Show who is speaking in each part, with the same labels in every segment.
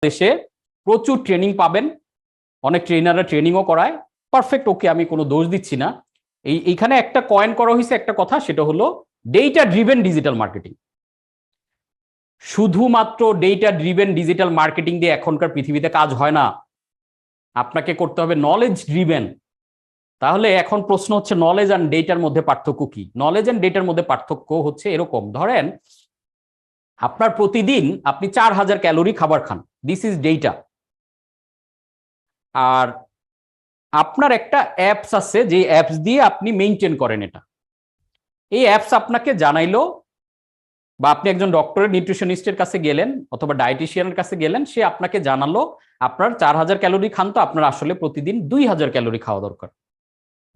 Speaker 1: দেশে প্রচুর ট্রেনিং পাবেন, অনেক ট্রেনাররা ট্রেনিংও করায়, পারফেক্ট, ওকে, আমি কোনো দোষ দিচ্ছি না। এইখানে একটা কয়েন করা হয়েছে একটা কথা, সেটা হলো ডেটা ড্রিভেন ডিজিটাল মার্কেটিং। শুধুমাত্র ডেটা ড্রিভেন ডিজিটাল মার্কেটিং দিয়ে এখনকার পৃথিবীতে কাজ হয় না, আপনাকে করতে হবে নলেজ ড্রিভেন। তাহলে এখন প্রশ্ন হচ্ছে, নলেজ অ্যান্ড ডেটার মধ্যে পার্থক্য কি? নলেজ অ্যান্ড ডেটার মধ্যে পার্থক্য হচ্ছে এরকম, ধরেন আপনার প্রতিদিন আপনি 4000 ক্যালোরি খাবার খান, দিস ইজ ডেটা। আর আপনার একটা অ্যাপস আছে, যে অ্যাপস দিয়ে আপনি মেনটেন করেন এটা। এই অ্যাপস আপনাকে জানাইলো, বা আপনি একজন ডক্টরের নিউট্রিশনিস্টের কাছে গেলেন অথবা ডায়েটিশিয়ানের কাছে গেলেন, সে আপনাকে জানালো আপনার 4000 ক্যালোরি খান, তো আপনার আসলে প্রতিদিন 2000 ক্যালোরি খাওয়া দরকার।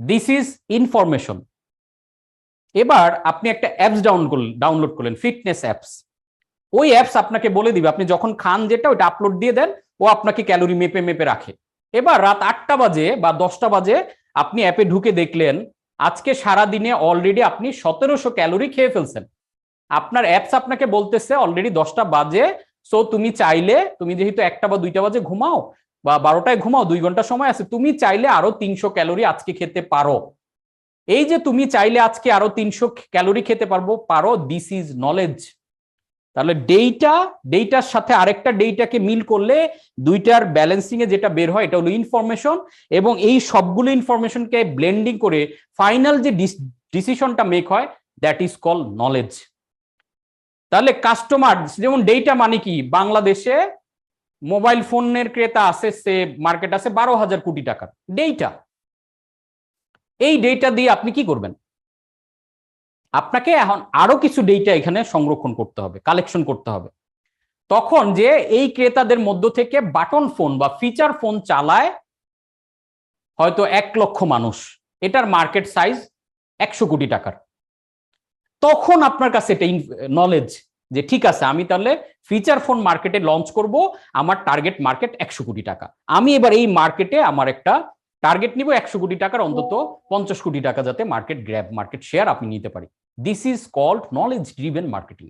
Speaker 1: This is information. এবার আপনি একটা অ্যাপস ডাউনলোড করলেন, ফিটনেস অ্যাপস। ওই অ্যাপস আপনাকে বলে দিবে আপনি যখন খান যেটা, ওইটা আপলোড দিয়ে দেন, ও আপনাকে ক্যালোরি মেপে মেপে রাখে। এবার রাত 8টা বাজে বা 10টা বাজে আপনি অ্যাপে ঢুকে দেখলেন আজকে সারা দিনে অলরেডি আপনি 1700 ক্যালোরি খেয়ে ফেলছেন। আপনার অ্যাপস আপনাকে বলতেছে অলরেডি 10টা বাজে, সো তুমি চাইলে, তুমি যেহেতু 1টা বা 2টা বাজে ঘুমাও বা 12টায় ঘুমাও, 2 ঘন্টা সময় আছে, তুমি চাইলে আরো 300 ক্যালোরি আজকে খেতে পারো। এই যে তুমি চাইলে আজকে আরো 300 ক্যালোরি খেতে পারো, দিস ইজ নলেজ। তাহলে ডেটার সাথে আরেকটা ডেটাকে মিল করলে দুইটার ব্যালেন্সিং এ যেটা বের হয় এটা হলো ইনফরমেশন, এবং এই সবগুলো ইনফরমেশনকে ব্লেন্ডিং করে ফাইনাল যে ডিসিশনটা মেক হয়, দ্যাট ইজ কল নলেজ। তাহলে কাস্টমার, যেমন ডেটা মানে কি, বাংলাদেশে মোবাইল ফোনের ক্রেতা আছে, সে মার্কেট আছে 12,000 কোটি টাকার ডেটা। এই ডেটা দিয়ে আপনি কি করবেন? আপনাকে এখন আরো কিছু ডেটা এখানে সংরক্ষণ করতে হবে, কালেকশন করতে হবে। তখন যে এই ক্রেতাদের মধ্য থেকে বাটন ফোন বা ফিচার ফোন চালায় হয়তো 1 লক্ষ মানুষ, এটার মার্কেট সাইজ 100 কোটি টাকার। তখন আপনার কাছে এটা নলেজ, যে ঠিক আছে আমি তাহলে ফিচার ফোন মার্কেটে লঞ্চ করব, আমার টার্গেট মার্কেট 100 কোটি টাকা। আমি এবার এই মার্কেটে আমার একটা টার্গেট নিব 100 কোটি টাকার, অন্তত 50 কোটি টাকা যাতে মার্কেট গ্র্যাব, মার্কেট শেয়ার আপনি নিতে পারি। This is called knowledge driven marketing.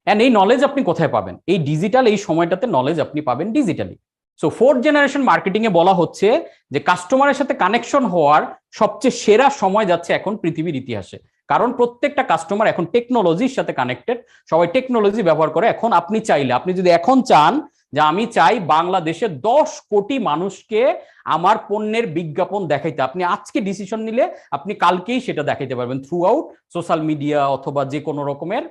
Speaker 1: And এই নলেজ আপনি কোথায় পাবেন? এই ডিজিটাল, এই সময়টাতে নলেজ আপনি পাবেন digitally. So 4th generation marketing এ বলা হচ্ছে যে কাস্টমারের সাথে কানেকশন হওয়ার সবচেয়ে সেরা সময় যাচ্ছে এখন পৃথিবীর ইতিহাসে, কারণ প্রত্যেকটা কাস্টমার এখন টেকনোলজির সাথে কানেক্টেড, সবাই টেকনোলজি ব্যবহার করে। এখন আপনি চাইলে, আপনি যদি এখন চান যে আমি চাই বাংলাদেশে 10 কোটি মানুষকে আমার পণ্যের বিজ্ঞাপন দেখাইতে, আপনি আজকে ডিসিশন নিলে আপনি কালকেই সেটা দেখাইতে পারবেন থ্রু আউট সোশ্যাল মিডিয়া অথবা যে কোনো রকমের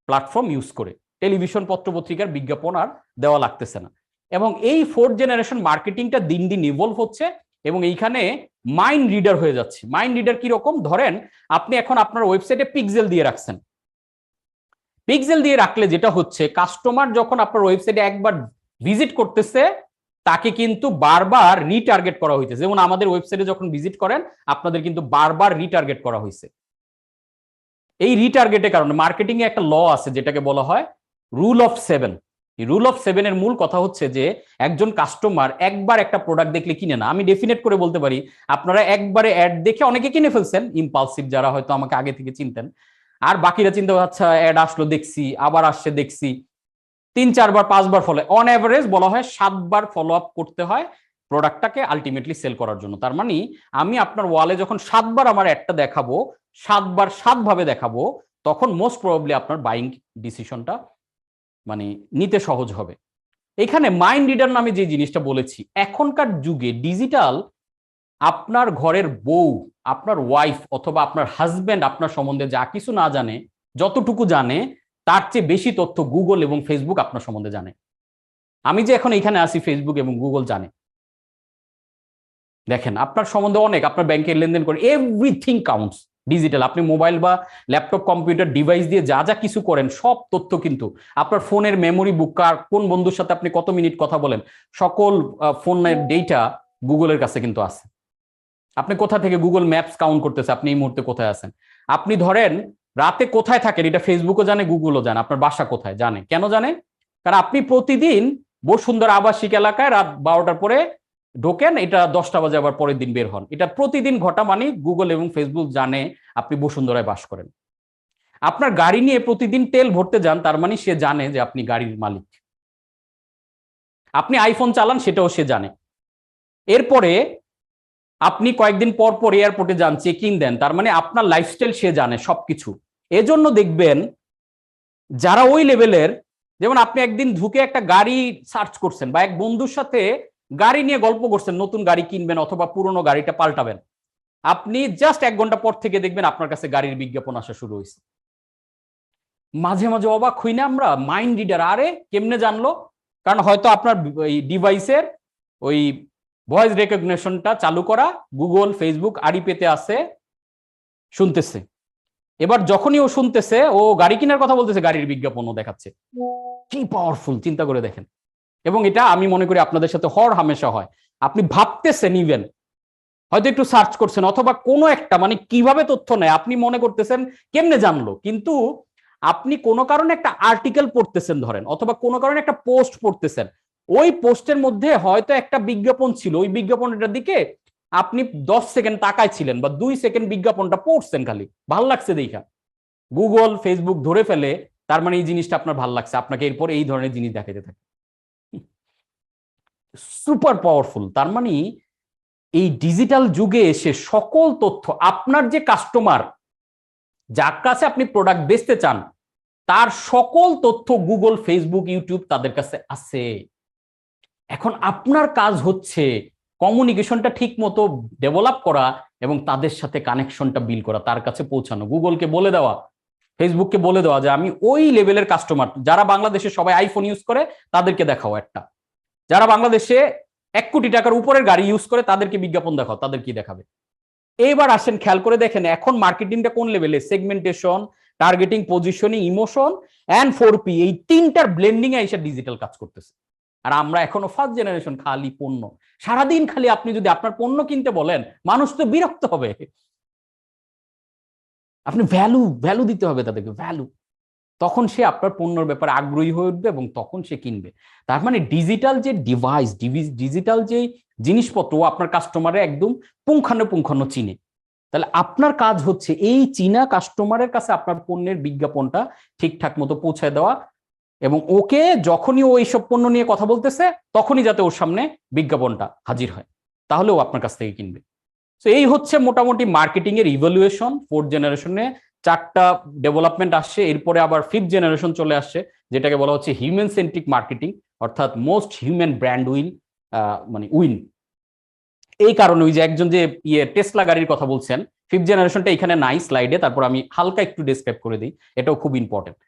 Speaker 1: প্ল্যাটফর্ম ইউজ করে। টেলিভিশন, পত্রপত্রিকার বিজ্ঞাপন আর দেওয়া লাগতেছে না। এবং এই 4th জেনারেশন মার্কেটিংটা দিন দিন ইভলভ হচ্ছে, এবং এইখানে মাইন্ড রিডার হয়ে যাচ্ছে। মাইন্ড রিডার কি রকম? ধরেন আপনি এখন আপনার ওয়েবসাইটে পিক্সেল দিয়ে রাখছেন। পিক্সেল দিয়ে রাখলে যেটা হচ্ছে, কাস্টমার যখন আপনার ওয়েবসাইটে একবার ভিজিট করতেছে, তাকে কিন্তু বারবার রিটার্গেট করা হইতেছে। যেমন আমাদের ওয়েবসাইটে যখন ভিজিট করেন, আপনাদের কিন্তু বারবার রিটার্গেট করা হয়েছে। এই রিটার্গেটের কারণে মার্কেটিং এ একটা ল আছে যেটাকে বলা হয় রুল অফ 7। এই রুল অফ 7 এর মূল কথা হচ্ছে যে একজন কাস্টমার একবার একটা প্রোডাক্ট দেখলে কিনে না। আমি ডেফিনেট করে বলতে পারি, আপনারা একবারে অ্যাড দেখে অনেকে কিনে ফেলছেন, ইম্পালসিভ যারা হয়তো আমাকে আগে থেকে চিনতেন। আর বাকিরা চিন্তা, আচ্ছা অ্যাড আসলো দেখছি, আবার আসছে দেখছি, 3-4 বার 5 বার ফলো, অন অ্যাভারেজ বলা হয় 7 বার ফলো আপ করতে হয় প্রোডাক্টটাকে আলটিমেটলি সেল করার জন্য। তার মানে আমি আপনার ওয়ালে যখন 7 বার আমার অ্যাডটা দেখাবো, 7 বার 7 ভাবে দেখাবো, তখন মোস্ট প্রবাবলি আপনার বাইং ডিসিশনটা মানে নিতে সহজ হবে। এখানে মাইন্ড রিডার নামে যে জিনিসটা বলেছি, এখনকার যুগে ডিজিটাল, আপনার ঘরের বউ, আপনার ওয়াইফ অথবা আপনার হাজবেন্ড আপনার সম্বন্ধে যা কিছু না জানে, যতটুকু জানে তার চেয়ে বেশি তথ্য গুগল এবং ফেসবুক আপনার সম্বন্ধে জানে। আমি যে এখন এখানে আসি, ফেসবুক এবং গুগল জানে। দেখেন আপনার সম্বন্ধে অনেক, আপনার ব্যাংকের লেনদেন করে, এভরিথিং কাউন্টস ডিজিটাল। আপনি মোবাইল বা ল্যাপটপ, কম্পিউটার ডিভাইস দিয়ে যা যা কিছু করেন, সব তথ্য কিন্তু আপনার ফোনের মেমোরি বুক, কার কোন বন্ধুর সাথে আপনি কত মিনিট কথা বলেন, সকল ফোনের ডেটা গুগলের কাছে কিন্তু আছে। আপনি কোথা থেকে গুগল ম্যাপস কাউন্ট করতেছে আপনি এই মুহূর্তে কোথায় আছেন। আপনি ধরেন রাতে কোথায় থাকেন, এটা ফেসবুকও জানে, গুগলও জানে আপনার বাসা কোথায়, জানে। কেন জানে? কারণ আপনি প্রতিদিন বসুন্ধরা আবাসিক এলাকায় রাত 12টার পরে ঢোকেন, এটা 10টা বাজে আবার পরের দিন বের হন। এটা প্রতিদিন ঘটা, মানে গুগল এবং ফেসবুক জানে আপনি বসুন্ধরায় বাস করেন। আপনার গাড়ি নিয়ে প্রতিদিন তেল ভরতে যান, তার মানে সে জানে যে আপনি গাড়ির মালিক। আপনি আইফোন চালান সেটাও সে জানে। এরপরে আপনি কয়েকদিন পর পর এয়ারপোর্টে যান, চেকিং দেন, তার মানে আপনার লাইফস্টাইল সে জানে সবকিছু। এজন্য দেখবেন যারা ওই লেভেলের, যেমন আপনি একদিন ঢুকে একটা গাড়ি সার্চ করছেন বা এক বন্ধুর সাথে গাড়ি নিয়ে গল্প করছেন, নতুন গাড়ি কিনবেন অথবা পুরনো গাড়িটা পাল্টাবেন, আপনি জাস্ট 1 ঘন্টা পর থেকে দেখবেন আপনার কাছে গাড়ির বিজ্ঞাপন আসা শুরু হয়েছে। মাঝে মাঝে অবাক হই না আমরা, মাইন্ড রিডার, আরে কেমনে জানলো? কারণ হয়তো আপনার ওই ডিভাইসের ওই ভয়েস রেকগনিশনটা চালু করা, গুগল ফেসবুক আড়ি পেতে আছে, শুনতেছে। এবার যখনই ও শুনতেছে, ও গাড়ি কেনার কথা বলতেছে, গাড়ির বিজ্ঞাপনও দেখাচ্ছে। কি পাওয়ারফুল, চিন্তা করে দেখেন। এবং এটা আমি মনে করি আপনাদের সাথে হর হামেশা হয়। আপনি ভাবতেছেন, ইভেন হয়তো একটু সার্চ করছেন অথবা কোনো একটা মানে কিভাবে তথ্য নেয় আপনি মনে করতেছেন কেমনে জানলো, কিন্তু আপনি কোনো কারণে একটা আর্টিকেল পড়তেছেন ধরেন, অথবা কোনো কারণে একটা পোস্ট পড়তেছেন, ওই পোস্টের মধ্যে হয়তো একটা বিজ্ঞাপন ছিল, ওই বিজ্ঞাপনটার দিকে আপনি 10 সেকেন্ড তাকায় ছিলেন বা 2 সেকেন্ড বিজ্ঞাপনটা পড়ছেন, খালি ভাল লাগছে দেখা, গুগল ফেসবুক ধরে ফেলে, তার মানে এই জিনিসটা আপনার ভাল লাগছে, আপনাকে এরপর এই ধরনের জিনিস দেখাতে থাকে। Super powerful. তার মানে এই ডিজিটাল যুগে এসে সকল তথ্য, আপনার যে কাস্টমার যার কাছে আপনি প্রোডাক্ট বেচতে চান, তার সকল তথ্য গুগল ফেসবুক ইউটিউব তাদের কাছে আছে। এখন আপনার কাজ হচ্ছে কমিউনিকেশনটা ঠিক মতো ডেভেলপ করা এবং তাদের সাথে কানেকশনটা বিল্ড করা, তার কাছে পৌঁছানো। গুগলকে বলে দেওয়া, ফেসবুককে বলে দেওয়া যে আমি ওই লেভেলের কাস্টমার, যারা বাংলাদেশে সবাই আইফোন ইউজ করে তাদেরকে দেখাও একটা, যারা বাংলাদেশে 1 কোটি টাকার উপরের গাড়ি ইউজ করে তাদেরকে বিজ্ঞাপন দেখাও, তাদের কি দেখাবে? এইবার আসেন খেয়াল করে দেখেন এখন মার্কেটিংটা কোন লেভেলে, segmentation, targeting, positioning, emotion and 4P, এই তিনটার ব্লেন্ডিং এ এসে ডিজিটাল কাজ করতেছে। আর আমরা এখনো ফার্স্ট জেনারেশন, খালি পণ্য, সারাদিন খালি আপনি যদি আপনার পণ্য কিনতে বলেন মানুষ তো বিরক্ত হবে। আপনি ভ্যালু ভ্যালু দিতে হবে তাদেরকে, ভ্যালু, তখন সে আপনার পণ্যের ব্যাপারে আগ্রহী হয়ে উঠবে এবং তখন সে কিনবে। তার মানে ডিজিটাল যে ডিভাইস, ডিজিটাল যে জিনিসপত্র, আপনার কাস্টমারে একদম পুঙ্খানুপুঙ্খানু চিনে। তাহলে আপনার কাজ হচ্ছে এই চীনা কাস্টমারের কাছে আপনার পণ্যের বিজ্ঞাপনটা ঠিকঠাক মতো পৌঁছায় দেওয়া, এবং ওকে যখনই ও এইসব পণ্য নিয়ে কথা বলতেছে তখনই যাতে ওর সামনে বিজ্ঞাপনটা হাজির হয়, তাহলে ও আপনার কাছ থেকে কিনবে। তো এই হচ্ছে মোটামুটি মার্কেটিং এর ইভ্যালুয়েশন। 4th জেনারেশনে 4টা ডেভেলপমেন্ট আসছে, এরপরে আবার 5th জেনারেশন চলে আসছে, যেটাকে বলা হচ্ছে হিউম্যান সেন্ট্রিক মার্কেটিং, অর্থাৎ মোস্ট হিউম্যান ব্র্যান্ড উইল, মানে উইন। এই কারণে ওই যে একজন যে টেসলা গাড়ির কথা বলছেন, 5th জেনারেশনটা এখানে নাই স্লাইডে, তারপর আমি হালকা একটু ডেসক্রাইব করে দিই, এটাও খুব ইম্পর্টেন্ট।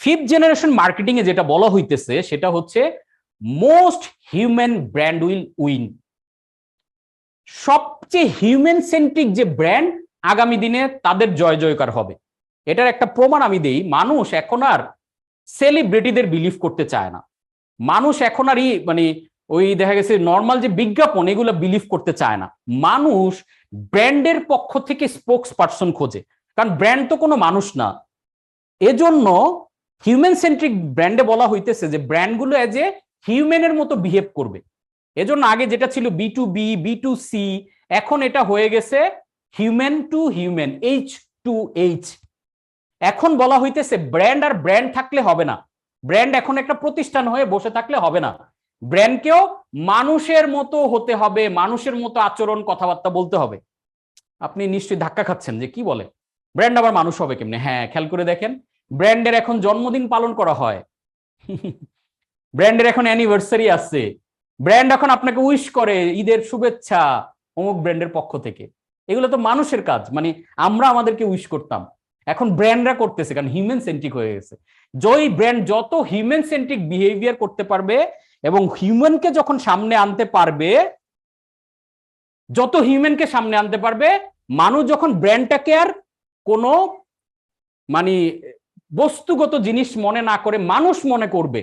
Speaker 1: 5th জেনারেশন মার্কেটিং এ যেটা বলা হইতেছে সেটা হচ্ছে most human brand will win. সবচেয়ে হিউম্যান সেন্ট্রিক যে ব্র্যান্ড আগামী দিনে তাদের জয় জয়কার হবে। এটার একটা প্রমাণ আমি দেই, মানুষ এখন আর সেলিব্রিটিদের বিলিভ করতে চায় না, মানুষ এখন আর মানে ওই দেখা গেছে নর্মাল যে বিজ্ঞাপন এগুলো বিলিভ করতে চায় না, মানুষ ব্র্যান্ডের পক্ষ থেকে স্পোক্স পার্সন খোঁজে, কারণ ব্র্যান্ড তো কোনো মানুষ না। এজন্য হিউম্যান সেন্ট্রিক ব্র্যান্ডে বলা হইতেছে যে ব্র্যান্ডগুলো এজ এ হিউম্যানের মতো বিহেভ করবে। এজন্য আগে যেটা ছিল B2B, B2C, এখন এটা হয়ে গেছে হিউম্যান টু হিউম্যান, H2H। এখন বলা হইতেছে ব্র্যান্ড আর ব্র্যান্ড থাকলে হবে না, ব্র্যান্ড এখন একটা প্রতিষ্ঠান হয়ে বসে থাকলে হবে না, ব্র্যান্ডকেও মানুষের মতো হতে হবে, মানুষের মতো আচরণ কথাবার্তা বলতে হবে। আপনি নিশ্চয়ই ধাক্কা খাচ্ছেন যে কি বলে, ব্র্যান্ড আবার মানুষ হবে কেমনে? হ্যাঁ, খেয়াল করে দেখেন, ব্র্যান্ডের এখন জন্মদিন পালন করা হয়, ব্র্যান্ডের এখন অ্যানিভার্সারি আছে, ব্র্যান্ড এখন আপনাকে উইশ করে ঈদের শুভেচ্ছা অমুক ব্র্যান্ডের পক্ষ থেকে। এগুলো তো মানুষের কাজ, মানে আমরা আমাদেরকে উইশ করতাম, এখন ব্র্যান্ডরা করতেছে, কারণ হিউম্যান সেন্ট্রিক হয়ে গেছে। জয় ব্র্যান্ড যত হিউম্যান সেন্ট্রিক বিহেভিয়ার করতে পারবে এবং হিউম্যানকে যখন সামনে আনতে পারবে, যত হিউম্যানকে সামনে আনতে পারবে, মানুষ যখন ব্র্যান্ডটাকে আর কোনো মানে বস্তুগত জিনিস মনে না করে মানুষ মনে করবে,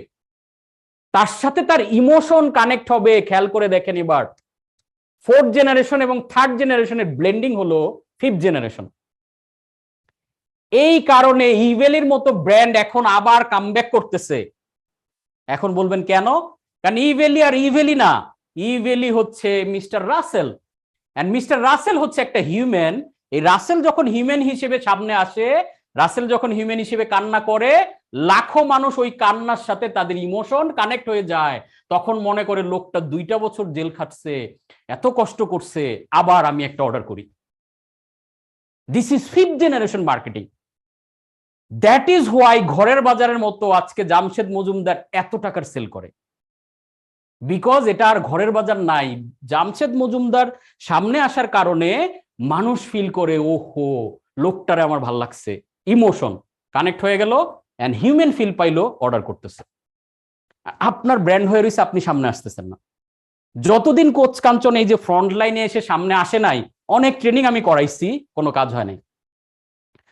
Speaker 1: তার সাথে তার ইমোশন কানেক্ট হবে। খেয়াল করে দেখেন এবার 4th জেনারেশন এবং 3rd জেনারেশনের ব্লেন্ডিং হলো 5th জেনারেশন। এই কারণে ইভেলির মতো ব্র্যান্ড এখন আবার কামব্যাক করতেছে। এখন বলবেন কেন? কারণ ইভেলি আর ইভেলি না, ইভেলি হচ্ছে mister Rassel, and mister Rassel হচ্ছে একটা হিউম্যান। এই রাসেল যখন হিউম্যান হিসেবে সামনে আসে, রাসেল যখন হিউম্যান হিসেবে কান্না করে, লাখো মানুষ ওই কান্নার সাথে তাদের ইমোশন কানেক্ট হয়ে যায়, তখন মনে করে লোকটা 2টা বছর জেল খাটছে, এত কষ্ট করছে, আবার আমি একটা অর্ডার করি। This is 5th generation marketing. That is why ঘরের বাজারের মতো আজকে জামশেদ মজুমদার এত টাকার সেল করে, বিকজ এটা আর ঘরের বাজার নাই। জামশেদ মজুমদার সামনে আসার কারণে মানুষ ফিল করে, ওহো লোকটারে আমার ভাল লাগছে, ইমোশন কানেক্ট হয়ে গেল, এন্ড হিউম্যান ফিল পাইলো, অর্ডার করতেছে। আপনার ব্র্যান্ড হয়ে রয়েছে, আপনি সামনে আসতেছেন না। যতদিন কোচ কাঞ্চন এই যে ফ্রন্ট লাইনে এসে সামনে আসে নাই, অনেক ট্রেনিং আমি করাইছি, কোনো কাজ হয় নাই।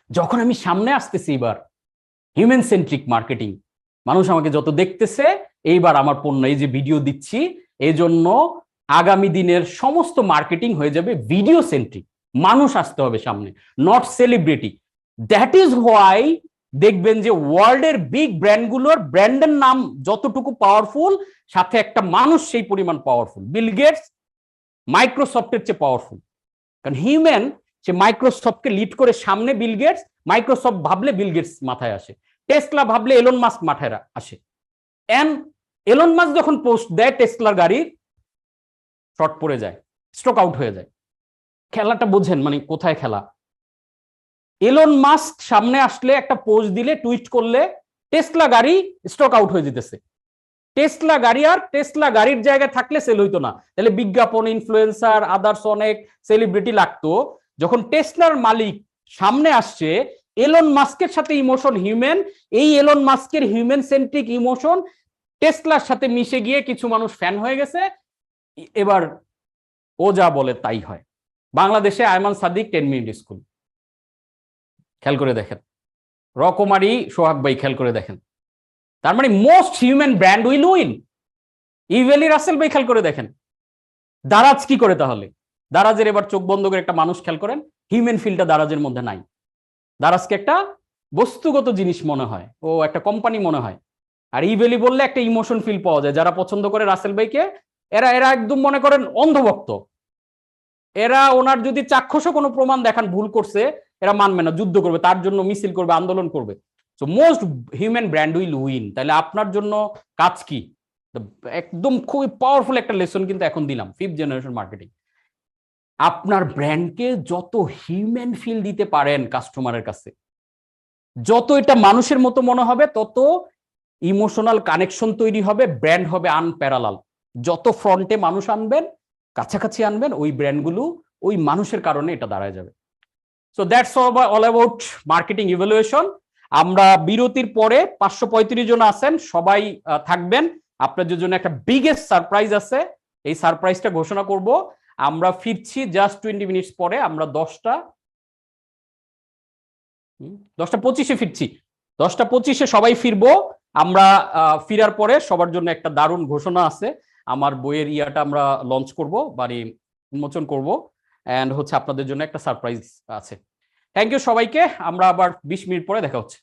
Speaker 1: যখন আমি সামনে আসতেছি এবার, হিউম্যান সেন্ট্রিক মার্কেটিং, মানুষ আমাকে যত দেখতেছে, এইবার আমার পণ্য এই যে ভিডিও দিচ্ছি, এই জন্য আগামী দিনের সমস্ত মার্কেটিং হয়ে যাবে ভিডিও সেন্ট্রিক। মানুষ আসতে হবে সামনে, not celebrity. That is why দেখবেন যে ওয়ার্ল্ডের বিগ ব্র্যান্ডগুলোর ব্র্যান্ডের নাম যতটুকু পাওয়ারফুল, সাথে একটা মানুষ সেই পরিমাণ পাওয়ারফুল। বিল গেটস মাইক্রোসফটের চেয়ে পাওয়ারফুল, কারণ হিউম্যান সে মাইক্রোসফটকে লিড করে সামনে বিল গেটস, মাইক্রোসফট ভাবলে বিল গেটস মাথায় আসে, টেসলা ভাবলে এলন মাস্ক মাথায় আসে। এন্ড এলন মাস্ক যখন পোস্ট দেয় টেসলার গাড়ির, শর্ট পড়ে যায়, স্ট্রোক আউট হয়ে যায়। খেলাটা বোঝেন মানে কোথায় খেলা। এলন মাস্ক সামনে আসলে, একটা পোস্ট দিলে, টুইট করলে, টেসলা গাড়ি স্ট্রোক আউট হয়ে যেতেছে। টেসলা গাড়ি আর টেসলা গাড়ির জায়গায় থাকলে সেল হইতো না, তাহলে বিজ্ঞাপন, ইনফ্লুয়েন্সার, আদার্স অনেক সেলিব্রিটি লাগতো। যখন টেসলার মালিক সামনে আসছে, এলন মাস্কের সাথে ইমোশন হিউম্যান, এই এলন মাস্কের হিউম্যান সেন্ট্রিক ইমোশন টেসলার সাথে মিশে গিয়ে কিছু মানুষ ফ্যান হয়ে গেছে। এবার ও যা বলে তাই হয়। বাংলাদেশে আয়মান সাদিক 10 মিনিট স্কুল, খেয়াল করে দেখেন। রকমারি সোহাগ ভাই, খেয়াল করে দেখেন। তার মানে most human brand will win. Evaly Rassel ভাই, খেয়াল করে দেখেন। দারাজ কি করে তাহলে? দারাজের এবার চোখ বন্ধ করে একটা মানুষ খেয়াল করেন, হিউম্যান ফিলটা দারাজের মধ্যে নাই। দারাজকে একটা বস্তুগত জিনিস মনে হয়, ও একটা কোম্পানি মনে হয়। আর ইভেলি বললে একটা ইমোশন ফিল পাওয়া যায়। যারা পছন্দ করে রাসেল ভাইকে, এরা এরা একদম মনে করেন অন্ধভক্ত। এরা ওনার যদি চাক্ষুষ কোনো প্রমাণ দেখান ভুল করছে, এরা মানবে না, যুদ্ধ করবে, তার জন্য মিছিল করবে, আন্দোলন করবে। So most human brand will win. তাহলে আপনার জন্য কাজ কি? একদম খুবই পাওয়ারফুল একটা লেসন কিন্তু এখন দিলাম, 5th জেনারেশন মার্কেটিং। আপনার ব্র্যান্ডকে যত হিউম্যান ফিল দিতে পারেন কাস্টমারের কাছে, যত এটা মানুষের মতো মনে হবে, তত ইমোশনাল কানেকশন তৈরি হবে, ব্র্যান্ড হবে আনপ্যারালাল। যত ফ্রন্টে মানুষ আনবেন, কাছাকাছি আনবেন, ওই ব্র্যান্ডগুলো ওই মানুষের কারণে এটা দাঁড়ায় যাবে। So that's all about marketing evaluation. আমরা বিরতির পরে 535 জন আছেন, সবাই থাকবেন। আপনাদের জন্য একটা বিগেস্ট সারপ্রাইজ আছে, এই সারপ্রাইজটা ঘোষণা করব। আমরা ফিরছি জাস্ট 20 মিনিটস পরে। আমরা 10টা 25-এ ফিরছি। 10টা 25-এ সবাই ফিরবো। আমরা ফিরার পরে সবার জন্য একটা দারুণ ঘোষণা আছে। আমার বইয়ের ইয়াটা আমরা লঞ্চ করব, মানে উন্মোচন করব, এন্ড হচ্ছে আপনাদের জন্য একটা সারপ্রাইজ আছে। থ্যাংক ইউ সবাইকে। আমরা আবার 20 মিনিট পরে দেখা হচ্ছে।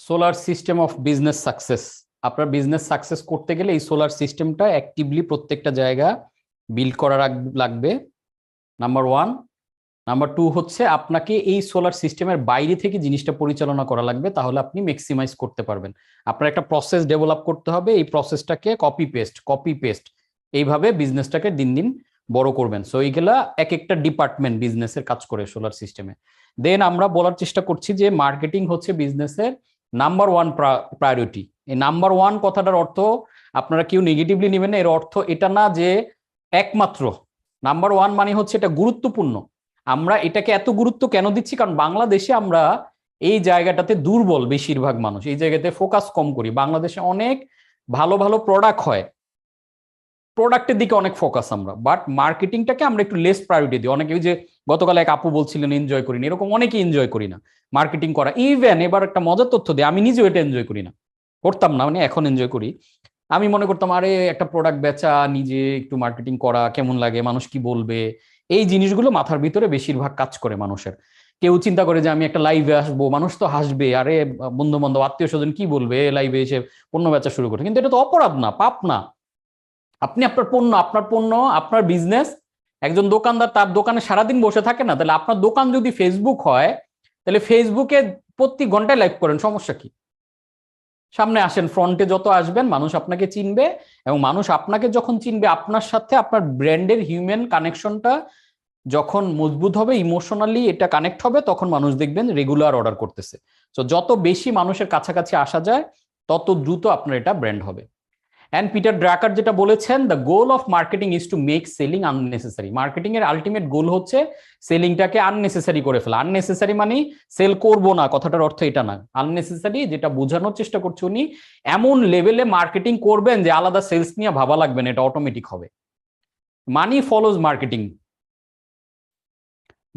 Speaker 1: Solar system of business success. আপনার বিজনেস সাকসেস করতে গেলে এই সোলার সিস্টেমটা অ্যাক্টিভলি প্রত্যেকটা জায়গা বিল্ড করা লাগবে, নাম্বার 1। নাম্বার 2 হচ্ছে আপনাকে এই সোলার সিস্টেমের বাইরে থেকে জিনিসটা পরিচালনা করা লাগবে, তাহলে আপনি ম্যাক্সিমাইজ করতে পারবেন। আপনার একটা প্রসেস ডেভেলপ করতে হবে, এই প্রসেসটাকে কপি পেস্ট এইভাবে বিজনেসটাকে দিন দিন বড় করবেন। সো এইগুলা এক একটা ডিপার্টমেন্ট বিজনেসের কাজ করে সোলার সিস্টেমে। দেন আমরা বলার চেষ্টা করছি যে মার্কেটিং হচ্ছে বিজনেসের নাম্বার 1 প্রায়োরিটি। এই নাম্বার 1 কথাটার অর্থ আপনারা কেউ নেগেটিভলি নেবেন না, এর অর্থ এটা না যে একমাত্র। নাম্বার 1 মানে হচ্ছে এটা গুরুত্বপূর্ণ। আমরা এটাকে এত গুরুত্ব কেন দিচ্ছি, কারণ বাংলাদেশে আমরা এই জায়গাটাতে দুর্বল, বেশিরভাগ মানুষ এই জায়গাতে ফোকাস কম করি। বাংলাদেশে অনেক ভালো ভালো প্রোডাক্ট হয়, প্রোডাক্টের দিকে অনেক ফোকাস আমরা, বাট মার্কেটিংটাকে আমরা একটু লেস প্রায়োরিটি দিই। অনেকে যে গতকাল এক আপু বলছিলেন এনজয় করি না, এরকম অনেকে এনজয় করি না মার্কেটিং করা। ইভেন এবার একটা মজার তথ্য দিই, আমি নিজেও এটা এনজয় করি না, করতাম না, মানে এখন এনজয় করি। আমি মনে করতাম আরে একটা প্রোডাক্ট বেচা, নিজে একটু মার্কেটিং করা কেমন লাগে, মানুষ কি বলবে, এই জিনিসগুলো মাথার ভিতরে বেশিরভাগ কাজ করে মানুষের। কেউ চিন্তা করে যে আমি একটা লাইভে আসবো, মানুষ তো হাসবে, আরে বন্ধু বান্ধব আত্মীয় স্বজন কি বলবে লাইভে এসে পণ্য বেচা শুরু করে। কিন্তু এটা তো অপরাধ না, পাপ না। আপনি আপনার পণ্য আপনার বিজনেস, একজন দোকানদার তার দোকানে সারাদিন বসে থাকে না, তাহলে আপনার দোকান যদি ফেসবুক হয়, তাহলে ফেসবুকে প্রতি ঘন্টায় লাইভ করেন, সমস্যা কি? সামনে আসেন, ফ্রন্টে যত আসবেন মানুষ আপনাকে চিনবে, এবং মানুষ আপনাকে যখন চিনবে, আপনার সাথে আপনার ব্র্যান্ডের হিউম্যান কানেকশনটা যখন মজবুত হবে, ইমোশনালি এটা কানেক্ট হবে, তখন মানুষ দেখবেন রেগুলার অর্ডার করতেছে। তো যত বেশি মানুষের কাছাকাছি আসা যায়, তত দ্রুত আপনার এটা ব্র্যান্ড হবে। অ্যান্ড পিটার ড্রাকার যেটা বলেছেন, the goal of marketing is to make selling unnecessary. Marketing এর আলটিমেট গোল হচ্ছে সেলিংটাকে আননেসেসারি করে ফেলা। আননেসেসারি মানে সেল করব না, কথাটার অর্থ এটা না। আননেসেসারি যেটা বোঝানোর চেষ্টা করছে উনি, এমন লেভেলে মার্কেটিং করবেন যে আলাদা সেলস নিয়ে ভাবা লাগবে না, এটা অটোমেটিক হবে। মানি ফলোজ মার্কেটিং।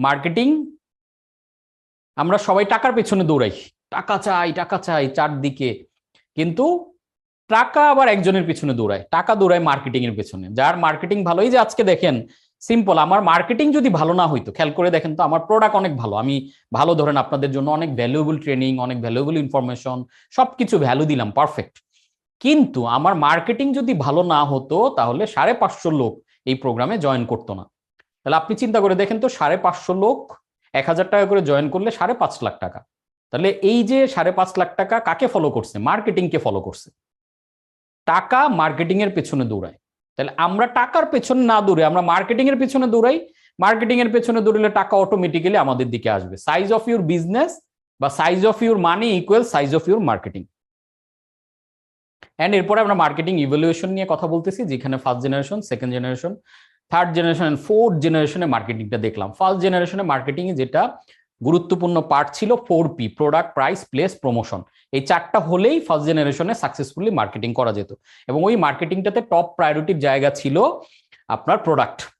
Speaker 1: মার্কেটিং, আমরা সবাই টাকার পেছনে দৌড়াই, টাকা চাই চারদিকে, কিন্তু টাকা আবার একজনের পিছনে দৌড়ায়, টাকা দৌড়ায় মার্কেটিং এর পেছনে। যার মার্কেটিং ভালো, এই যে আজকে দেখেন সিম্পল, আমার মার্কেটিং যদি ভালো না হইতো, খেয়াল করে দেখেন তো, আমার প্রোডাক্ট অনেক ভালো, আমি ভালো ধরেন আপনাদের জন্য অনেক ভ্যালুয়েবল ট্রেনিং, অনেক ভ্যালুয়েবল ইনফরমেশন, সবকিছু ভ্যালু দিলাম, পারফেক্ট। কিন্তু আমার মার্কেটিং যদি ভালো না হতো, তাহলে 550 লোক এই প্রোগ্রামে জয়েন করতো না। তাহলে আপনি চিন্তা করে দেখেন তো, 550 লোক 1000 টাকা করে জয়েন করলে 5.5 লাখ টাকা। তাহলে এই যে 5.5 লাখ টাকা কাকে ফলো করছে? মার্কেটিংকে ফলো করছে। টাকা মার্কেটিং এর পেছনে দৌড়ায়। তাহলে আমরা টাকার পেছনে না দৌড়ে আমরা মার্কেটিং এর পেছনে দৌড়াই। মার্কেটিং এর পেছনে দৌড়লে টাকা অটোমেটিক্যালি আমাদের দিকে আসবে। সাইজ অফ ইউর বিজনেস বা size of your money equal size of your marketing. And এরপরে আমরা মার্কেটিং ইভ্যালুয়েশন নিয়ে কথা বলতেছি, যেখানে first generation, second generation, third generation and fourth জেনারেশনে মার্কেটিংটা দেখলাম। ফার্স্ট জেনারেশনে মার্কেটিং এ যেটা গুরুত্বপূর্ণ পার্ট ছিল 4P, product, price, place, promotion. এই 4টা হলেই ফার্স্ট জেনারেশনে সাকসেসফুলি মার্কেটিং করা যেত। এবং ওই মার্কেটিংটাতে টপ প্রায়োরিটির জায়গা ছিল আপনার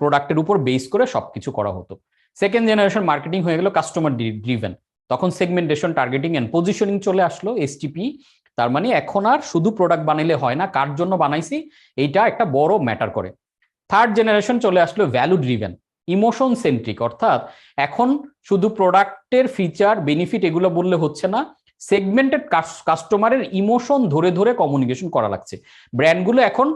Speaker 1: প্রোডাক্টের উপর বেস করে সবকিছু করা হতো। সেকেন্ড জেনারেশন মার্কেটিং হয়ে গেল কাস্টমার ড্রিভেন, তখন সেগমেন্টেশন, টার্গেটিং এন্ড পজিশনিং চলে আসলো, এসটিপি। তার মানে এখন আর শুধু প্রোডাক্ট বানাইলে হয় না, কার জন্য বানাইছি এইটা একটা বড় ম্যাটার করে। থার্ড জেনারেশন চলে আসলো ভ্যালু ড্রিভেন, ইমোশন সেন্ট্রিক, অর্থাৎ এখন শুধু প্রোডাক্টের ফিচার, বেনিফিট এগুলো বললে হচ্ছে না, সেগমেন্টেড কাস্টমারের ইমোশন ধরে ধরে কমিউনিকেশন করা লাগছে। ব্র্যান্ডগুলো এখন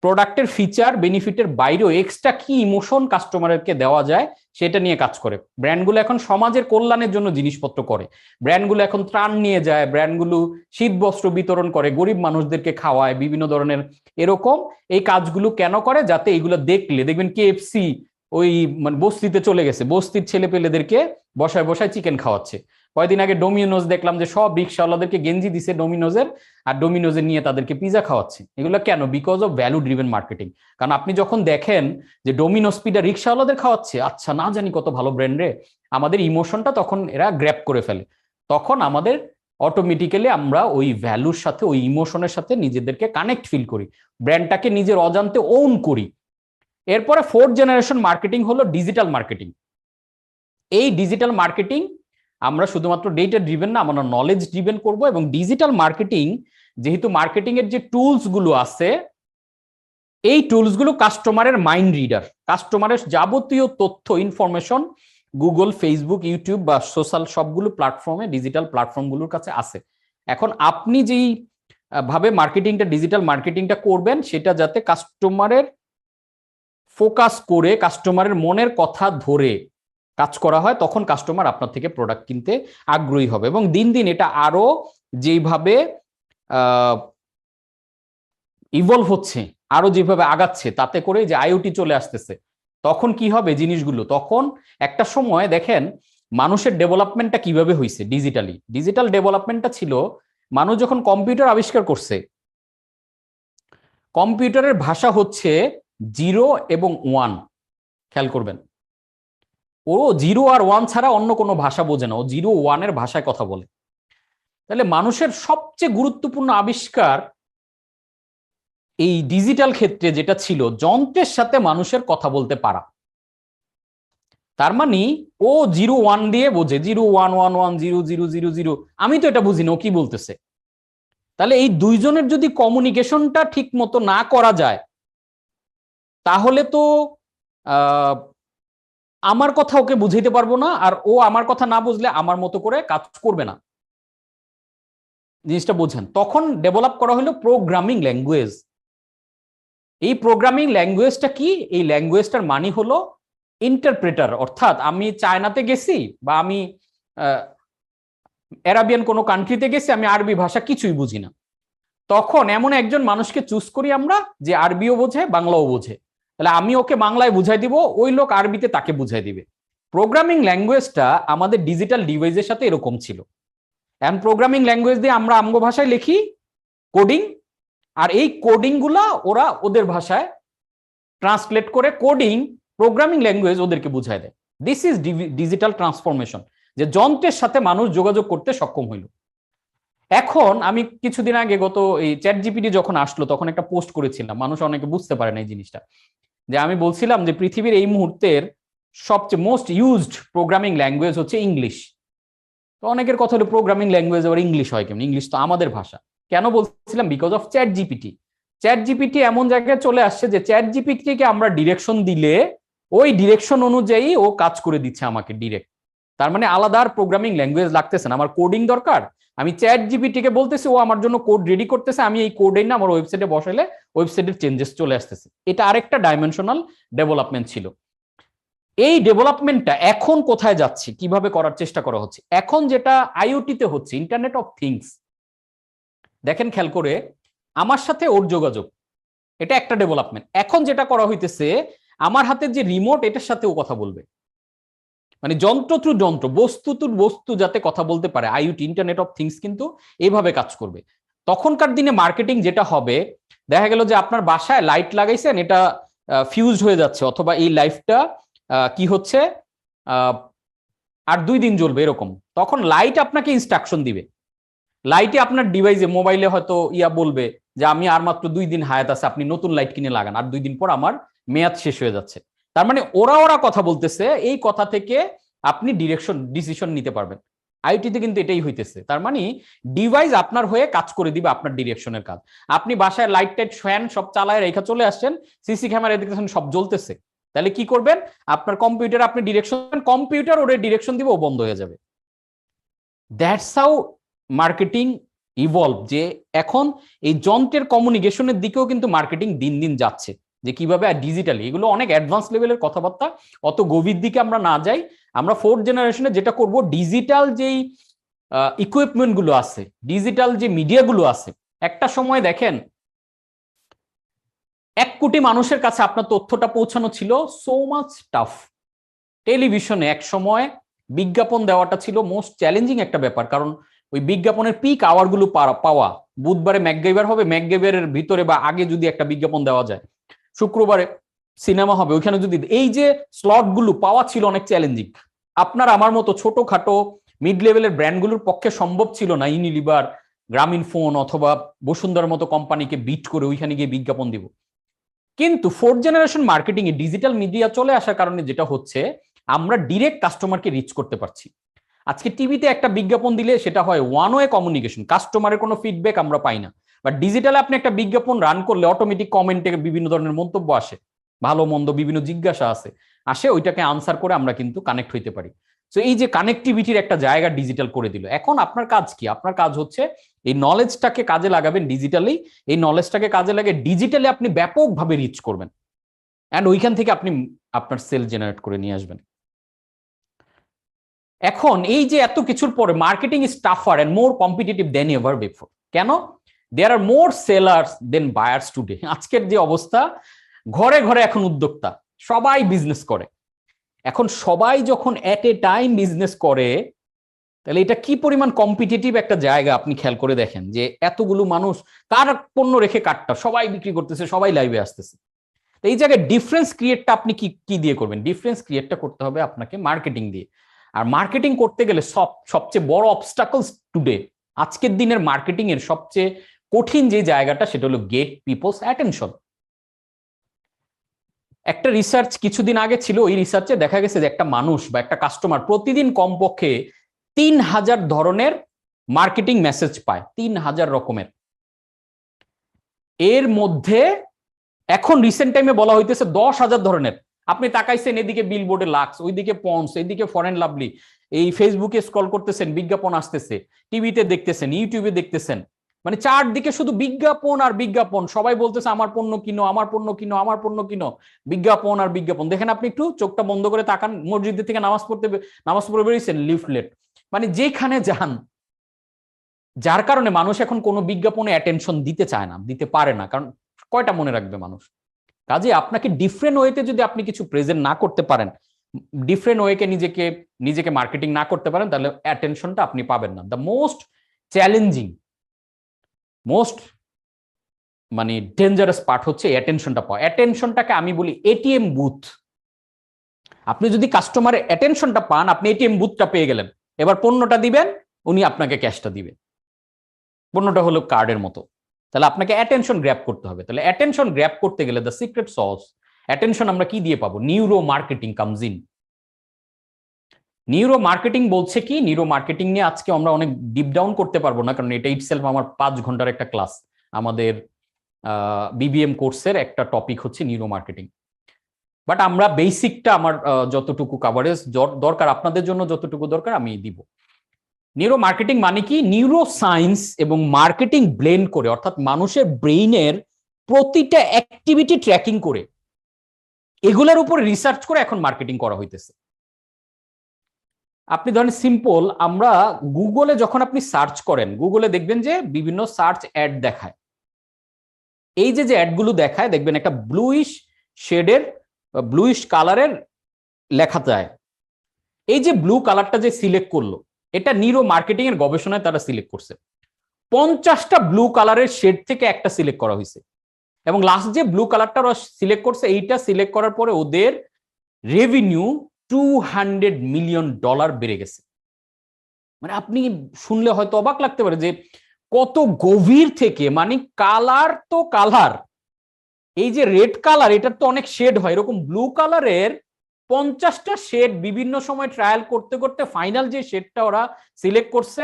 Speaker 1: প্রোডাক্টের ফিচার, বেনিফিটের বাইরেও এক্সট্রা কি ইমোশন কাস্টমারকে দেওয়া যায় সেটা নিয়ে কাজ করে। ব্র্যান্ডগুলো এখন সমাজের কল্যাণের জন্য জিনিসপত্র করে, ব্র্যান্ডগুলো এখন ত্রাণ নিয়ে যায়, ব্র্যান্ডগুলো শীত বস্ত্র বিতরণ করে, গরিব মানুষদেরকে খাওয়ায়, বিভিন্ন ধরনের এরকম এই কাজগুলো কেন করে? যাতে এগুলো দেখলে দেখবেন KFC ওই মানে বস্তিতে চলে গেছে, বস্তির ছেলে পেলেদেরকে বসায় বসায় চিকেন খাওয়াচ্ছে। কয়েকদিন আগে ডোমিনোজ দেখলাম যে সব রিক্সাওয়ালাদেরকে গেঞ্জি দিছে ডোমিনোজের, আর ডোমিনোজের নিয়ে তাদেরকে পিজা খাওয়াচ্ছে। এগুলো কেন? Because of value driven marketing. কারণ আপনি যখন দেখেন যে ডোমিনোজ পিজা রিক্সাওয়ালাদের খাওয়াচ্ছে, আচ্ছা না জানি কত ভালো ব্র্যান্ড রে, আমাদের ইমোশনটা তখন এরা গ্র্যাব করে ফেলে। তখন আমাদের অটোমেটিক্যালি আমরা ওই ভ্যালুর সাথে, ওই ইমোশনের সাথে নিজেদেরকে কানেক্ট ফিল করি, ব্র্যান্ডটাকে নিজের অজান্তে ওন করি। এরপরে ফোর্থ জেনারেশন মার্কেটিং হলো ডিজিটাল মার্কেটিং। এই ডিজিটাল মার্কেটিং আমরা শুধুমাত্র ডেটা ড্রিভেন না, আমরা নলেজ ড্রিভেন করব। এবং ডিজিটাল মার্কেটিং, যেহেতু মার্কেটিং এর যে টুলস গুলো আছে, এই টুলস গুলো কাস্টমারের মাইন্ড রিডার, কাস্টমারের যাবতীয় তথ্য, ইনফরমেশন গুগল, ফেসবুক, ইউটিউব বা সোশ্যাল সবগুলো প্ল্যাটফর্মে, ডিজিটাল প্ল্যাটফর্মগুলোর কাছে আছে। এখন আপনি যেই ভাবে মার্কেটিংটা, ডিজিটাল মার্কেটিংটা করবেন, সেটা যাতে কাস্টমারের ফোকাস করে কাস্টমারের মনের কথা ধরে কাজ করা হয়, তখন কাস্টমার আপনার থেকে প্রোডাক্ট কিনতে আগ্রহী হবে। এবং দিন দিন এটা আরো যেভাবে ইভলভ হচ্ছে, আরো যেভাবে আগাচ্ছে, তাতে করে যে আইওটি চলে আসতেছে, তখন কি হবে জিনিসগুলো, তখন একটা সময় দেখেন মানুষের ডেভেলপমেন্টটা কিভাবে হয়েছে ডিজিটালি। ডিজিটাল ডেভেলপমেন্টটা ছিল মানুষ যখন কম্পিউটার আবিষ্কার করছে, কম্পিউটারের ভাষা হচ্ছে 0 এবং 1। খেয়াল করবেন, ও 0 আর 1 ছাড়া অন্য কোনো ভাষা বোঝে না, ও 0 1 এর ভাষায় কথা বলে। তাহলে মানুষের সবচেয়ে গুরুত্বপূর্ণ আবিষ্কার এই ডিজিটাল ক্ষেত্রে যেটা ছিল, যন্ত্রের সাথে মানুষের কথা বলতে পারা। তার মানে ও 0 1 দিয়ে বোঝে, 0 1 1 1 0 0 0 0, আমি তো এটা বুঝি না ও কি বলতেছে। তাহলে এই দুইজনের যদি কমিউনিকেশনটা ঠিক মতো না করা যায়, তাহলে তো আমার কথা ওকে বুঝাইতে পারবো না, আর ও আমার কথা না বুঝলে আমার মতো করে কাজ করবে না। জিনিসটা বোঝেন। তখন ডেভেলপ করা হলো প্রোগ্রামিং ল্যাঙ্গুয়েজ। এই প্রোগ্রামিং ল্যাঙ্গুয়েজটা কি? এই ল্যাঙ্গুয়েজটার মানে হলো ইন্টারপ্রেটার। অর্থাৎ আমি চায়নাতে গেছি বা আমি আরাবিয়ান কোনো কান্ট্রিতে গেছি, আমি আরবি ভাষা কিছুই বুঝি না, তখন এমন একজন মানুষকে চুজ করি আমরা যে আরবিও বোঝে বাংলাও বোঝে। তাহলে আমি ওকে বাংলায় বুঝাই দিব, ওই লোক আরবিতে তাকে বুঝাই দিবে। প্রোগ্রামিং ল্যাঙ্গুয়েজটা আমাদের ডিজিটাল ডিভাইসের সাথে এরকম ছিল। এখন প্রোগ্রামিং ল্যাঙ্গুয়েজ দিয়ে আমরা আমগো ভাষায় লিখি কোডিং, আর এই কোডিং গুলা ওরা ওদের ভাষায় ট্রান্সলেট করে কোডিং প্রোগ্রামিং ল্যাঙ্গুয়েজ ওদেরকে বুঝায় দেয়। দিস ইজ ডিজিটাল ট্রান্সফরমেশন, যে যন্ত্রের সাথে মানুষ যোগাযোগ করতে সক্ষম হইল। এখন আমি কিছুদিন আগে গত এই চ্যাট জিপিটি যখন আসলো, তখন একটা পোস্ট করেছিলাম, মানুষ অনেকে বুঝতে পারে না এই জিনিসটা, যে আমি বলছিলাম যে পৃথিবীর এই মুহূর্তের সবচেয়ে মোস্ট ইউজড প্রোগ্রামিং ল্যাঙ্গুয়েজ হচ্ছে ইংলিশ। তো অনেকের কথা হলো প্রোগ্রামিং ল্যাঙ্গুয়েজ আবার ইংলিশ হয় কেমন? ইংলিশ তো আমাদের ভাষা। কেন বলছিলাম? Because of chat GPT. Chat GPT এমন জায়গায় চলে আসছে যে চ্যাট জিপিটিকে আমরা ডিরেকশন দিলে ওই ডিরেকশন অনুযায়ী ও কাজ করে দিচ্ছে আমাকে ডিরেক্ট। তার মানে আলাদা আর প্রোগ্রামিং ল্যাঙ্গুয়েজ লাগতেছে না। আমার কোডিং দরকার, আমি চ্যাট জিপিটিকে বলতেছি, ও আমার জন্য কোড রেডি করতেছে, আমি এই কোডের না আমার ওয়েবসাইটে বসাইলে ওয়েবসাইটের চেঞ্জেস চলে আসতেছে। এটা আরেকটা ডাইমেনশনাল ডেভেলপমেন্ট ছিল। এই ডেভেলপমেন্টটা এখন কোথায় যাচ্ছে, কিভাবে করার চেষ্টা করা হচ্ছে? এখন যেটা আইওটিতে হচ্ছে, ইন্টারনেট অফ থিংস। দেখেন খেয়াল করে, আমার সাথে ওর যোগাযোগ, এটা একটা ডেভেলপমেন্ট। এখন যেটা করা হইতেছে, আমার হাতের যে রিমোট, এটার সাথে ও কথা বলবে। মানে যন্ত্র থ্রু যন্ত্র, বস্তু থ্রু বস্তু যাতে কথা বলতে পারে, আইওটি ইন্টারনেট অফ থিংস কিন্তু এইভাবে কাজ করবে। তখনকার দিনে মার্কেটিং যেটা হবে, দেখা গেল যে আপনার বাসায় লাইট লাগাইছেন, এটা ফিউজড হয়ে যাচ্ছে, অথবা এই লাইটটা কি হচ্ছে আর 2 দিন জ্বলবে এরকম। তখন লাইট আপনাকে ইনস্ট্রাকশন দিবে, লাইটে আপনার ডিভাইসে মোবাইলে হয়তো বলবে যে আমি আর মাত্র 2 দিন হায়াত আছে, আপনি নতুন লাইট কিনে লাগান, আর 2 দিন পর আমার মেয়াদ শেষ হয়ে যাচ্ছে। তার মানে ওরা কথা বলতেছে, এই কথা থেকে আপনি ডিসিশন নিতে পারবেন। আইওটিতে কিন্তু এটাই হইতেছে। তার মানে ডিভাইস আপনার হয়ে কাজ করে দিবে আপনার ডিরেকশনের কাজ। আপনি বাসায় লাইট টাইট ফ্যান সব চালায় রেখা চলে আসছেন, সিসি ক্যামেরা দেখতেছেন সব জ্বলতেছে, তাহলে কি করবেন? আপনার কম্পিউটার আপনি ডিরেকশন, কম্পিউটার ওরে ডিরেকশন দিবে, ও বন্ধ হয়ে যাবে। That's how marketing evolve. যে এখন এই যন্ত্রের কমিউনিকেশনের দিকেও কিন্তু মার্কেটিং দিন দিন যাচ্ছে, যে কিভাবে ডিজিটালি। এগুলো অনেক অ্যাডভান্স লেভেলের কথাবার্তা, অত গভীর দিকে আমরা না যাই। আমরা 4th জেনারেশনে যেটা করব, ডিজিটাল যেই ইকুইপমেন্ট গুলো আছে, ডিজিটাল যে মিডিয়া গুলো আছে, একটা সময় দেখেন 1 কোটি মানুষের কাছে আপনার তথ্যটা পৌঁছানো ছিল সো মাচ টাফ। টেলিভিশনে এক সময় বিজ্ঞাপন দেওয়াটা ছিল মোস্ট চ্যালেঞ্জিং একটা ব্যাপার, কারণ ওই বিজ্ঞাপনের পিক আওয়ার গুলো পাওয়া, বুধবারে ম্যাকগাইভার হবে, ম্যাকগাইভারের ভিতরে বা আগে যদি একটা বিজ্ঞাপন দেওয়া যায়, শুক্রবারে সিনেমা হবে, ওইখানে যদি এই যে স্লট গুলো পাওয়া ছিল অনেক চ্যালেঞ্জিং। আপনার আমার মতো ছোটখাটো মিড লেভেলের ব্র্যান্ডগুলোর পক্ষে সম্ভব ছিল না ইউনিলিভার, গ্রামীণ ফোন অথবা বসুন্ধরার মতো কোম্পানিকে বিট করে ওইখানে গিয়ে বিজ্ঞাপন দিব। কিন্তু 4th জেনারেশন মার্কেটিং এ ডিজিটাল মিডিয়া চলে আসার কারণে যেটা হচ্ছে, আমরা ডিরেক্ট কাস্টমারকে রিচ করতে পারছি। আজকে টিভিতে একটা বিজ্ঞাপন দিলে সেটা হয় ওয়ান ওয়ে কমিউনিকেশন, কাস্টমারের কোনো ফিডব্যাক আমরা পাই না। বাট ডিজিটালে আপনি একটা বিজ্ঞাপন রান করলে অটোমেটিক কমেন্টে বিভিন্ন ধরনের মন্তব্য আসে, ভালো মন্দ বিভিন্ন জিজ্ঞাসা আসে, ওইটাকে আনসার করে আমরা কিন্তু কানেক্ট হইতে পারি। তো এই যে কানেক্টিভিটির একটা জায়গা ডিজিটাল করে দিল। এখন আপনার কাজ কি? আপনার কাজ হচ্ছে এই নলেজটাকে কাজে লাগাবেন ডিজিটালি, এই নলেজটাকে কাজে লাগে ডিজিটালি আপনি ব্যাপকভাবে রিচ করবেন, অ্যান্ড ওইখান থেকে আপনি আপনার সেল জেনারেট করে নিয়ে আসবেন। এখন এই যে এত কিছুর পরে marketing is tougher and more competitive than ever before. কেন? There are more sellers than buyers today. আজকের যে অবস্থা, ঘরে ঘরে এখন উদ্যোক্তা, সবাই বিজনেস করে। এখন সবাই যখন এট এ টাইম বিজনেস করে, তাহলে এটা কি পরিমাণ কম্পিটিটিভ একটা জায়গা আপনি খেয়াল করে দেখেন, যে এতগুলো মানুষ কার পণ্য রেখে কাটটা সবাই বিক্রি করতেছে, সবাই লাইভে আসতেছে। এই জায়গায় ডিফারেন্স ক্রিয়েটটা আপনি কি দিয়ে করবেন? ডিফারেন্স ক্রিয়েটটা করতে হবে আপনাকে মার্কেটিং দিয়ে। আর মার্কেটিং করতে গেলে সবচেয়ে বড় অবস্টাকলস টুডে, আজকের দিনের মার্কেটিং এর সবচেয়ে কঠিন যে জায়গাটা, সেটা হলো গেট পিপলস অ্যাটেনশন। একটা রিসার্চ কিছুদিন আগে ছিল, ওই রিসার্চে দেখা গেছে যে একটা মানুষ বা একটা কাস্টমার প্রতিদিন কমপক্ষে 3000 ধরনের মার্কেটিং মেসেজ পায়, 3000 রকমের। এর মধ্যে এখন রিসেন্ট টাইমে বলা হইতেছে 10,000 ধরনের। আপনি তাকাইছেন, এদিকে বিলবোর্ডে লাক্স, ওইদিকে পন্স, এইদিকে ফরেন লাভলি, এই ফেসবুকে স্ক্রল করতেছেন, বিজ্ঞাপন আসতেছে, টিভিতে দেখতেছেন, ইউটিউবে দেখতেছেন, মানে চারদিকে শুধু বিজ্ঞাপন আর বিজ্ঞাপন। সবাই বলতেছে আমার পণ্য কিনো, আমার পণ্য কিনো, আমার পণ্য কিনো, বিজ্ঞাপন আর বিজ্ঞাপন। দেখেন আপনি একটু চোখটা বন্ধ করে তাকান, মসজিদ থেকে নামাজ পড়ে বেরিয়েছেন, লিফলেট, মানে যেখানে যান। যার কারণে মানুষ এখন কোনো বিজ্ঞাপনে অ্যাটেনশন দিতে চায় না, দিতে পারে না, কারণ কয়টা মনে রাখবে মানুষ। কাজে আপনাকে ডিফারেন্ট ওয়েতে যদি আপনি কিছু প্রেজেন্ট না করতে পারেন, ডিফারেন্ট ওয়েকে নিজেকে মার্কেটিং না করতে পারেন, তাহলে অ্যাটেনশনটা আপনি পাবেন না। দ্য মোস্ট চ্যালেঞ্জিং, মোস্ট মানে ডেঞ্জারাস পার্ট হচ্ছে অ্যাটেনশনটা পাওয়া। অ্যাটেনশনটাকে আমি বলি এটিএম বুথ। আপনি যদি কাস্টমারের অ্যাটেনশনটা পান, আপনি এটিএম বুথটা পেয়ে গেলেন। এবার পণ্যটা দিবেন, উনি আপনাকে ক্যাশটা দিবে। পণ্যটা হলো কার্ডের মতো। তাহলে আপনাকে অ্যাটেনশন গ্র্যাব করতে হবে। তাহলে অ্যাটেনশন গ্র্যাব করতে গেলে দ্য সিক্রেট সস, অ্যাটেনশন আমরা কি দিয়ে পাবো? Neuro marketing comes in. Neuro marketing বলছে কি, নিউরো মার্কেটিং নিয়ে আজকে আমরা অনেক ডিপ ডাউন করতে পারবো না, কারণ এটা ইটসেলফ আমার 5 ঘন্টার একটা ক্লাস। আমাদের বিবিএম কোর্সের একটা টপিক হচ্ছে নিউরো মার্কেটিং। বাট আমরা বেসিকটা, আমার যতটুকু কাভারেজ দরকার, আপনাদের জন্য যতটুকু দরকার আমি দিব। নিউরো মার্কেটিং মানে কি? নিউরো সায়েন্স এবং মার্কেটিং ব্লেন্ড করে, অর্থাৎ মানুষের ব্রেইনের প্রতিটা অ্যাক্টিভিটি ট্র্যাকিং করে, এগুলোর উপর রিসার্চ করে এখন মার্কেটিং করা হইতেছে। আপনি ধরেন সিম্পল, আমরা গুগলে যখন আপনি সার্চ করেন, গুগলে দেখবেন যে বিভিন্ন সার্চ অ্যাড দেখায়। এই যে অ্যাডগুলো দেখায়, দেখবেন একটা ব্লুইশ শেডের, ব্লুইশ কালারের লেখা যায়। এই যে ব্লু কালারটা যে সিলেক্ট করলো, এটা নিউরো মার্কেটিং এর গবেষণায় তারা সিলেক্ট করছে। 50টা ব্লু কালারের শেড থেকে একটা সিলেক্ট করা হয়েছে, এবং লাস্ট যে ব্লু কালারটা সিলেক্ট করছে, এইটা সিলেক্ট করার পরে ওদের রেভিনিউ $200 মিলিয়ন বেড়ে গেছে। মানে আপনি শুনলে হয়তো অবাক লাগতে পারে যে কত গভীর থেকে, মানে কালার তো কালার, এই যে রেড কালার, এটার তো অনেক শেড হয়, এরকম ব্লু কালারের 50টা শেড বিভিন্ন সময় ট্রায়াল করতে করতে ফাইনাল যে শেডটা ওরা সিলেক্ট করছে,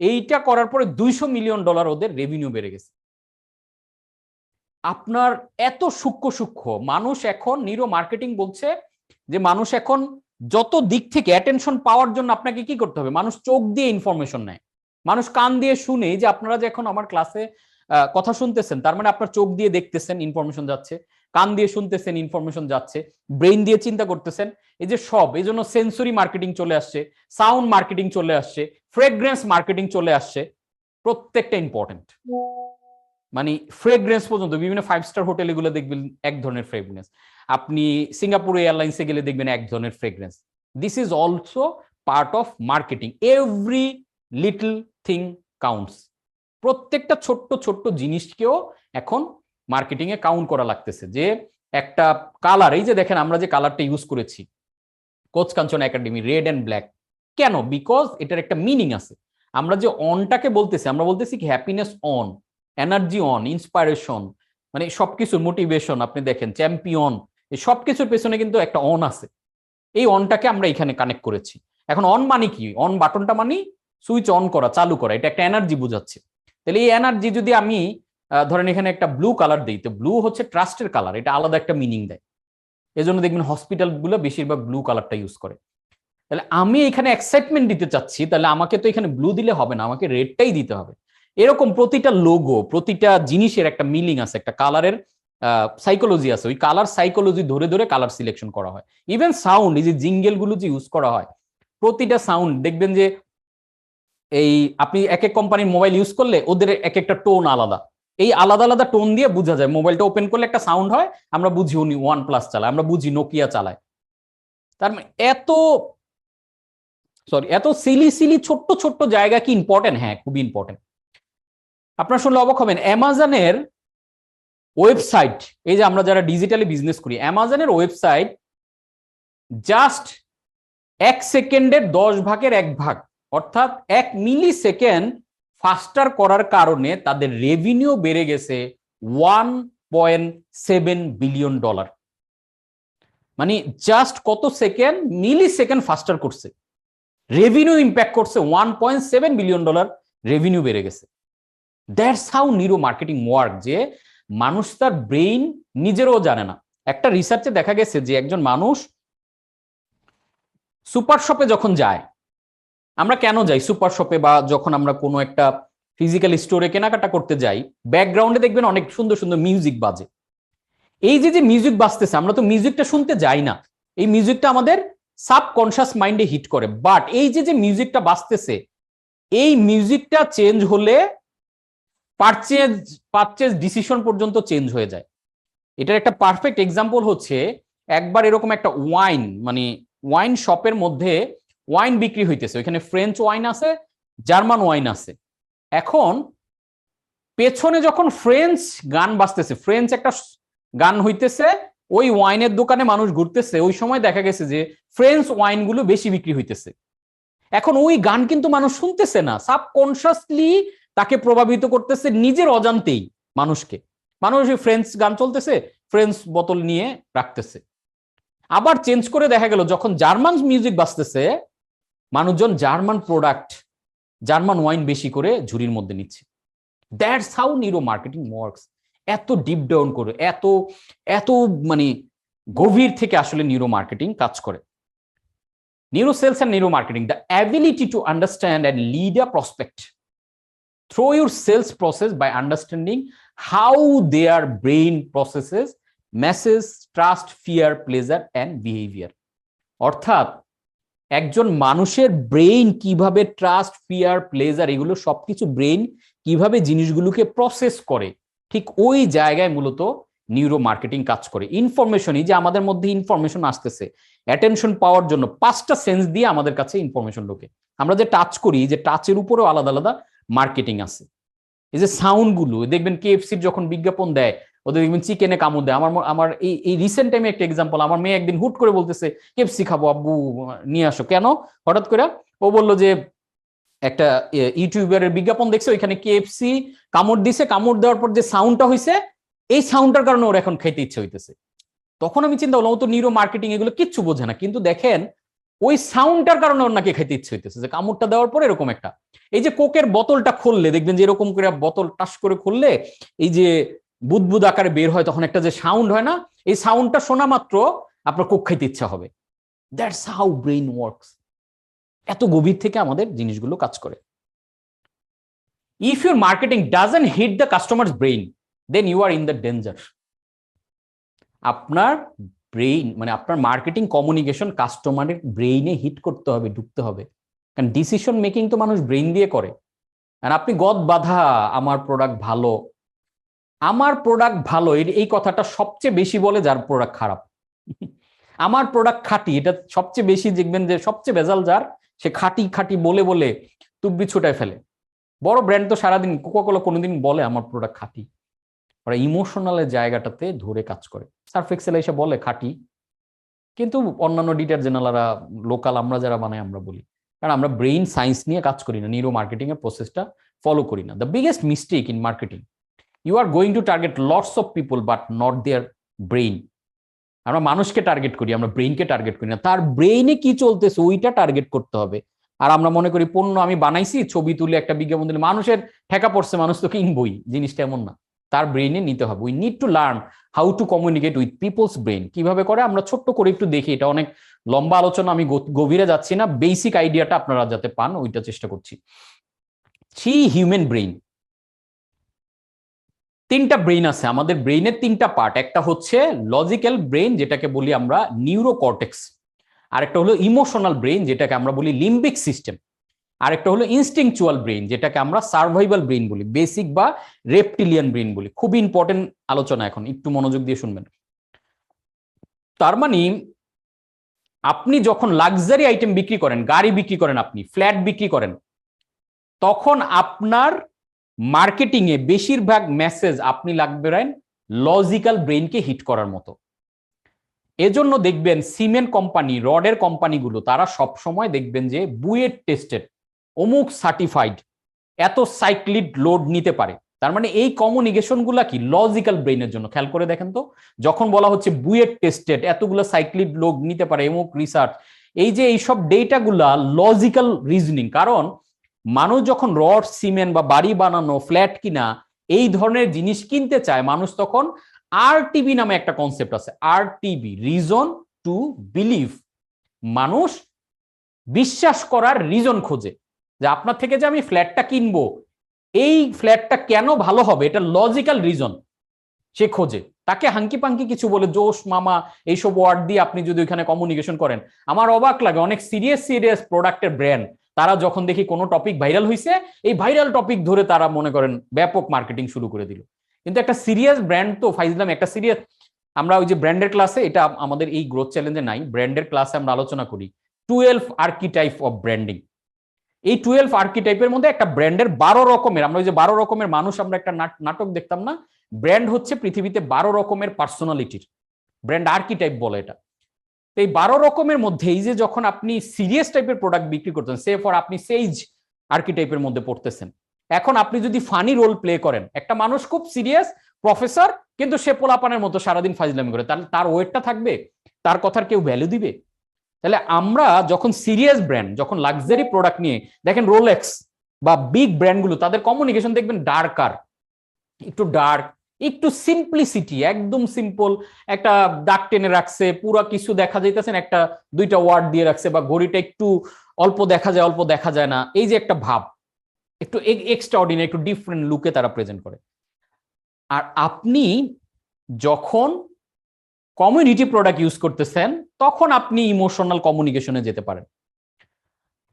Speaker 1: এইটা করার পরে $200 মিলিয়ন ওদের রেভিনিউ বেড়ে গেছে। আপনার এত সূক্ষ্ম মানুষ এখন, নিউরো মার্কেটিং বলছে যে মানুষ এখন যত দিক থেকে অ্যাটেনশন পাওয়ার জন্য আপনাকে কি করতে হবে? মানুষ চোখ দিয়ে ইনফরমেশন নেয়, মানুষ কান দিয়ে শুনে। যে আপনারা যে এখন আমার ক্লাসে কথা শুনতেছেন, তার মানে আপনার চোখ দিয়ে দেখতেছেন, ইনফরমেশন যাচ্ছে, কান দিয়ে শুনতেছেন, ইনফরমেশন যাচ্ছে, ব্রেইন দিয়ে চিন্তা করতেছেন। এই যে সব, এই জন্য সেন্সরি মার্কেটিং চলে আসছে, সাউন্ড মার্কেটিং চলে আসছে, ফ্রেগ্রেন্স মার্কেটিং চলে আসছে। প্রত্যেকটা ইম্পর্টেন্ট। মানে ফ্রেগ্রেন্স পর্যন্ত, বিভিন্ন 5 স্টার হোটেল এগুলো দেখবেন এক ধরনের ফ্রেগ্রেন্স, আপনি সিঙ্গাপুর এয়ারলাইন্সে গেলে দেখবেন এক ধরনের fragrance. This is also part of marketing. Every little thing counts. প্রত্যেকটা ছোট্ট জিনিসকেও এখন মার্কেটিং এ কাউন্ট করা লাগতেছে। যে একটা কালার, এই যে দেখেন আমরা যে কালারটা ইউজ করেছি coach Kanchan academy, red and black, কেন? বিকজ এটার একটা মিনিং আছে। আমরা যে অনটাকে বলতেছি, আমরা বলতেছি কি happiness on, energy on, inspiration, মানে সবকিছু, মোটিভেশন, আপনি দেখেন চ্যাম্পিয়ন, এই সবকিছুর পেছনে কিন্তু একটা অন আছে। এই অনটাকে আমরা এখানে কানেক্ট করেছি। এখন অন মানে কি? অন বাটনটা মানে সুইচ অন করা, চালু করা, এটা একটা এনার্জি বোঝাচ্ছে। তাহলে এই এনার্জি যদি আমি ধরেন এখানে একটা ব্লু কালার দিই, তো ব্লু হচ্ছে ট্রাস্টের কালার, এটা আলাদা একটা মিনিং দেয়। এজন্য দেখবেন হসপিটাল গুলো বেশিরভাগ ব্লু কালারটা ইউজ করে। তাহলে আমি এখানে এক্সাইটমেন্ট দিতে চাচ্ছি, তাহলে আমাকে তো এখানে ব্লু দিলে হবে না, আমাকে রেডটাই দিতে হবে। এরকম প্রতিটা লোগো, প্রতিটা জিনিসের একটা মিনিং আছে, একটা কালারের সাইকোলজি আছে, ওই কালার সাইকোলজি ধরে ধরে কালার সিলেকশন করা হয়। ইভেন সাউন্ড, এই যে জিঙ্গেল গুলো যে ইউজ করা হয়, প্রতিটা সাউন্ড দেখবেন যে এই আপনি এক এক কোম্পানির মোবাইল ইউজ করলে ওদের এক একটা টোন আলাদা, এই আলাদা আলাদা টোন দিয়ে বোঝা যায়। মোবাইলটা ওপেন করলে একটা সাউন্ড হয়, আমরা বুঝি উনি OnePlus চালায়, আমরা বুঝি নোকিয়া চালায়। তার মানে এত সিলি সিলি ছোট্ট ছোট্ট জায়গা কি ইম্পর্টেন্ট? হ্যাঁ, খুবই ইম্পর্টেন্ট। আপনারা শুনলে অবাক হবেন, অ্যামাজনের ওয়েবসাইট, এই যে আমরা যারা ডিজিটালি বিজনেস করি, অ্যামাজনের ওয়েবসাইট জাস্ট 1 সেকেন্ডের 10 ভাগের 1 ভাগ, অর্থাৎ 1 মিলি সেকেন্ড ফাস্টার করার কারণে তাদের রেভিনিউ বেড়ে গেছে $1.7 বিলিয়ন। মানে জাস্ট কত সেকেন্ড, মিলি সেকেন্ড ফাস্টার করছে, রেভিনিউ ইম্প্যাক্ট করছে, $1.7 বিলিয়ন রেভিনিউ বেড়ে গেছে। That's how neuro marketing work, যে মানুষ তার ব্রেইন নিজেরও জানে না। একটা রিসার্চে দেখা গেছে যে একজন মানুষ সুপার শপে যখন যায়, আমরা কেন যাই সুপার শপে, বা যখন আমরা কোনো একটা ফিজিক্যাল স্টোরে কেনাকাটা করতে যাই, ব্যাকগ্রাউন্ডে দেখবেন অনেক সুন্দর সুন্দর মিউজিক বাজে। এই যে যে মিউজিক বাজতেছে, আমরা তো মিউজিকটা শুনতে যাই না, এই মিউজিকটা আমাদের সাবকনশিয়াস মাইন্ডে হিট করে। বাট এই যে যে মিউজিকটা বাজতেছে, এই মিউজিকটা চেঞ্জ হলে পারচেজ ডিসিশন পর্যন্ত চেঞ্জ হয়ে যায়। এটার একটা পারফেক্ট এক্সাম্পল হচ্ছে, একবার এরকম একটা ওয়াইন, মানে ওয়াইন শপের মধ্যে ওয়াইন বিক্রি হইতেছে, ওইখানে ফ্রেঞ্চ ওয়াইন আছে, জার্মান ওয়াইন আছে। এখন পেছনে যখন ফ্রেঞ্চ গান বাজতেছে, ফ্রেঞ্চ একটা গান হইতেছে, ওই ওয়াইনের দোকানে মানুষ ঘুরতেছে, ওই সময় দেখা গেছে যে ফ্রেঞ্চ ওয়াইন গুলো বেশি বিক্রি হইতেছে। এখন ওই গান কিন্তু মানুষ শুনতেছে না, সাবকনশিয়াসলি তাকে প্রভাবিত করতেছে নিজের অজান্তেই মানুষকে। মানুষ ফ্রেঞ্চ গান চলতেছে, ফ্রেঞ্চ বোতল নিয়ে রাখতেছে। আবার চেঞ্জ করে দেখা গেল যখন জার্মান মিউজিক বাজতেছে, মানুষজন জার্মান প্রোডাক্ট, জার্মান ওয়াইন বেশি করে ঝুড়ির মধ্যে নিচ্ছে। That's how neuro marketing works. এত ডিপ ডাউন করে, এত এত মানে গভীর থেকে আসলে নিউরো মার্কেটিং কাজ করে। Neuro sales and neuro marketing, the ability to understand and lead a prospect through your sales process by understanding how their brain processes messages, trust, fear, pleasure and behavior. অর্থাৎ একজন মানুষের brain কিভাবে trust, fear, pleasure, এগুলো সবকিছু brain কিভাবে জিনিসগুলোকে process করে, ঠিক ওই জায়গায় মূলত নিউরো মার্কেটিং কাজ করে। ইনফরমেশন, এই যে আমাদের মধ্যে ইনফরমেশন আসতেছে, অ্যাটেনশন পাওয়ার জন্য 5টা সেন্স দিয়ে আমাদের কাছে ইনফরমেশন ঢোকে। আমরা যে টাচ করি, যে টাচের উপরেও আলাদা আলাদা মার্কেটিং আছে। এই যে সাউন্ড গুলো দেখবেন, কেএফসির যখন বিজ্ঞাপন দেয়, ওদের দেখবেন চিকেনে কামড় দেয়। আমার এই রিসেন্ট টাইমে একটা এক্সাম্পল, আমার মেয়ে একদিন হুট করে বলতেছে কেএফসি খাবো আব্বু, নিয়ে আসো। কেন হঠাৎ করে? ও বললো যে একটা ইউটিউবারের বিজ্ঞাপন দেখছে, ওইখানে কেএফসি কামড় দিছে, কামড় দেওয়ার পর যে সাউন্ডটা হয়েছে, এই সাউন্ডটার কারণে ওর এখন খেতে ইচ্ছে হইতেছে। তখন আমি চিন্তা করলাম, ও তো নিউরো মার্কেটিং এগুলো কিচ্ছু বোঝে না, কিন্তু দেখেন ওই সাউন্ডটার কারণে ওর নাকি খেতে ইচ্ছে হইতেছে, যে কামড়টা দেওয়ার পরে এরকম একটা। এই যে কোকের বোতলটা খুললে দেখবেন যে এরকম করে বোতল টাস করে খুললে এই যে বুদবুদ আকারে বের হয়, তখন একটা যে সাউন্ড হয় না, এই সাউন্ডটা শোনা মাত্র আপনার কোক খাইতে ইচ্ছা হবে। That's how brain works. এত গভীর থেকে আমাদের জিনিসগুলো কাজ করে। If your marketing doesn't hit the customer's brain, then you are in the danger. আপনার ব্রেইন, মানে আপনার মার্কেটিং কমিউনিকেশন কাস্টমারের ব্রেইনে হিট করতে হবে, ঢুকতে হবে। কারণ ডিসিশন মেকিং তো মানুষ ব্রেইন দিয়ে করে। আর আপনি গদ বাঁধা আমার প্রোডাক্ট ভালো, আমার প্রোডাক্ট ভালো, এই কথাটা সবচেয়ে বেশি বলে যার প্রোডাক্ট খারাপ। আমার প্রোডাক্ট খাঁটি, এটা সবচেয়ে বেশি দেখবেন যে সবচেয়ে ভেজাল যার, সে খাঁটি খাঁটি বলে বলে তুব্বি ছুটায় ফেলে। বড় ব্র্যান্ড তো সারাদিন, কোকাকোলা কোনোদিন বলে আমার প্রোডাক্ট খাঁটি? ওরা ইমোশনালের জায়গাটাতে ধরে কাজ করে। সার্ফ এক্সেল এসে বলে খাঁটি, কিন্তু অন্যান্য ডিটারজেন্টওয়ালারা, লোকাল আমরা যারা বানাই আমরা বলি, কারণ আমরা ব্রেইন সায়েন্স নিয়ে কাজ করি না, নিউরো মার্কেটিং এর প্রসেসটা ফলো করি না। The biggest mistake in marketing, you are going to target lots of people but not their brain. আমরা মানুষকে টার্গেট করি, আমরা ব্রেইনকে টার্গেট করি না। তার ব্রেইনে কি চলতেছে ওইটা টার্গেট করতে হবে। আর আমরা মনে করি পণ্য আমি বানাইছি, ছবি তুলে একটা বিজ্ঞাপন দিলে মানুষের ঠেকা পড়ছে, মানুষ তো কিনবই, জিনিসটা এমন না। তার ব্রেইনে নিতে হবে। We need to learn how to communicate with people's brain. কিভাবে করে আমরা ছোট্ট করে একটু দেখি, এটা অনেক লম্বা আলোচনা, আমি গভীরে যাচ্ছি না, বেসিক আইডিয়াটা আপনারা যাতে পান ওইটা চেষ্টা করছি। 3 হিউম্যান ব্রেইন, তিনটা ব্রেইন আছে আমাদের, ব্রেইনের তিনটা পার্ট। একটা হচ্ছে লজিক্যাল ব্রেইন, যেটাকে বলি আমরা নিউরোকর্টেক্স। আরেকটা হলো ইমোশনাল ব্রেইন, যেটাকে আমরা বলি লিম্বিক সিস্টেম। আরেকটা হলো ইনস্টিংচুয়াল ব্রেইন, যেটাকে আমরা সার্ভাইভাল ব্রেইন বলি, বেসিক বা রেপটিলিয়ান ব্রেইন বলি। খুবই ইম্পর্টেন্ট আলোচনা, এখন একটু মনোযোগ দিয়ে শুনবেন। তার মানে আপনি যখন লাক্সারি আইটেম বিক্রি করেন, গাড়ি বিক্রি করেন, আপনি ফ্ল্যাট বিক্রি করেন, তখন আপনার মার্কেটিং এ বেশিরভাগ মেসেজ আপনি লাগবেন লজিক্যাল ব্রেইনকে হিট করার মতো। এজন্য দেখবেন সিমেন্ট কোম্পানি, রডের কোম্পানিগুলো, তারা সব সময় দেখবেন যে বুয়েট টেস্টেড, অমুক সার্টিফাইড, এত সাইক্লিড লোড নিতে পারে। তার মানে এই কমিউনিকেশন গুলা কি লজিক্যাল ব্রেইনের জন্য। খেয়াল করে দেখেন তো, যখন বলা হচ্ছে বুয়েট টেস্টেড, এতগুলো সাইক্লিড লোড নিতে পারে, অমুক রিসার্চ, এই যে এইসব ডেটাগুলা লজিক্যাল রিজনিং। কারণ মানুষ যখন রড, সিমেন্ট বা বাড়ি বানানো, ফ্ল্যাট কিনা, এই ধরনের জিনিস কিনতে চায়, মানুষ তখন আরটিবি নামে একটা কনসেপ্ট আছে, আরটিবি, রিজন টু বিলিভ। মানুষ বিশ্বাস করার রিজন খোঁজে, যে আপনার থেকে যে আমি ফ্ল্যাটটা কিনবো, এই ফ্ল্যাটটা কেন ভালো হবে, এটা লজিক্যাল রিজন সে খোঁজে। তাকে হাঙ্কি পাঙ্কি কিছু বলে, জোশ মামা, এইসব ওয়ার্ড দিয়ে আপনি যদি ওইখানে কমিউনিকেশন করেন, আমার অবাক লাগে অনেক সিরিয়াস সিরিয়াস প্রোডাক্টের ব্র্যান্ড, তারা যখন দেখি কোনো টপিক ভাইরাল হয়েছে, এই ভাইরাল টপিক ধরে তারা মনে করেন ব্যাপক মার্কেটিং শুরু করে দিল। কিন্তু একটা সিরিয়াস ব্র্যান্ড তো ফাইজলাম, একটা সিরিয়াস। আমরা ওই যে ব্র্যান্ডের ক্লাসে, এটা আমাদের এই গ্রোথ চ্যালেঞ্জে নাই, ব্র্যান্ডের ক্লাসে আমরা আলোচনা করি 12 আর্কিটাইপ অফ ব্র্যান্ডিং। এই 12 আর্কিটাইপের মধ্যে একটা ব্র্যান্ডের 12 রকমের, আমরা ওই যে 12 রকমের মানুষ, আমরা একটা নাটক দেখতাম না, ব্র্যান্ড হচ্ছে পৃথিবীতে 12 রকমের পার্সোনালিটির ব্র্যান্ড আর্কিটাইপ বলে এটা। এই 12 রকমের মধ্যে এই যে যখন আপনি সিরিয়াস টাইপের প্রোডাক্ট বিক্রি করতেন, সে ফর আপনি সেইজ আর্কিটাইপের মধ্যে পড়তেছেন, এখন আপনি যদি ফানি রোল প্লে করেন, একটা মানুষ খুব সিরিয়াস প্রফেসর, কিন্তু সে পোলাপানের মতো সারাদিন ফাইজলামি করে, তার ওয়েটটা থাকবে? তার কথার কেউ ভ্যালু দিবে? তাহলে আমরা যখন সিরিয়াস ব্র্যান্ড, যখন লাক্সারি প্রোডাক্ট নিয়ে দেখেন, রোলেক্স বা বিগ ব্র্যান্ডগুলো, তাদের কমিউনিকেশন দেখবেন ডার্কার, একটু ডার্ক, একটু সিম্পলিসিটি, একদম সিম্পল, একটা দাগ টেনে রাখছে, পুরো কিছু দেখা যাইতেছেন একটা দুইটা ওয়ার্ড দিয়ে রাখছে, বা ঘড়িটা একটু অল্প দেখা যায়, অল্প দেখা যায় না, এই যে একটা ভাব, একটু এক্সট্রাঅর্ডিনারি, একটু ডিফারেন্ট লুকে তারা প্রেজেন্ট করে। আর আপনি যখন কমিউনিটি প্রোডাক্ট ইউজ করতেছেন, তখন আপনি ইমোশনাল কমিউনিকেশনে যেতে পারেন।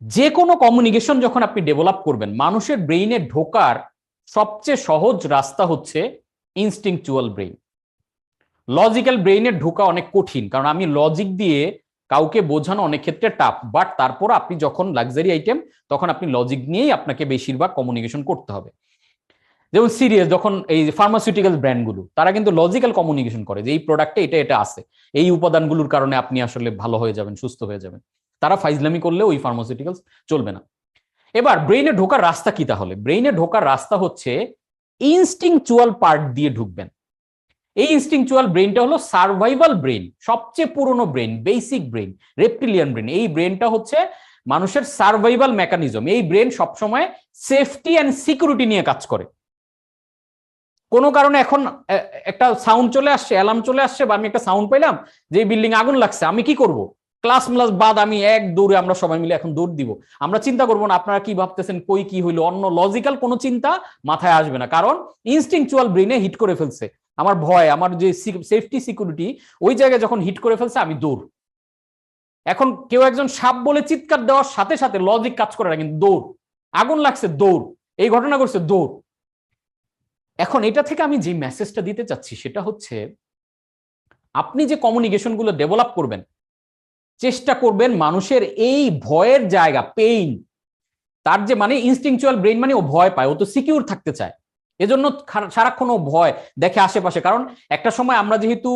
Speaker 1: যে কোনো কমিউনিকেশন যখন আপনি ডেভেলপ করবেন, মানুষের ব্রেইনে ঢোকার সবচেয়ে সহজ রাস্তা হচ্ছে ইনস্টিংচুয়াল ব্রেইন। লজিক্যাল ব্রেইনে ঢোকা অনেক কঠিন, কারণ আমি লজিক দিয়ে কাউকে বোঝানো অনেক ক্ষেত্রে টাফ, বাট তারপর আপনি যখন লাক্সারি আইটেম, তখন আপনি লজিক নিয়েই আপনাকে বেশিরভাগ কমিউনিকেশন করতে হবে। যেমন সিরিয়াস, যখন এই ফার্মাসিউটিক্যাল ব্র্যান্ডগুলো, তারা কিন্তু লজিক্যাল কমিউনিকেশন করে যে এই প্রোডাক্টে এটা এটা আছে, এই উপাদানগুলোর কারণে আপনি আসলে ভালো হয়ে যাবেন, সুস্থ হয়ে যাবেন। তারা ফাইজলামি করলে ওই ফার্মাসিউটিক্যালস চলবে না। এবার ব্রেইনে ঢোকার রাস্তা কি? তাহলে ব্রেইনে ঢোকার রাস্তা হচ্ছে ইনস্টিংচুয়াল পার্ট দিয়ে ঢুকবেন। এই ইনস্টিংচুয়াল ব্রেইনটা হলো সার্ভাইভাল ব্রেইন, সবচেয়ে পুরনো brain, basic brain, reptilian brain. এই ব্রেইনটা হচ্ছে মানুষের সার্ভাইভাল মেকানিজম। এই ব্রেইন সবসময় সেফটি অ্যান্ড সিকিউরিটি নিয়ে কাজ করে। কোনো কারণে এখন একটা সাউন্ড চলে আসছে, অ্যালার্ম চলে আসছে, বা আমি একটা সাউন্ড পাইলাম যে বিল্ডিং আগুন লাগছে, আমি কি করব? ক্লাস ক্লাস বাদ আমি এক দৌড়ে, আমরা সবাই মিলে এখন দৌড় দিব। আমরা চিন্তা করবো না আপনারা কি ভাবতেছেন, কই কি হইলো, অন্য লজিক্যাল কোনো চিন্তা মাথায় আসবে না, কারণ ইনস্টিংচুয়াল ব্রেইনে হিট করে ফেলছে। আমার ভয়, আমার যে সেফটি সিকিউরিটি, ওই জায়গায় যখন হিট করে ফেলছে, আমি দৌড়। এখন কেউ একজন সাপ বলে চিৎকার দেওয়ার সাথে সাথে লজিক কাজ করে না, কিন্তু দৌড়। আগুন লাগছে, দৌড়। এই ঘটনা করছে, দৌড়। এখন এটা থেকে আমি যে মেসেজটা দিতে চাচ্ছি সেটা হচ্ছে, আপনি যে কমিউনিকেশন গুলো ডেভেলপ করবেন, চেষ্টা করবেন মানুষের এই ভয়ের জায়গা, পেইন, তার যে মানে ইনস্টিংচুয়াল ব্রেইন মানে ও ভয় পায়, ও তো সিকিউর থাকতে চায়, এজন্য সারাক্ষণ ও ভয় দেখে আশেপাশে। কারণ একটা সময় আমরা যেহেতু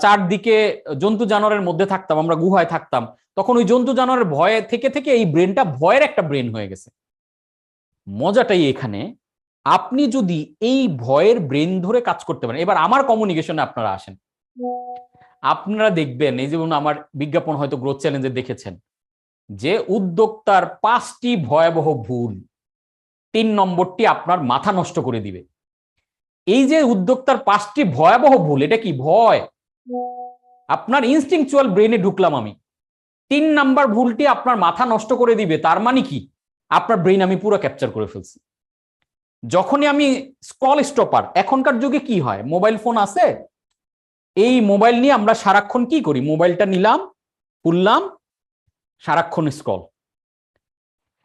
Speaker 1: চারদিকে জন্তু জানোয়ারের মধ্যে থাকতাম, আমরা গুহায় থাকতাম, তখন ওই জন্তু জানোয়ারের ভয় থেকে থেকে এই ব্রেনটা ভয়ের একটা ব্রেন হয়ে গেছে। মজাটাই এখানে, আপনি যদি এই ভয়ের ব্রেন ধরে কাজ করতে পারেন। এবার আমার কমিউনিকেশনে আপনারা আসেন, আপনারা দেখবেন, এই যেমন আমার বিজ্ঞাপন হয়তো গ্রোথ চ্যালেঞ্জে দেখেছেন, যে উদ্যোক্তার 5টি ভয়াবহ ভুল, 3 নম্বরটি আপনার মাথা নষ্ট করে দিবে। এই যে উদ্যোক্তার 5টি ভয়াবহ ভুল, এটা কি ভয়? আপনার ইনস্টিংচুয়াল ব্রেনে ঢুকলাম আমি, 3 নাম্বার ভুলটি আপনার মাথা নষ্ট করে দিবে। তার মানে কি? আপনার ব্রেন আমি পুরো ক্যাপচার করে ফেলছি। যখনই আমি স্ক্রল স্টপার, এখনকার যুগে কি হয়, মোবাইল ফোন আছে, এই মোবাইল নিয়ে আমরা সারাক্ষণ কি করি, মোবাইলটা নিলাম, খুললাম, সারাক্ষণ স্ক্রল।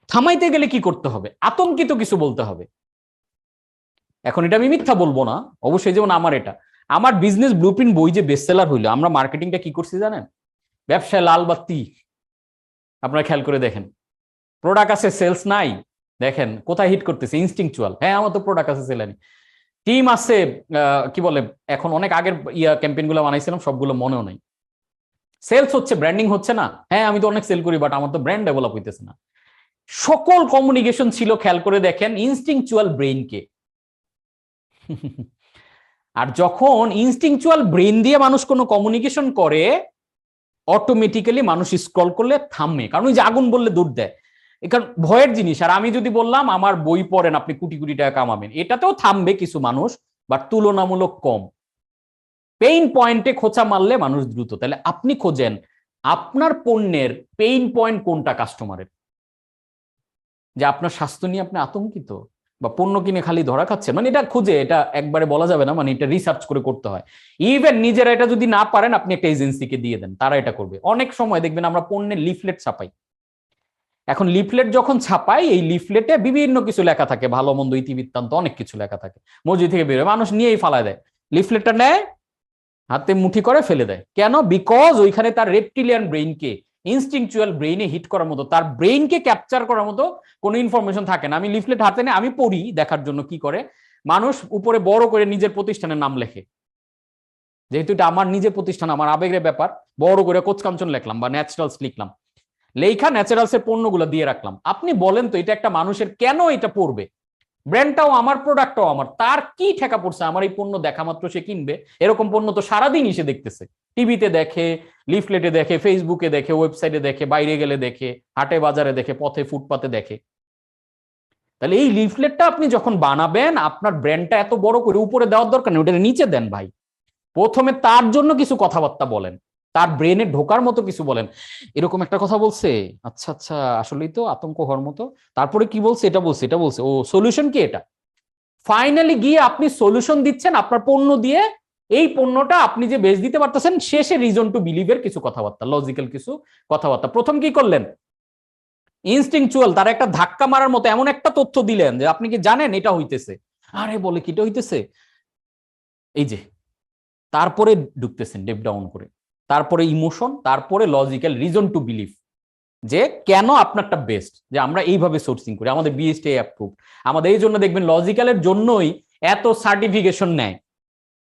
Speaker 1: থামাইতে গেলে কি করতে হবে, আতঙ্কিত কিছু বলতে হবে। এখন এটা আমি মিথ্যা বলবো না অবশ্যই, যেমন আমার বিজনেস ব্লুপ্রিন্ট বই যে বেস্টসেলার হইলো, আমরা মার্কেটিংটা কি করছি জানেন, ব্যবসায় লাল বাতি, আপনারা খেয়াল করে দেখেন, প্রোডাক্ট আছে সেলস নাই, দেখেন কোথায় হিট করতেছে, ইনস্টিংচুয়াল, হ্যাঁ আমার তো প্রোডাক্ট আছে সেল নেই, টিম আছে, কি বলে, এখন অনেক আগের ক্যাম্পেইন গুলো বানাইছিলাম সবগুলো মনেও নাই, সেলস হচ্ছে, ব্র্যান্ডিং হচ্ছে না, হ্যাঁ আমি তো অনেক সেল করি বাট আমার তো ব্র্যান্ড ডেভেলপ হইতেছে না। সকল কমিউনিকেশন ছিল, খেয়াল করে দেখেন, ইনস্টিংচুয়াল ব্রেইনকে। আর যখন ইনস্টিংচুয়াল ব্রেইন দিয়ে মানুষ কোনো কমিউনিকেশন করে, অটোমেটিক্যালি মানুষ স্ক্রল করলে থামবে, কারণ ওই যে আগুন বললে দৌড় দেয়, কারণ ভয়ের জিনিস। আর আমি যদি বললাম আমার বই পড়েন আপনি কোটি কোটি টাকা কামাবেন, এটাতেও থামবে কিছু মানুষ, বাট তুলনামূলক কম। পেইন পয়েন্টে খোঁচা মারলে মানুষ দ্রুত। তাহলে আপনি খোঁজেন আপনার পণ্যের পেইন পয়েন্ট কোনটা কাস্টমারের, যে আপনার স্বাস্থ্য নিয়ে আপনি আতঙ্কিত, বা পণ্য কিনে খালি ধরা খাচ্ছেন, মানে এটা খুঁজে, এটা একবারে বলা যাবে না, মানে এটা রিসার্চ করে করতে হয়। ইভেন নিজেরা এটা যদি না পারেন, আপনি একটা এজেন্সিকে দিয়ে দেন, তারা এটা করবে। অনেক সময় দেখবেন আমরা পণ্যের লিফলেট ছাপাই, এখন লিফলেট যখন ছাপাই, এই লিফলেটে বিভিন্ন কিছু লেখা থাকে, ভালো মন্দ ইতিবৃত্তান্ত অনেক কিছু লেখা থাকে, মসজিদ থেকে বেরোয় মানুষ নিয়েই ফালায় দেয়, লিফলেটটা নেয় হাতে মুঠি করে ফেলে দেয়। কেন? বিকজ ওইখানে তার রেপটিলিয়ান ব্রেইনকে, ইনস্টিংচুয়াল ব্রেইনে হিট করার মতো, তার ব্রেইনকে ক্যাপচার করার মতো কোনো ইনফরমেশন থাকে না। আমি লিফলেট হাতে নিয়ে আমি পড়ি দেখার জন্য, কি করে মানুষ উপরে বড় করে নিজের প্রতিষ্ঠানের নাম লেখে, যেহেতু এটা আমার নিজের প্রতিষ্ঠান, আমার আবেগের ব্যাপার, বড় করে কোচকাঞ্চন লিখলাম বা ন্যাচারালস লিখলাম, লেখা ন্যাচারালস এর পণ্যগুলো দিয়ে রাখলাম। আপনি বলেন তো এটা একটা মানুষের কেন এটা পড়বে? ব্র্যান্ডটাও আমার, প্রোডাক্টটাও আমার, তার কি ঠেকা পড়ছে আমার এই পণ্য দেখা মাত্র সে কিনবে? এরকম পণ্য তো সারাদিনই সে দেখতেছে, টিভিতে দেখে, লিফলেটে দেখে, ফেসবুকে দেখে, ওয়েবসাইটে দেখে, বাইরে গেলে দেখে, হাটে বাজারে দেখে, পথে ফুটপাতে দেখে। তাহলে এই লিফলেটটা আপনি যখন বানাবেন, আপনার ব্র্যান্ডটা এত বড় করে উপরে দেওয়ার দরকার নেই, ওটা নিচে দেন ভাই। প্রথমে তার জন্য কিছু কথাবার্তা বলেন, তার ব্রেনে ঢোকার মতো কিছু বলেন, এরকম একটা কথা বলছে, আচ্ছা আচ্ছা আসলেই তো আতঙ্ক হওয়ার মতো, তারপরে কি বলছে, এটা বলছে, এটা বলছে, ও সলিউশন কি এটা। ফাইনালি গিয়ে আপনি সলিউশন দিচ্ছেন আপনার পণ্য দিয়ে, এই পণ্যটা আপনি যে বেচ দিতে পারতেছেন, শেষে রিজন টু বিলিভের কিছু কথাবার্তা, লজিক্যাল কিছু কথাবার্তা। প্রথম কি করলেন, ইনস্টিংচুয়াল, তার একটা ধাক্কা মারার মতো এমন একটা তথ্য দিলেন যে আপনি কি জানেন এটা হইতেছে, আরে বলে কি এটা হইতেছে, এই যে, তারপরে ঢুকতেছেন ডেপ ডাউন করে, তারপরে ইমোশন, তারপরে লজিক্যাল রিজন টু বিলিভ, যে কেন আপনারটা বেস্ট, যে আমরা এইভাবে সোর্সিং করি, আমাদের বিএসটি অ্যাপ্রুভ, আমাদের এই জন্য দেখবেন লজিক্যালের জন্যই এত সার্টিফিকেশন নেয়,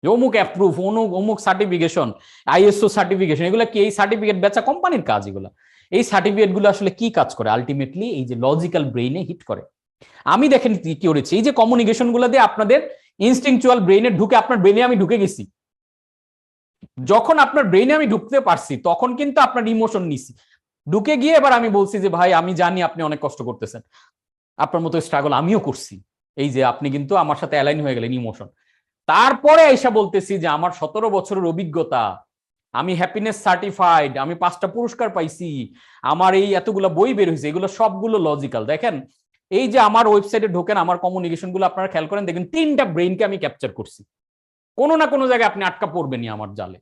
Speaker 1: অমুক অ্যাপ্রুভ, অমুক সার্টিফিকেশন, আইএসও সার্টিফিকেশন, এগুলো কি, এই সার্টিফিকেট বেচা কোম্পানির কাজ, এগুলো, এই সার্টিফিকেট গুলো আসলে কি কাজ করে, আলটিমেটলি এই যে লজিক্যাল ব্রেইনে হিট করে। আমি দেখেন কি করেছি, এই যে কমিউনিকেশন গুলো দিয়ে আপনাদের ইনস্টিংচুয়াল ব্রেইনে ঢুকে, আপনার ব্রেইনে আমি ঢুকে গেছি, যখন আপনার ব্রেইনে আমি ঢুকতে পারছি, তখন কিন্তু আপনার ইমোশন নিছি, ঢুকে গিয়ে এবার আমি বলছি যে ভাই আমি জানি আপনি অনেক কষ্ট করতেছেন, আপনার মতো স্ট্রাগল আমিও করছি, এই যে আপনি কিন্তু আমার সাথে অ্যালাইন হয়ে গেলেন, ইমোশন। তারপরে এসে বলতেছি যে আমার 17 বছরের অভিজ্ঞতা, আমি হ্যাপিনেস সার্টিফাইড, আমি 5টা পুরস্কার পাইছি, আমার এই এতগুলো বই বের হয়েছে, এগুলো সবগুলো লজিক্যাল। দেখেন এই যে আমার ওয়েবসাইটে ঢোকেন, আমার কমিউনিকেশন গুলো আপনারা খেয়াল করেন, দেখেন 3টা ব্রেইনকে আমি ক্যাপচার করছি, কোনো না কোনো জায়গায় আপনি আটকা পড়বেনই আমার জালে।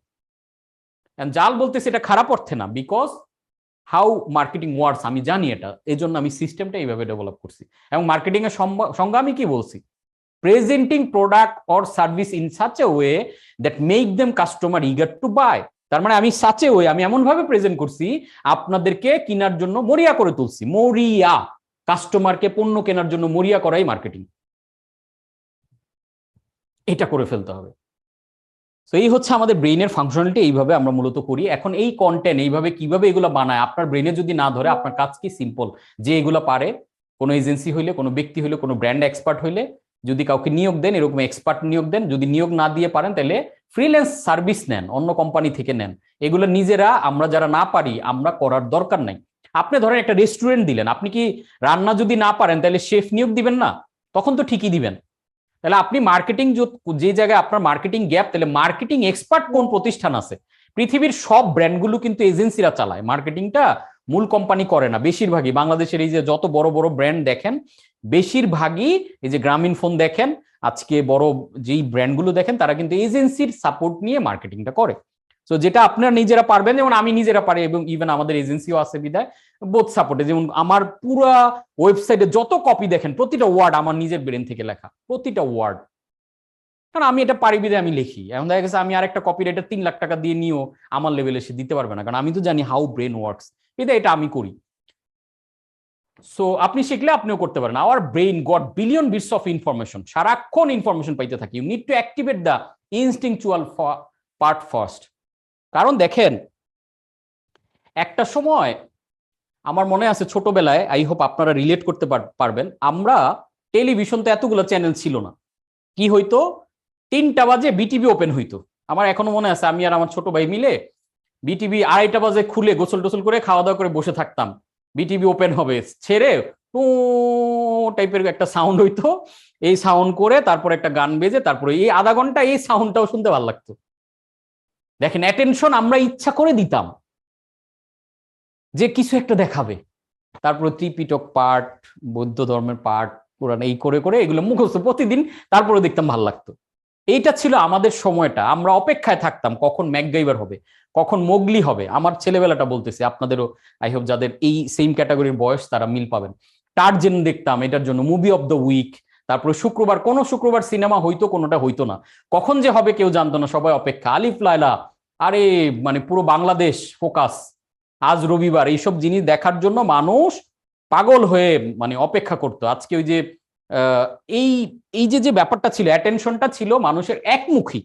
Speaker 1: জাল বলতেছি এটা খারাপ অর্থে না, বিকজ হাউ মার্কেটিং ওয়ার্কস আমি জানি এটা, এই জন্য আমি সিস্টেমটা এইভাবে ডেভেলপ করছি। এবং মার্কেটিং এর সংজ্ঞা আমি কি বলছি, presenting product or service in such a way that make them customer eager to buy. তার মানে আমি সাচ এ ওয়ে, আমি এমন ভাবে প্রেজেন্ট করছি আপনাদেরকে কেনার জন্য মরিয়া করে তুলছি, মরিয়া, কাস্টমারকে পণ্য কেনার জন্য মরিয়া করাই মার্কেটিং, এটা করে ফেলতে হবে। তো এই হচ্ছে আমাদের ব্রেইনের ফাংশনালিটি, এইভাবে আমরা মূলত করি। এখন এই কন্টেন্ট এইভাবে কিভাবে এগুলো বানায়, আপনার ব্রেইনে যদি না ধরে, আপনার কাজ কি সিম্পল, যে এগুলো পারে, কোনো এজেন্সি হইলে, কোনো ব্যক্তি হইলে, কোনো ব্র্যান্ড এক্সপার্ট হইলে, যদি কাউকে নিয়োগ দেন, এরকম এক্সপার্ট নিয়োগ দেন, যদি নিয়োগ না দিয়ে পারেন তাহলে ফ্রিল্যান্স সার্ভিস নেন, অন্য কোম্পানি থেকে নেন। এগুলো নিজেরা আমরা যারা না পারি, আমরা করার দরকার নাই। আপনি ধরেন একটা রেস্টুরেন্ট দিলেন, আপনি কি রান্না যদি না পারেন তাহলে শেফ নিয়োগ দিবেন না? তখন তো ঠিকই দিবেন। তাহলে আপনি মার্কেটিং, যে জায়গায় আপনার মার্কেটিং গ্যাপ, তাহলে মার্কেটিং এক্সপার্ট কোন প্রতিষ্ঠান আছে? পৃথিবীর সব ব্র্যান্ডগুলো কিন্তু এজেন্সিরা চালায়, মার্কেটিংটা মূল কোম্পানি করে না বেশিরভাগই। বাংলাদেশের এই যে যত বড় বড় ব্র্যান্ড দেখেন, বেশিরভাগই এই যে গ্রামীণ ফোন দেখেন, আজকে বড় যেই ব্র্যান্ডগুলো দেখেন, তারা কিন্তু এজেন্সির সাপোর্ট নিয়ে মার্কেটিংটা করে। তো যেটা আপনারা নিজেরা পারবেন, যেমন আমি নিজেরা পারি, এবং ইভেন আমাদের এজেন্সিও আছে বিদায় বোথ সাপোর্টে। যেমন আমার পুরা ওয়েবসাইটে যত কপি দেখেন, প্রতিটা ওয়ার্ড আমার নিজের ব্রেন থেকে লেখা, প্রতিটা ওয়ার্ড। কারণ আমি এটা পারি বিদায় আমি লিখি। এখন দেখা গেছে আমি আর একটা কপিরাইটার 3 লাখ টাকা দিয়ে নিয়েও আমার লেভেলে সে দিতে পারবে না, কারণ আমি তো জানি হাউ ব্রেন ওয়ার্কস, এটা আমি করি। সো আপনি শিখলে আপনিও করতে পারেন। Our brain got billion bits of information, সারাক্ষণ ইনফরমেশন পাইতে থাকি। You need to activate the instinctual part first. কারণ দেখেন, একটা সময় আমার মনে আছে ছোটবেলায়, আই হোপ আপনারা রিলেট করতে পারবেন, আমরা টেলিভিশন তো এতগুলো চ্যানেল ছিল না। কি হইতো, 3টা বাজে বিটিভি ওপেন হইতো। আমার এখনো মনে আছে, আমি আর আমার ছোট ভাই মিলে বিটিভি 2:30 বাজে খুলে গোসল টোসল করে খাওয়া দাওয়া করে বসে থাকতাম। বিটিভি ওপেন হবে, ছেড়ে টু টাইপের একটা সাউন্ড হইতো, এই সাউন্ড করে তারপর একটা গান বেজে, তারপরে এই আধা ঘন্টা এই সাউন্ডটাও শুনতে ভালো লাগতো। দেখেন, অ্যাটেনশন আমরা ইচ্ছা করে দিতাম যে কিছু একটা দেখাবে, তারপরে ত্রিপিটক পাঠ, বৌদ্ধ ধর্মের পাঠ, পুরাণ, এই করে করে এগুলো মুখস্থ প্রতিদিন, তারপরে দেখতাম ভালো লাগতো। এইটা ছিল আমাদের সময়টা। আমরা অপেক্ষায় থাকতাম কখন ম্যাকগাইভার হবে, কখন মোগলি হবে। আমার ছেলেবেলাটা বলতেছি, আপনাদেরও আই হোপ যাদের এই সেম ক্যাটাগরির বয়স তারা মিল পাবেন। টার্জেন দেখতাম এটার জন্য, মুভি অফ দ্য উইক। তারপরে শুক্রবার, কোন শুক্রবার সিনেমা হইতো, কোনোটা হইতো না, কখন যে হবে কেউ জানতো না, সবাই অপেক্ষা। আলিফ লায়লা, আরে মানে পুরো বাংলাদেশ ফোকাস, আজ রবিবার, এইসব জিনিস দেখার জন্য মানুষ পাগল হয়ে মানে অপেক্ষা করতো। আজকে ওই যে এই এই যে ব্যাপারটা ছিল, অ্যাটেনশনটা ছিল মানুষের একমুখী।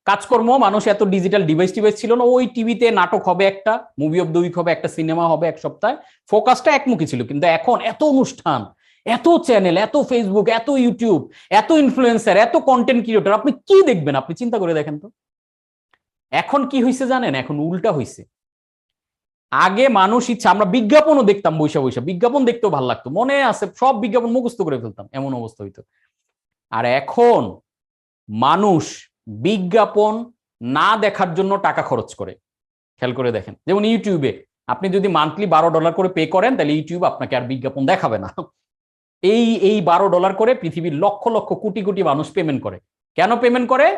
Speaker 1: কাজকর্ম, মানুষ এত ডিজিটাল ডিভাইস টিভাইস ছিল না। ওই টিভিতে নাটক হবে একটা, মুভি অফ দ্য উইক হবে একটা, সিনেমা হবে এক সপ্তাহে, ফোকাসটা একমুখী ছিল। কিন্তু এখন এত অনুষ্ঠান, এত চ্যানেল, এত ফেসবুক, এত ইউটিউব, এত ইনফ্লুয়েন্সার, এত কন্টেন্ট ক্রিয়েটর, আপনি কি দেখবেন? আপনি চিন্তা করে দেখেন তো। এখন কি হয়েছে জানেন? এখন উল্টা হয়েছে। আগে মানুষ ইচ্ছা, আমরা বিজ্ঞাপনও দেখতাম বৈশা বৈশা, বিজ্ঞাপন দেখতেও ভালো লাগতো, মনে আছে সব বিজ্ঞাপন মুখস্থ করে ফেলতাম, এমন অবস্থা হইতো। আর এখন মানুষ বিজ্ঞাপন না দেখার জন্য টাকা খরচ করে। খেয়াল করে দেখেন, যেমন ইউটিউবে আপনি যদি মান্থলি $12 করে পে করেন, তাহলে ইউটিউব আপনাকে আর বিজ্ঞাপন দেখাবে না। এই $12 করে পৃথিবীর লক্ষ লক্ষ কোটি কোটি মানুষ পেমেন্ট করে। কেন পেমেন্ট করে?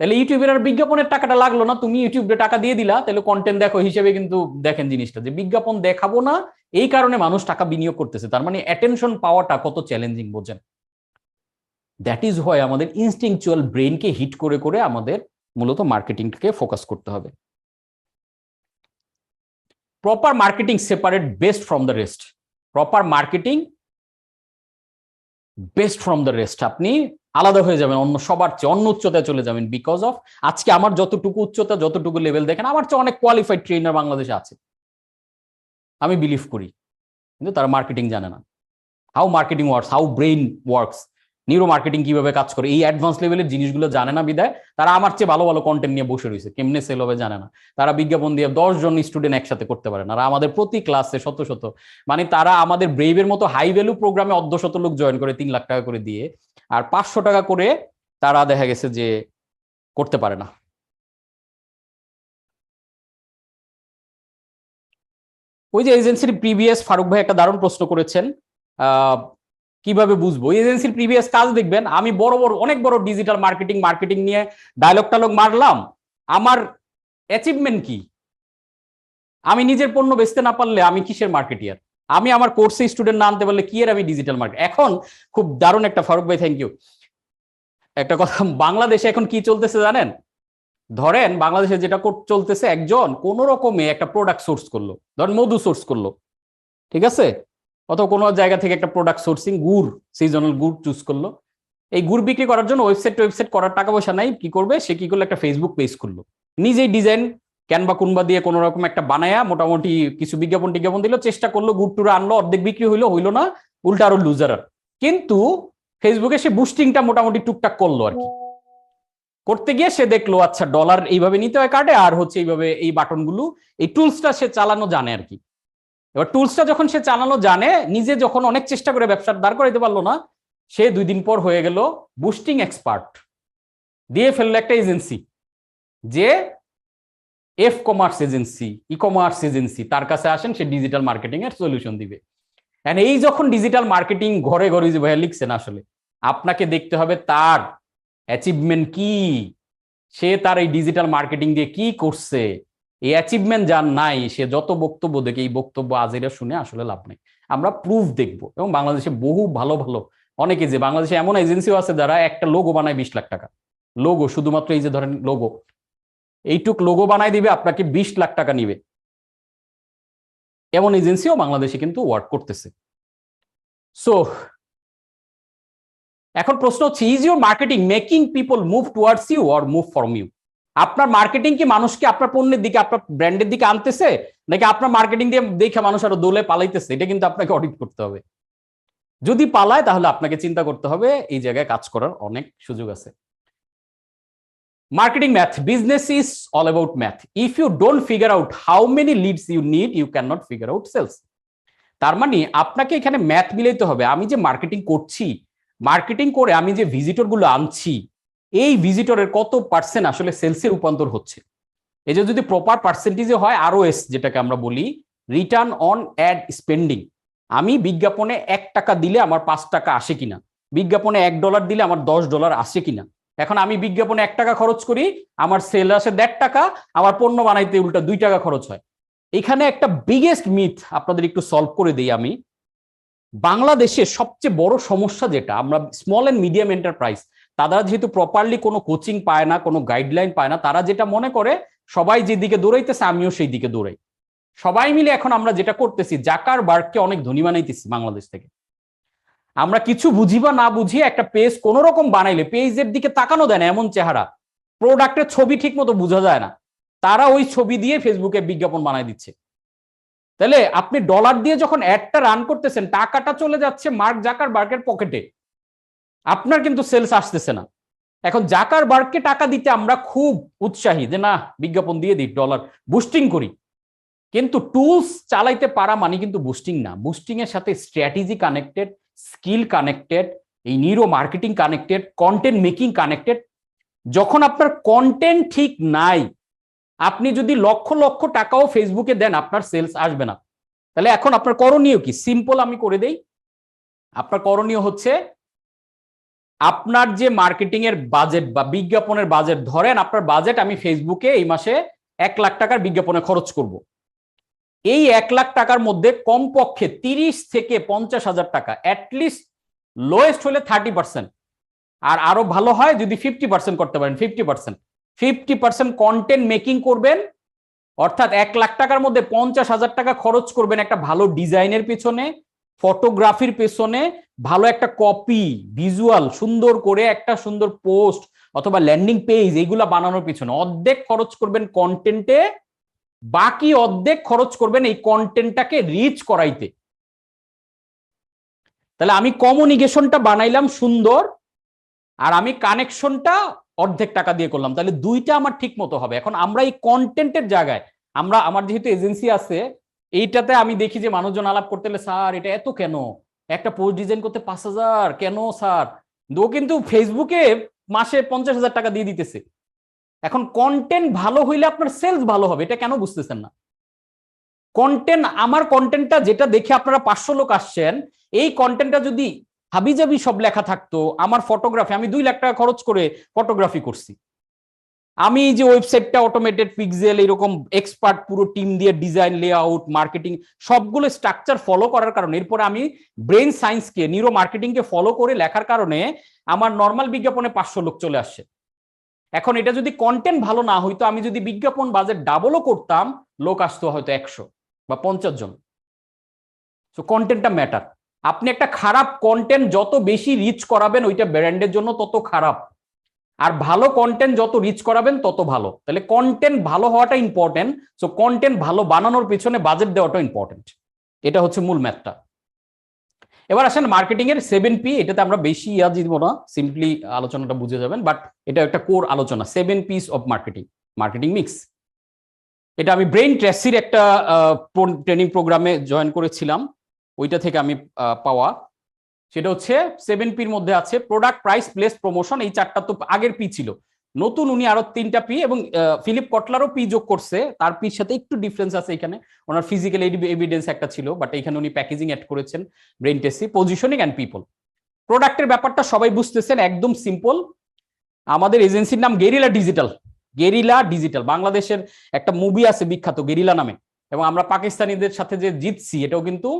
Speaker 1: তাহলে ইউটিউবের আর বিজ্ঞাপনের টাকাটা লাগলো না, তুমি ইউটিউবে টাকা দিয়ে দিলা, তাহলে কন্টেন্ট দেখো হিসেবে। কিন্তু দেখেন জিনিসটা, যে বিজ্ঞাপন দেখাবো না, এই কারণে মানুষ টাকা বিনিয়োগ করতেছে। তার মানে অ্যাটেনশন পাওয়াটা কত চ্যালেঞ্জিং, বোঝেন? দ্যাট ইজ হোয়াই আমাদের ইনস্টিংচুয়াল ব্রেনকে হিট করে করে আমাদের মূলত মার্কেটিংকে ফোকাস করতে হবে। Proper marketing separate best from the rest. Proper marketing best from the rest. আপনি আলাদা হয়ে যাবেন অন্য সবার চেয়ে, অন্য উচ্চতায় চলে যাবেন। বিকজ অফ আজকে আমার যতটুকু উচ্চতা, যতটুকু লেভেল দেখেন, আমার চেয়ে অনেক কোয়ালিফাইড ট্রেনার বাংলাদেশে আছে, আমি বিলিভ করি, কিন্তু তারা মার্কেটিং জানে না। How marketing works, how brain works, neuro marketing কিভাবে কাজ করে, এই অ্যাডভান্স লেভেলের জিনিসগুলো জানে না বিদায় তারা আমার চেয়ে ভালো ভালো কন্টেন্ট নিয়ে বসে রয়েছে, কেমনে সেল হবে জানে না। তারা বিজ্ঞাপন দিয়ে 10 জন স্টুডেন্ট একসাথে করতে পারে না। আর আমাদের প্রতি ক্লাসে শত শত, মানে তারা আমাদের ব্রেইভের মতো হাই ভ্যালু প্রোগ্রামে অর্ধশত লোক জয়েন করে 3 লাখ টাকা করে দিয়ে, আর 500 টাকা করে তারা দেখা গেছে যে করতে পারে না। ওই যে এজেন্সির প্রিভিয়াস, ফারুক ভাই একটা দারুণ প্রশ্ন করেছেন, কিভাবে বুঝবো এজেন্সির প্রিভিয়াস কাজ? দেখবেন আমি বড় বড় অনেক বড় ডিজিটাল মার্কেটিং নিয়ে ডায়লগ টালগ মারলাম, আমার অ্যাচিভমেন্ট কি? আমি নিজের পণ্য বেচতে না পারলে আমি কিসের মার্কেটিয়ার? আমি আমার কোর্সে স্টুডেন্ট না আনতে পারলে কি এর আমি ডিজিটাল মার্কেট? এখন খুব দারুণ একটা, ফারুক ভাই থ্যাংক ইউ, একটা কথা, বাংলাদেশে এখন কি চলতেছে জানেন? ধরেন বাংলাদেশে যেটা চলতেছে, একজন কোন রকমে একটা প্রোডাক্ট সোর্স করলো, ধরেন মধু সোর্স করলো, ঠিক আছে, অথবা কোনো জায়গা থেকে একটা প্রোডাক্ট সোর্সিং, গুড়, সিজনাল গুড় চুজ করলো। এই গুড় বিক্রি করার জন্য ওয়েবসাইট করার টাকা পয়সা নাই, কি করবে সে? কি করলো? একটা ফেসবুক পেজ খুললো, নিজেই ডিজাইন ক্যানভা কুনবা দিয়ে কোনো রকম একটা বানায়া মোটামুটি কিছু বিজ্ঞাপন দিল, চেষ্টা করলো, গুড় টুড়ে আনলো, অর্ধেক বিক্রি হইলো না, উল্টা আরো লুজার। কিন্তু ফেসবুকে সে বুস্টিংটা মোটামুটি টুকটাক করলো আর কি। করতে গিয়ে সে দেখলো আচ্ছা ডলার এইভাবে নিতে হয় কার্ডে, আর হচ্ছে এইভাবে এই বাটনগুলো, এই টুলসটা সে চালানো জানে আর কি। এবার টুলসটা যখন সে চালানো জানে, নিজে যখন অনেক চেষ্টা করে ব্যবসা দাঁড় করাইতে পারলো না, সে 2 দিন পর হয়ে গেল বুস্টিং এক্সপার্ট, দিয়ে ফেললো একটা এজেন্সি, যে F commerce agency, e commerce agency, তার কাছে আসেন, সে ডিজিটাল মার্কেটিং এর সলিউশন দিবে। এই যখন ডিজিটাল মার্কেটিং ঘরে ঘরে যে ভাইয়া লিখছেন, আসলে আপনাকে দেখতে হবে তার অ্যাচিভমেন্ট কি, সে তার এই ডিজিটাল মার্কেটিং দিয়ে কি করছে। এই অ্যাচিভমেন্ট যার নাই, সে যত বক্তব্য দেখে, এই বক্তব্য আজিরা শুনে আসলে লাভ নেই। আমরা প্রুফ দেখবো। এবং বাংলাদেশে বহু ভালো ভালো অনেকে, যে বাংলাদেশে এমন এজেন্সিও আছে যারা একটা লোগো বানায় 20 লাখ টাকা, লোগো শুধুমাত্র এই যে ধরেন লোগো, এইটুক লোগো বানায় দিবে, আপনাকে 20 লাখ টাকা নিবে। এমন এজেন্সিও বাংলাদেশে কিন্তু ওয়ার্ক করতেছে। সো এখন প্রশ্ন হচ্ছে, is your marketing making people move towards you or move from you? আপনার মার্কেটিং কি মানুষকে আপনার পণ্যের দিকে, আপনার ব্র্যান্ডের দিকে আনতেছে, নাকি আপনার মার্কেটিং দিয়ে দেখে মানুষ আরো দোলে পালাইতেছে? এটা কিন্তু আপনাকে অডিট করতে হবে। যদি পালায় তাহলে আপনাকে চিন্তা করতে হবে, এই জায়গায় কাজ করার অনেক সুযোগ আছে। Marketing math, business is all about math. If you don't figure out how many leads you need, you can not figure out sales. তার মানে আপনাকে এখানে ম্যাথ মিলাইতে হবে। আমি যে মার্কেটিং করছি, মার্কেটিং করে আমি যে ভিজিটর গুলো আনছি, এই ভিজিটরের কত পার্সেন্ট আসলে সেলসে রূপান্তর হচ্ছে। এই যে যদি প্রপার পার্সেন্টেজে হয়, ROS যেটাকে আমরা বলি, রিটার্ন অন অ্যাড স্পেন্ডিং। আমি বিজ্ঞাপনে 1 টাকা দিলে আমার 5 টাকা আসে কিনা, বিজ্ঞাপনে $1 দিলে আমার $10 আসে কিনা। এখন আমি বিজ্ঞাপনে 1 টাকা খরচ করি, আমার সেল আসে 1.5 টাকা, আমার পণ্য বানাইতে উল্টা 2 টাকা খরচ হয়। এখানে একটা বিগেস্ট মিথ আপনাদের একটু সলভ করে দিই আমি। বাংলাদেশে সবচেয়ে বড় সমস্যা যেটা, আমরা স্মল এন্ড মিডিয়াম এন্টারপ্রাইজ, তারা যেহেতু প্রপারলি কোনো কোচিং পায় না, কোনো গাইডলাইন পায় না, তারা যেটা মনে করে সবাই যেদিকে দৌড়াইতেছে আমিও সেই দিকে দৌড়াই। সবাই মিলে এখন আমরা যেটা করতেছি, জাকারবার্গকে অনেক ধনী বানাইতেছি বাংলাদেশ থেকে। আমরা কিছু বুঝি বা না বুঝিয়ে একটা পেজ কোন রকম বানাইলে, পেজের দিকে তাকানো দেয় না এমন চেহারা, প্রোডাক্টের ছবি ঠিক মতো বোঝা যায় না, তারা ওই ছবি দিয়ে ফেসবুকে বিজ্ঞাপন বানাই দিচ্ছে। তাহলে আপনি ডলার দিয়ে যখন অ্যাডটা রান করতেছেন, টাকাটা চলে যাচ্ছে মার্ক জাকারবার্গের পকেটে, আপনার কিন্তু সেলস আসতেছে না। এখন জাকারবার্গকে টাকা দিতে আমরা খুব উৎসাহী যে না, বিজ্ঞাপন দিয়ে দিই, ডলার বুস্টিং করি। কিন্তু টুলস চালাইতে পারা মানে কিন্তু বুস্টিং না। বুস্টিং এর সাথে স্ট্র্যাটেজি কানেক্টেড, স্কিল কানেক্টেড, এই neuro marketing connected, content making connected. যখন আপনার কন্টেন্ট ঠিক নাই, আপনি যদি লক্ষ লক্ষ টাকাও ফেসবুকে দেন, আপনার সেলস আসবে না। তাহলে এখন আপনার করণীয় কি? সিম্পল আমি করে দেই। আপনার করণীয় হচ্ছে, আপনার যে মার্কেটিং এর বাজেট বা বিজ্ঞাপনের বাজেট, ধরেন আপনার বাজেট, আমি ফেসবুকে এই মাসে 1 লাখ টাকার বিজ্ঞাপনে খরচ করব। এই 1 লাখ টাকার মধ্যে কমপক্ষে 30 থেকে 50,000 টাকা, অ্যাটলিস্ট লোয়েস্ট হলে 30%, আর আরো ভালো হয় যদি 50% করতে পারেন। 50% কন্টেন্ট মেকিং করবেন। অর্থাৎ 1 লাখ টাকার মধ্যে 50,000 টাকা খরচ করবেন একটা ভালো ডিজাইনের পেছনে, ফটোগ্রাফির পেছনে, ভালো একটা কপি, ভিজুয়াল সুন্দর করে একটা সুন্দর পোস্ট অথবা ল্যান্ডিং পেজ এইগুলা বানানোর পিছনে। অর্ধেক খরচ করবেন কন্টেন্টে, বাকি অর্ধেক খরচ করবেন এই কন্টেন্টটাকে রিচ করাইতে। তাহলে আমি কমিউনিকেশনটা বানাইলাম সুন্দর, আর আমি কানেকশনটা অর্ধেক টাকা দিয়ে করলাম, তাহলে দুইটা আমার ঠিক মতো হবে। এখন আমরা এই কন্টেন্টের জায়গায়, আমার যেহেতু এজেন্সি আছে, এইটাতে আমি দেখি যে মানুষজন আলাপ করতে হলে, স্যার এটা এত কেন, একটা পোস্ট ডিজাইন করতে 5,000 কেন স্যার? ও কিন্তু ফেসবুকে মাসে 50,000 টাকা দিয়ে দিতেছে। এখন কন্টেন্ট ভালো হইলে আপনার সেলস ভালো হবে, এটা কেন বুঝতেছেন না? কন্টেন্ট, আমার কন্টেন্টটা যেটা দেখে আপনারা 500 লোক আসছেন, এই কন্টেন্টটা যদি হাবিজাবি সব লেখা থাকতো, আমার ফটোগ্রাফি, আমি 2 লাখ টাকা খরচ করে ফটোগ্রাফি করছি, আমি যে ওয়েবসাইটটা অটোমেটেড, পিক্সেল, এরকম এক্সপার্ট পুরো টিম দিয়ে ডিজাইন, লেআউট, মার্কেটিং সবগুলো স্ট্রাকচার ফলো করার কারণে, এরপরে আমি ব্রেন সায়েন্সকে, নিউরো মার্কেটিংকে ফলো করে লেখার কারণে আমার নর্মাল বিজ্ঞাপনে 500 লোক চলে আসছে। এখন এটা যদি কন্টেন্ট ভালো না হইতো, আমি যদি বিজ্ঞাপন বাজেট ডাবলও করতাম, লোক আসতো হয়তো 100 বা 50 জন। সো কন্টেন্টটা ম্যাটার। আপনি একটা খারাপ কন্টেন্ট যত বেশি রিচ করাবেন, ওইটা ব্র্যান্ডের জন্য তত খারাপ। আর ভালো কন্টেন্ট যত রিচ করাবেন তত ভালো। তাহলে কন্টেন্ট ভালো হওয়াটা ইম্পর্টেন্ট। সো কন্টেন্ট ভালো বানানোর পিছনে বাজেট দেওয়াটা ইম্পর্টেন্ট। এটা হচ্ছে মূল ম্যাথটা। এবার আসেন মার্কেটিং এর 7P। এটাতে আমরা বেশি দিব না, সিম্পলি আলোচনাটা বুঝে যাবেন, বাট এটা একটা কোর আলোচনা। 7Ps of marketing, marketing mix. এটা আমি ব্রেইন ট্রেসির একটা ট্রেনিং প্রোগ্রামে জয়েন করেছিলাম, ওইটা থেকে আমি পাওয়া। সেটা হচ্ছে 7Pর মধ্যে আছে প্রোডাক্ট, প্রাইস, প্লেস, প্রমোশন। এই 4টা তো আগের পি ছিল। নতুন উনি আরো 3টা পি, এবং ফিলিপ কটলারও পি যোগ করছে, তার পির সাথে একটু ডিফারেন্স আছে এখানে, ওনার ফিজিক্যাল এভিডেন্স একটা ছিল, বাট এখানে উনি প্যাকেজিং অ্যাড করেছেন, brain Tessy, positioning and people. প্রোডাক্টের ব্যাপারটা সবাই বুঝতেছেন, একদম সিম্পল। আমাদের এজেন্সির নাম গেরিলা ডিজিটাল। গেরিলা ডিজিটাল, বাংলাদেশের একটা মুভি আছে বিখ্যাত গেরিলা নামে, এবং আমরা পাকিস্তানিদের সাথে যে জিতছি এটাও কিন্তু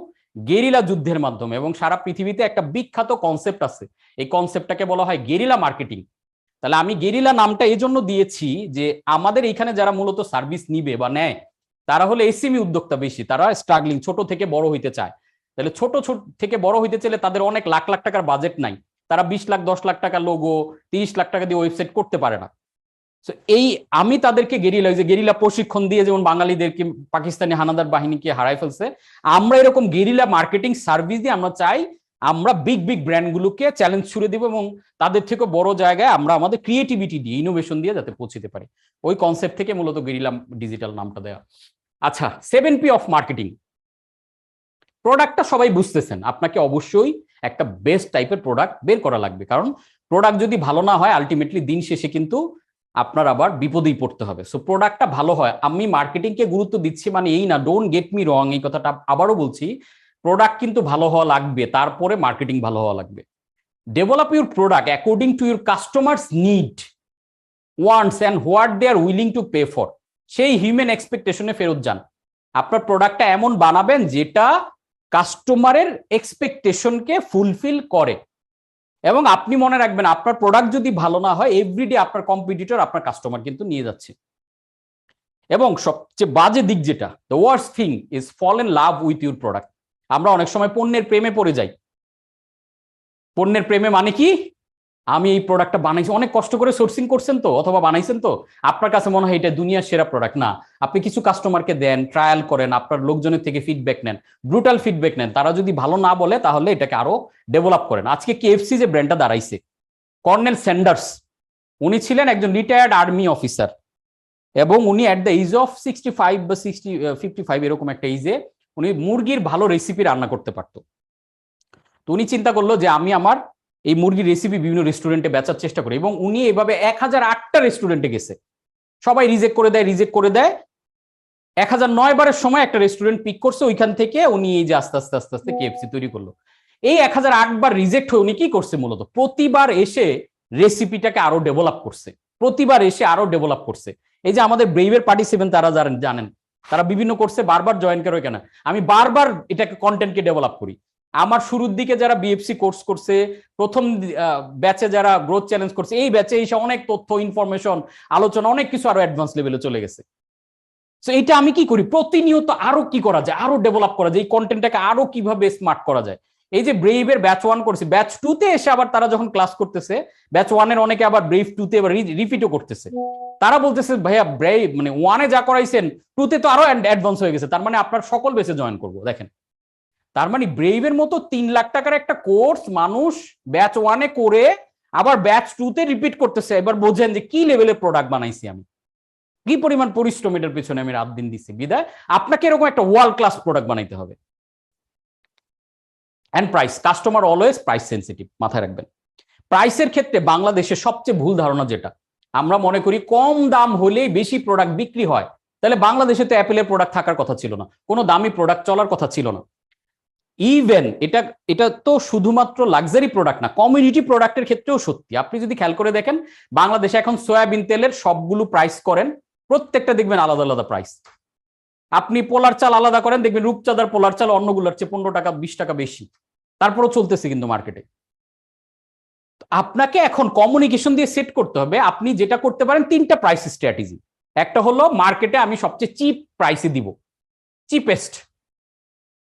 Speaker 1: গেরিলা যুদ্ধের মাধ্যমে, এবং সারা পৃথিবীতে একটা বিখ্যাত কনসেপ্ট আছে, এই কনসেপ্টটাকে বলা হয় গেরিলা মার্কেটিং। তাহলে আমি গেরিলা নামটা এই জন্য দিয়েছি যে আমাদের এখানে যারা মূলত সার্ভিস নিবে বা নেয় তারা হলো এসএমই উদ্যোক্তা বেশি, তারা স্ট্রাগলিং, ছোট থেকে বড় হইতে চায়। তাহলে ছোট ছোট থেকে বড় হইতে চাইলে তাদের অনেক লাখ লাখ টাকার বাজেট নাই, তারা 20 লাখ 10 লাখ টাকা লোগো, 30 লাখ টাকা দিয়ে ওয়েবসাইট করতে পারে না। এই আমি তাদেরকে গেরিলা, যে গেরিলা প্রশিক্ষণ দিয়ে যেমন বাঙালিদেরকে পাকিস্তানি হানাদার বাহিনীকে হারাই ফেলছে, আমরা এরকম গেরিলা মার্কেটিং সার্ভিস দিয়ে আমরা চাই আমরা বিগ বিগ ব্র্যান্ডগুলোকে চ্যালেঞ্জ ছুড়ে দিব, এবং তাদের থেকে বড় জায়গায় আমরা আমাদের ক্রিয়েটিভিটি দিয়ে, ইনোভেশন দিয়ে যাতে পৌঁছতে পারি। ওই কনসেপ্ট থেকে মূলত গেরিলা ডিজিটাল নামটা দেওয়া। আচ্ছা, 7P অফ মার্কেটিং। প্রোডাক্টটা সবাই বুঝতেছেন, আপনাকে অবশ্যই একটা বেস্ট টাইপের প্রোডাক্ট বের করা লাগবে, কারণ প্রোডাক্ট যদি ভালো না হয় আলটিমেটলি দিন শেষে কিন্তু আপনার আবার বিপদেই পড়তে হবে। সো প্রোডাক্টটা ভালো হয়, আমি মার্কেটিংকে গুরুত্ব দিচ্ছি মানে এই না, ডোন্ট গেট মি রং, এই কথাটা আবারও বলছি, প্রোডাক্ট কিন্তু ভালো হওয়া লাগবে, তারপরে মার্কেটিং ভালো হওয়া লাগবে। Develop your product according to your customers need, wants and what they are willing to pay for. সেই হিউম্যান এক্সপেকটেশনে ফেরত যান। আপনার প্রোডাক্টটা এমন বানাবেন যেটা কাস্টমারের এক্সপেকটেশনকে ফুলফিল করে, এবং আপনি মনে রাখবেন আপনার প্রোডাক্ট যদি ভালো না হয় এভরিডে আপনার কম্পিটিটর আপনার কাস্টমার কিন্তু নিয়ে যাচ্ছে। এবং সবচেয়ে বাজে দিক যেটা, the worst thing is fall in love with your product. আমরা অনেক সময় পণ্যের প্রেমে পড়ে যাই। পণ্যের প্রেমে মানে কি, আমি এই প্রোডাক্টটা বানাইছি, অনেক কষ্ট করে সোর্সিং করছেন তো অথবা বানাইছেন তো, আপনার কাছে মনে হয় এটা দুনিয়ার সেরা প্রোডাক্ট। না, আপনি কিছু কাস্টমারকে দেন, ট্রায়াল করেন, আপনার লোকজনের থেকে ফিডব্যাক নেন, ব্রুটাল ফিডব্যাক নেন, তারা যদি ভালো না বলে তাহলে এটাকে আরো ডেভেলপ করেন। আজকে কেএফসি যে ব্র্যান্ডটা দাঁড়াইছে, কর্নেল স্যান্ডার্স, উনি ছিলেন একজন রিটায়ার্ড আর্মি অফিসার, এবং উনি অ্যাট দ্য এজ অফ 65 বা 55 এরকম একটা এজে উনি মুরগির ভালো রেসিপি রান্না করতে পারতো। তো উনি চিন্তা করলো যে আমি আমার এই মুরগির রেসিপি বিভিন্ন রেস্টুরেন্টে বেচার চেষ্টা করি, এবং উনি এভাবে 1008টা রেস্টুরেন্টে গেছে, সবাই রিজেক্ট করে দেয়। 1009 বারের সময় একটা রেস্টুরেন্ট পিক করছে, ওইখান থেকে উনি এই যে আস্তে আস্তে আস্তে আস্তে কেএফসি তৈরি করলো। এই 1008 বার রিজেক্ট হয়ে উনি কি করছে, মূলত প্রতিবার এসে রেসিপিটাকে আরো ডেভেলপ করছে, প্রতিবার এসে আরো ডেভেলপ করছে। এই যে আমাদের ব্রেইভের পার্টিসিপেন্ট তারা জানেন, তারা বিভিন্ন কোর্সে বারবার জয়েন করে, কেন আমি বারবার এটাকে কন্টেন্টকে ডেভেলপ করি। আমার শুরুর দিকে যারা বিএফসি কোর্স করছে, প্রথম ব্যাচে যারা গ্রোথ চ্যালেঞ্জ করছে, এই ব্যাচে এসে অনেক তথ্য, ইনফরমেশন, আলোচনা, অনেক কিছু আরো অ্যাডভান্স লেভেলে চলে গেছে। সো এটা আমি কি করি, প্রতিনিয়ত আরো কি করা যায়, আরো ডেভেলপ করা যায়, এই কন্টেন্টটাকে আরো কিভাবে স্মার্ট করা যায়। এই যে ব্রেইভের ব্যাচ 1 করছে, ব্যাচ 2 তে এসে আবার তারা যখন ক্লাস করতেছে, ব্যাচ 1 এর অনেকে আবার ব্রেইভ 2 তে আবার রিপিটও করতেছে। তারা বলতেছে ভাইয়া ব্রেইভ মানে 1 এ যা করাইছেন 2 তে তো আরো অ্যাডভান্স হয়ে গেছে, তার মানে আপনার সকল বেসে জয়েন করব। দেখেন, তার মানে ব্রেইভের মতো 3 লাখ টাকার একটা কোর্স মানুষ ব্যাচ 1 এ করে আবার ব্যাচ 2 তে রিপিট করতেছে। এবার বোঝেন যে কি লেভেলের প্রোডাক্ট বানাইছি আমি, কি পরিমাণ পরিশ্রম এটার পেছনে আমি রাত দিন দিচ্ছি। বিদায় আপনাকে এরকম একটা ওয়ার্ল্ড ক্লাস প্রোডাক্ট বানাইতে হবে। And price, customer always price sensitive, মাথায় রাখবেন। প্রাইসের ক্ষেত্রে বাংলাদেশে সবচেয়ে ভুল ধারণা যেটা, আমরা মনে করি কম দাম হলেই বেশি প্রোডাক্ট বিক্রি হয়। তাহলে বাংলাদেশে তো অ্যাপেলের প্রোডাক্ট থাকার কথা ছিল না, কোনো দামি প্রোডাক্ট চলার কথা ছিল না। ইভেন এটা তো শুধুমাত্র লাক্সারি প্রোডাক্ট না, কমিউনিটি প্রোডাক্টের ক্ষেত্রেও সত্যি। আপনি যদি খেয়াল করে দেখেন, বাংলাদেশে এখন সয়াবিন তেলের সবগুলো প্রাইস করেন, প্রত্যেকটা দেখবেন আলাদা আলাদা প্রাইস। আপনি পোলার চাল আলাদা করেন, দেখবেন রূপচাঁদার পোলার চাল অন্যগুলোর চেয়ে 15 টাকা 20 টাকা বেশি, তারপরও চলতেছে কিন্তু মার্কেটে। আপনাকে এখন কমিউনিকেশন দিয়ে সেট করতে হবে। আপনি যেটা করতে পারেন, 3টা প্রাইস স্ট্র্যাটেজি। একটা হলো মার্কেটে আমি সবচেয়ে চিপ প্রাইসে দিব, চিপেস্ট।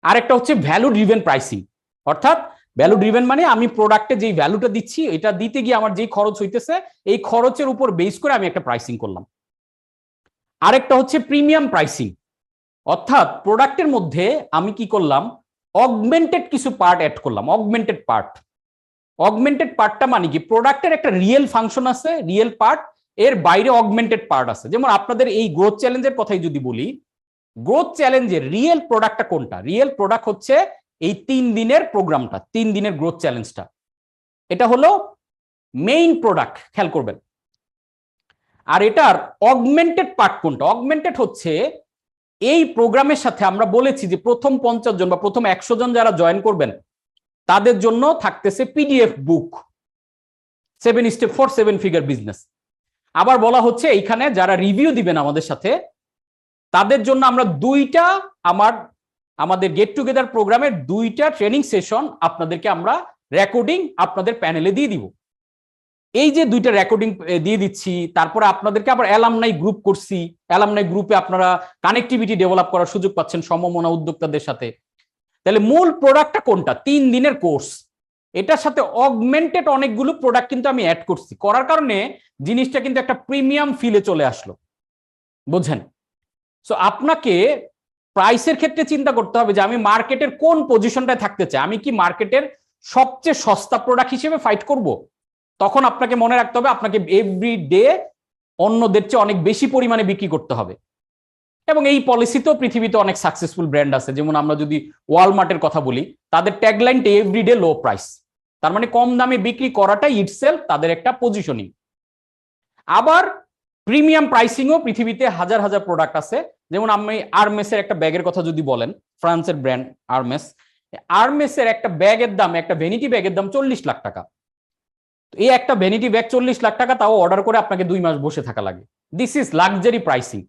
Speaker 1: আরেকটা হচ্ছে ভ্যালু ড্রিভেন প্রাইসিং, অর্থাৎ ভ্যালু ড্রিভেন মানে আমি প্রোডাক্টে যেই ভ্যালুটা দিচ্ছি, এটা দিতে গিয়ে আমার যেই খরচ হইতেছে, এই খরচের উপর বেস করে আমি একটা প্রাইসিং করলাম। আরেকটা হচ্ছে প্রিমিয়াম প্রাইসিং, অর্থাৎ প্রোডাক্টের মধ্যে আমি কি করলাম, অগমেন্টেড কিছু পার্ট অ্যাড করলাম। অগমেন্টেড পার্টটা মানে কি, প্রোডাক্টের একটা রিয়েল ফাংশন আছে, রিয়েল পার্ট, এর বাইরে অগমেন্টেড পার্ট আছে। যেমন আপনাদের এই গ্রোথ চ্যালেঞ্জের কথাই যদি বলি, গ্রোথ চ্যালেঞ্জের রিয়েল প্রোডাক্টটা কোনটা? রিয়েল প্রোডাক্ট হচ্ছে এই 3 দিনের প্রোগ্রামটা, 3 দিনের গ্রোথ চ্যালেঞ্জটা। এটা হলো মেইন প্রোডাক্ট, খেয়াল করবেন। আর এটার অগমেন্টেড পার্ট কোনটা? অগমেন্টেড হচ্ছে এই প্রোগ্রামের সাথে আমরা বলেছি যে প্রথম 50 জন বা প্রথম 100 জন যারা জয়েন করবেন তাদের জন্য থাকতেছে PDF book 7 step for 7 figure business. আবার বলা হচ্ছে এইখানে যারা রিভিউ দিবেন আমাদের সাথে তাদের জন্য আমরা আমাদের গেট টুগেদার প্রোগ্রামের 2টা ট্রেনিং সেশন আপনাদেরকে আমরা রেকর্ডিং আপনাদের প্যানেলে দিয়ে দিব। এই যে 2টা রেকর্ডিং দিয়ে দিচ্ছি, তারপরে আপনাদেরকে আবার অ্যালামনাই গ্রুপ করছি, অ্যালামনাই গ্রুপে আপনারা কানেক্টিভিটি ডেভেলপ করার সুযোগ পাচ্ছেন সমমনা উদ্যোক্তাদের সাথে। তাহলে মূল প্রোডাক্টটা কোনটা? 3 দিনের কোর্স। এটার সাথে অগমেন্টেড অনেকগুলো প্রোডাক্ট কিন্তু আমি অ্যাড করছি, করার কারণে জিনিসটা কিন্তু একটা প্রিমিয়াম ফিলে চলে আসলো, বুঝছেন? সো আপনাকে প্রাইসের ক্ষেত্রে চিন্তা করতে হবে যে আমি মার্কেটের কোন পজিশনটায় থাকতে চাই। আমি কি মার্কেটের সবচেয়ে সস্তা প্রোডাক্ট হিসেবে ফাইট করব? তখন আপনাকে মনে রাখতে হবে আপনাকে এভরি ডে অন্যদের চেয়ে অনেক বেশি পরিমাণে বিক্রি করতে হবে। এবং এই পলিসিতেও পৃথিবীতে অনেক সাকসেসফুল ব্র্যান্ড আছে, যেমন আমরা যদি ওয়ালমার্টের কথা বলি, তাদের ট্যাগলাইনটা এভরিডে লো প্রাইস। তার মানে কম দামে বিক্রি করাটাই ইটসেলফ তাদের একটা পজিশনিং। আবার প্রিমিয়াম প্রাইসিংও পৃথিবীতে হাজার হাজার প্রোডাক্ট আছে। যেমন আমি আর্মেসের একটা ব্যাগের কথা যদি বলেন, ফ্রান্সের ব্র্যান্ড আর্মেসের একটা ব্যাগের দাম, একটা ভ্যানিটি ব্যাগের দাম 40 লাখ টাকা। এই একটা ভ্যানিটি ব্যাগ 40 লাখ টাকা, তাও অর্ডার করে আপনাকে 2 মাস বসে থাকা লাগে। This is luxury pricing.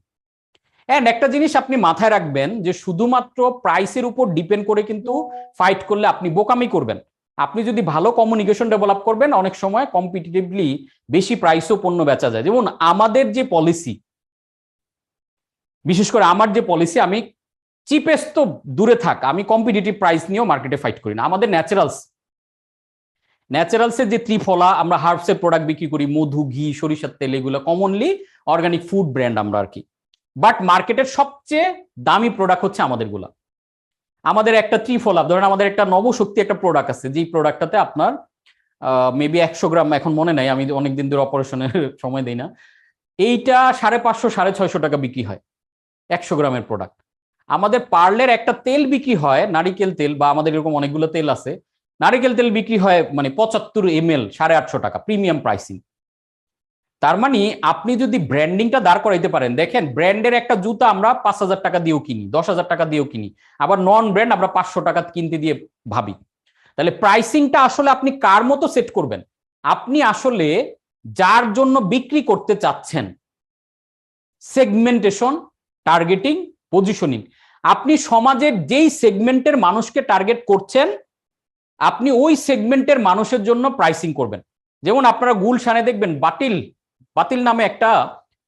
Speaker 1: And একটা জিনিস আপনি মাথায় রাখবেন যে শুধুমাত্র প্রাইসের উপর ডিপেন্ড করে কিন্তু ফাইট করলে আপনি বোকামি করবেন। আপনি যদি ভালো কমিউনিকেশন ডেভেলপ করবেন, অনেক সময় কম্পিটিটিভলি বেশি প্রাইসও পণ্য বেচা যায়। যেমন আমাদের যে পলিসি, বিশেষ করে আমার যে পলিসি, আমি চিপেস্ট তো দূরে থাক, আমি কম্পিটিটিভ প্রাইস নিয়েও মার্কেটে ফাইট করি না। আমাদের ন্যাচারালসের যে ত্রিফলা, আমরা হার্বসের প্রোডাক্ট বিক্রি করি, মধু, ঘি, সরিষার তেল, এগুলো কমনলি অর্গানিক ফুড ব্র্যান্ড আমরা আর কি। বাট মার্কেটের সবচেয়ে দামি প্রোডাক্ট হচ্ছে আমাদেরগুলা। আমাদের একটা ত্রিফলা, ধরেন আমাদের একটা নবশক্তি একটা প্রোডাক্ট আছে, যেই প্রোডাক্টটাতে আপনার মেবি 100 গ্রাম, এখন মনে নাই, আমি অনেকদিন ধরে অপারেশনের সময় দিই না, এইটা 550 650 টাকা বিক্রি হয় 100 গ্রামের প্রোডাক্ট। আমাদের পার্লের একটা তেল বিক্রি হয়, নারিকেল তেল, বা আমাদের এরকম অনেকগুলো তেল আছে, নারিকেল তেল বিক্রি হয় মানে 75 ml 850 টাকা, প্রিমিয়াম প্রাইসিং। তার মানে আপনি যদি ব্র্যান্ডিংটা দাঁড় করাইতে পারেন, দেখেন ব্র্যান্ডের একটা জুতা আমরা 5,000 টাকা দিয়েও কিনি, 10,000 টাকা দিয়েও কিনি, আবার নন ব্র্যান্ড আমরা 500 টাকা কিনতে দিয়ে ভাবি। তাহলে প্রাইসিংটা আসলে আপনি কার মতো সেট করবেন? আপনি আসলে যার জন্য বিক্রি করতে চাচ্ছেন, সেগমেন্টেশন, টার্গেটিং, পজিশনিং। আপনি সমাজের যেই সেগমেন্টের মানুষকে টার্গেট করছেন, আপনি ওই সেগমেন্টের মানুষের জন্য প্রাইসিং করবেন। যেমন আপনারা গুলশানে দেখবেন বাতিল নামে একটা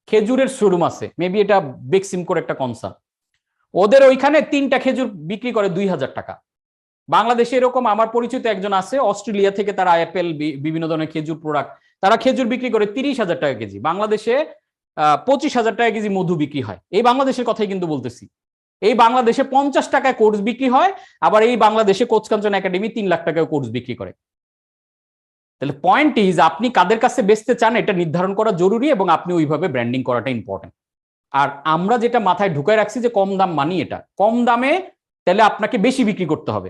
Speaker 1: খেজুরের শোরুম আছে, মেবি এটা বেক্সিম করে একটা কনসার্ন, ওদের ওইখানে 3টা খেজুর বিক্রি করে 2,000 টাকা। বাংলাদেশে এরকম আমার পরিচিত একজন আছে, অস্ট্রেলিয়া থেকে, তারা অ্যাপেল, বিভিন্ন ধরনের খেজুর প্রোডাক্ট, তারা খেজুর বিক্রি করে 30,000 টাকা কেজি। বাংলাদেশে 25,000 টাকা কেজি মধু বিক্রি হয়। এই বাংলাদেশের কথাই কিন্তু বলতেছি। এই বাংলাদেশে 50 টাকায় কোর্স বিক্রি হয়, আবার এই বাংলাদেশে কোচকাঞ্চন একাডেমি 3 লাখ টাকায় কোর্স বিক্রি করে। তাহলে পয়েন্ট ইজ, আপনি কাদের কাছে বেচতে চান এটা নির্ধারণ করা জরুরি, এবং আপনি ওইভাবে ব্র্যান্ডিং করাটা ইম্পর্টেন্ট। আর আমরা যেটা মাথায় ঢুকায় রাখছি যে কম দাম মানি এটা, কম দামে তাহলে আপনাকে বেশি বিক্রি করতে হবে।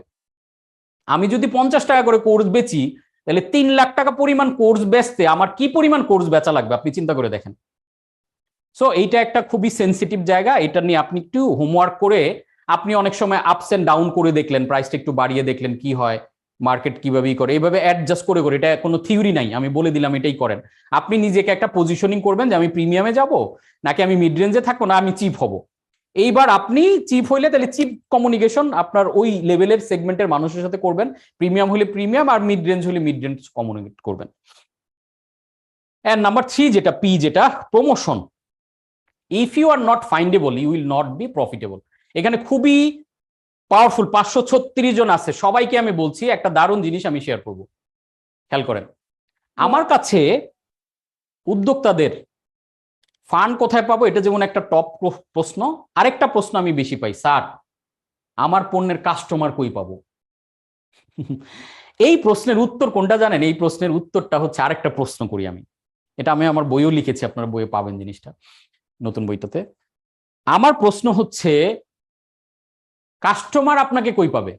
Speaker 1: আমি যদি 50 টাকা করে কোর্স বেচি, তাহলে 3 লাখ টাকা পরিমাণ কোর্স বেচতে আমার কি পরিমাণ কোর্স বেচা লাগবে আপনি চিন্তা করে দেখেন। সো এইটা একটা খুবই সেন্সিটিভ জায়গা, এটা নিয়ে আপনি একটু হোমওয়ার্ক করে, আপনি অনেক সময় আপস এন্ড ডাউন করে দেখলেন, প্রাইসটা একটু বাড়িয়ে দেখলেন কি হয়, মার্কেট কিভাবে করে, এইভাবে অ্যাডজাস্ট করে করে, এটা কোনো থিওরি নাই, আমি বলে দিলাম এটাই করেন। আপনি নিজেকে একটা পজিশনিং করবেন যে আমি প্রিমিয়ামে যাব, নাকি আমি মিড রেঞ্জে থাকবো, না আমি চিপ হব। এইবার আপনি চিপ হইলে তাহলে চিপ কমিউনিকেশন আপনার ওই লেভেলের সেগমেন্টের মানুষের সাথে করবেন, প্রিমিয়াম হলে প্রিমিয়াম, আর মিড রেঞ্জ হলে মিড রেঞ্জ কমিউনিকেট করবেন। এন্ড নাম্বার 3 যেটা পি, যেটা promotion. If you are not findable, you will not be profitable. এখানে খুবই পাওয়ারফুল 536 জন আছে, সবাইকে আমি বলছি একটা দারুণ জিনিস আমি শেয়ার করব, খেয়াল করেন। আমার কাছে উদ্যোক্তাদের ফান্ড কোথায় পাবো, এটা যেমন একটা টপ প্রশ্ন। আরেকটা প্রশ্ন আমি বেশি পাই, স্যার আমার পণ্যের কাস্টমার কই পাবো? এই প্রশ্নের উত্তর কোনটা জানেন? এই প্রশ্নের উত্তরটা হচ্ছে, আরেকটা প্রশ্ন করি আমি, এটা আমি আমার বইও লিখেছি, আপনারা বইয়ে পাবেন জিনিসটা, নতুন বইটাতে। আমার প্রশ্ন হচ্ছে, কাস্টমার আপনাকে কই পাবে?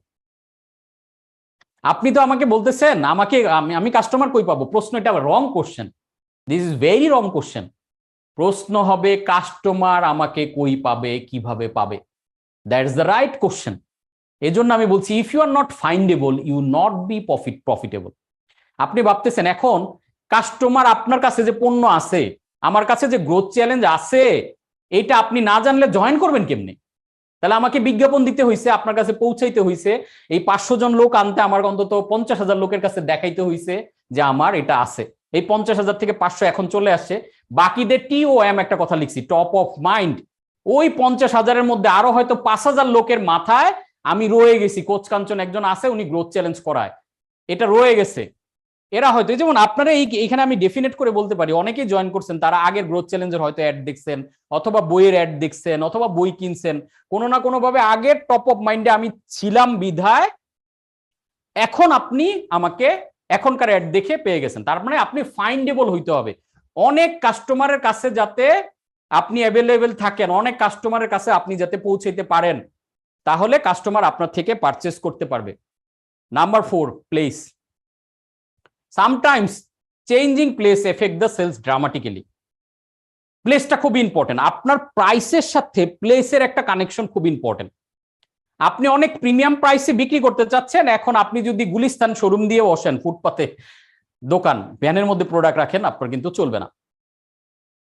Speaker 1: আপনি তো আমাকে বলতেছেন আমি কাস্টমার কই পাবো। প্রশ্ন এটা wrong question, this is very wrong question. প্রশ্ন হবে কাস্টমার আমাকে কই পাবে, কিভাবে পাবে। That's the right question. এজন্য আমি বলছি if you are not findable you not be profitable. আপনি ভাবতেছেন এখন কাস্টমার আপনার কাছে যে পণ্য আছে, আমার কাছে যে গ্রোথ চ্যালেঞ্জ আছে, এটা আপনি না জানলে জয়েন করবেন কেমনে? তাহলে আমাকে বিজ্ঞাপন দিতে হয়েছে, আপনার কাছে পৌঁছাইতে হয়েছে, এই 500 জন লোক আনতে আমার অন্তত 50,000 লোকের কাছে দেখাইতে হয়েছে যে আমার এটা আছে। এই 50,000 থেকে 500 এখন চলে আসছে, বাকিদের TOM একটা কথা লিখছি, টপ অফ মাইন্ড। ওই 50,000-এর মধ্যে আরো হয়তো 5,000 লোকের মাথায় আমি রয়ে গেছি, কোচ কাঞ্চন একজন আছে উনি গ্রোথ চ্যালেঞ্জ করায়, এটা রয়ে গেছে। এরা হয়তো যেমন আপনারা এইখানে আমি ডেফিনেট করে বলতে পারি অনেকেই জয়েন করছেন, তারা আগের গ্রোথ চ্যালেঞ্জের হয়তো অ্যাড দেখছেন, অথবা বইয়ের অ্যাড দেখছেন, অথবা বই কিনছেন, কোনো না কোনো ভাবে আগের টপ অফ মাইন্ডে আমি ছিলাম বিধায় এখন আপনি আমাকে এখনকার অ্যাড দেখে পেয়ে গেছেন। তার মানে আপনি ফাইন্ডেবল হইতে হবে, অনেক কাস্টমারের কাছে যাতে আপনি অ্যাভেলেবেল থাকেন, অনেক কাস্টমারের কাছে আপনি যাতে পৌঁছাইতে পারেন, তাহলে কাস্টমার আপনার থেকে পারচেস করতে পারবে। Number 4, place. Sometimes changing place effect the sales dramatically. প্লেসটা খুব ইম্পর্টেন্ট, আপনার প্রাইসের সাথে প্লেসের একটা কানেকশন খুব ইম্পর্টেন্ট। আপনি অনেক প্রিমিয়াম প্রাইসে বিক্রি করতে চাচ্ছেন, এখন আপনি যদি গুলিস্তান শোরুম দিয়ে বসেন, ফুটপাতে দোকান, ভ্যানের মধ্যে প্রোডাক্ট রাখেন, আপনার কিন্তু চলবে না।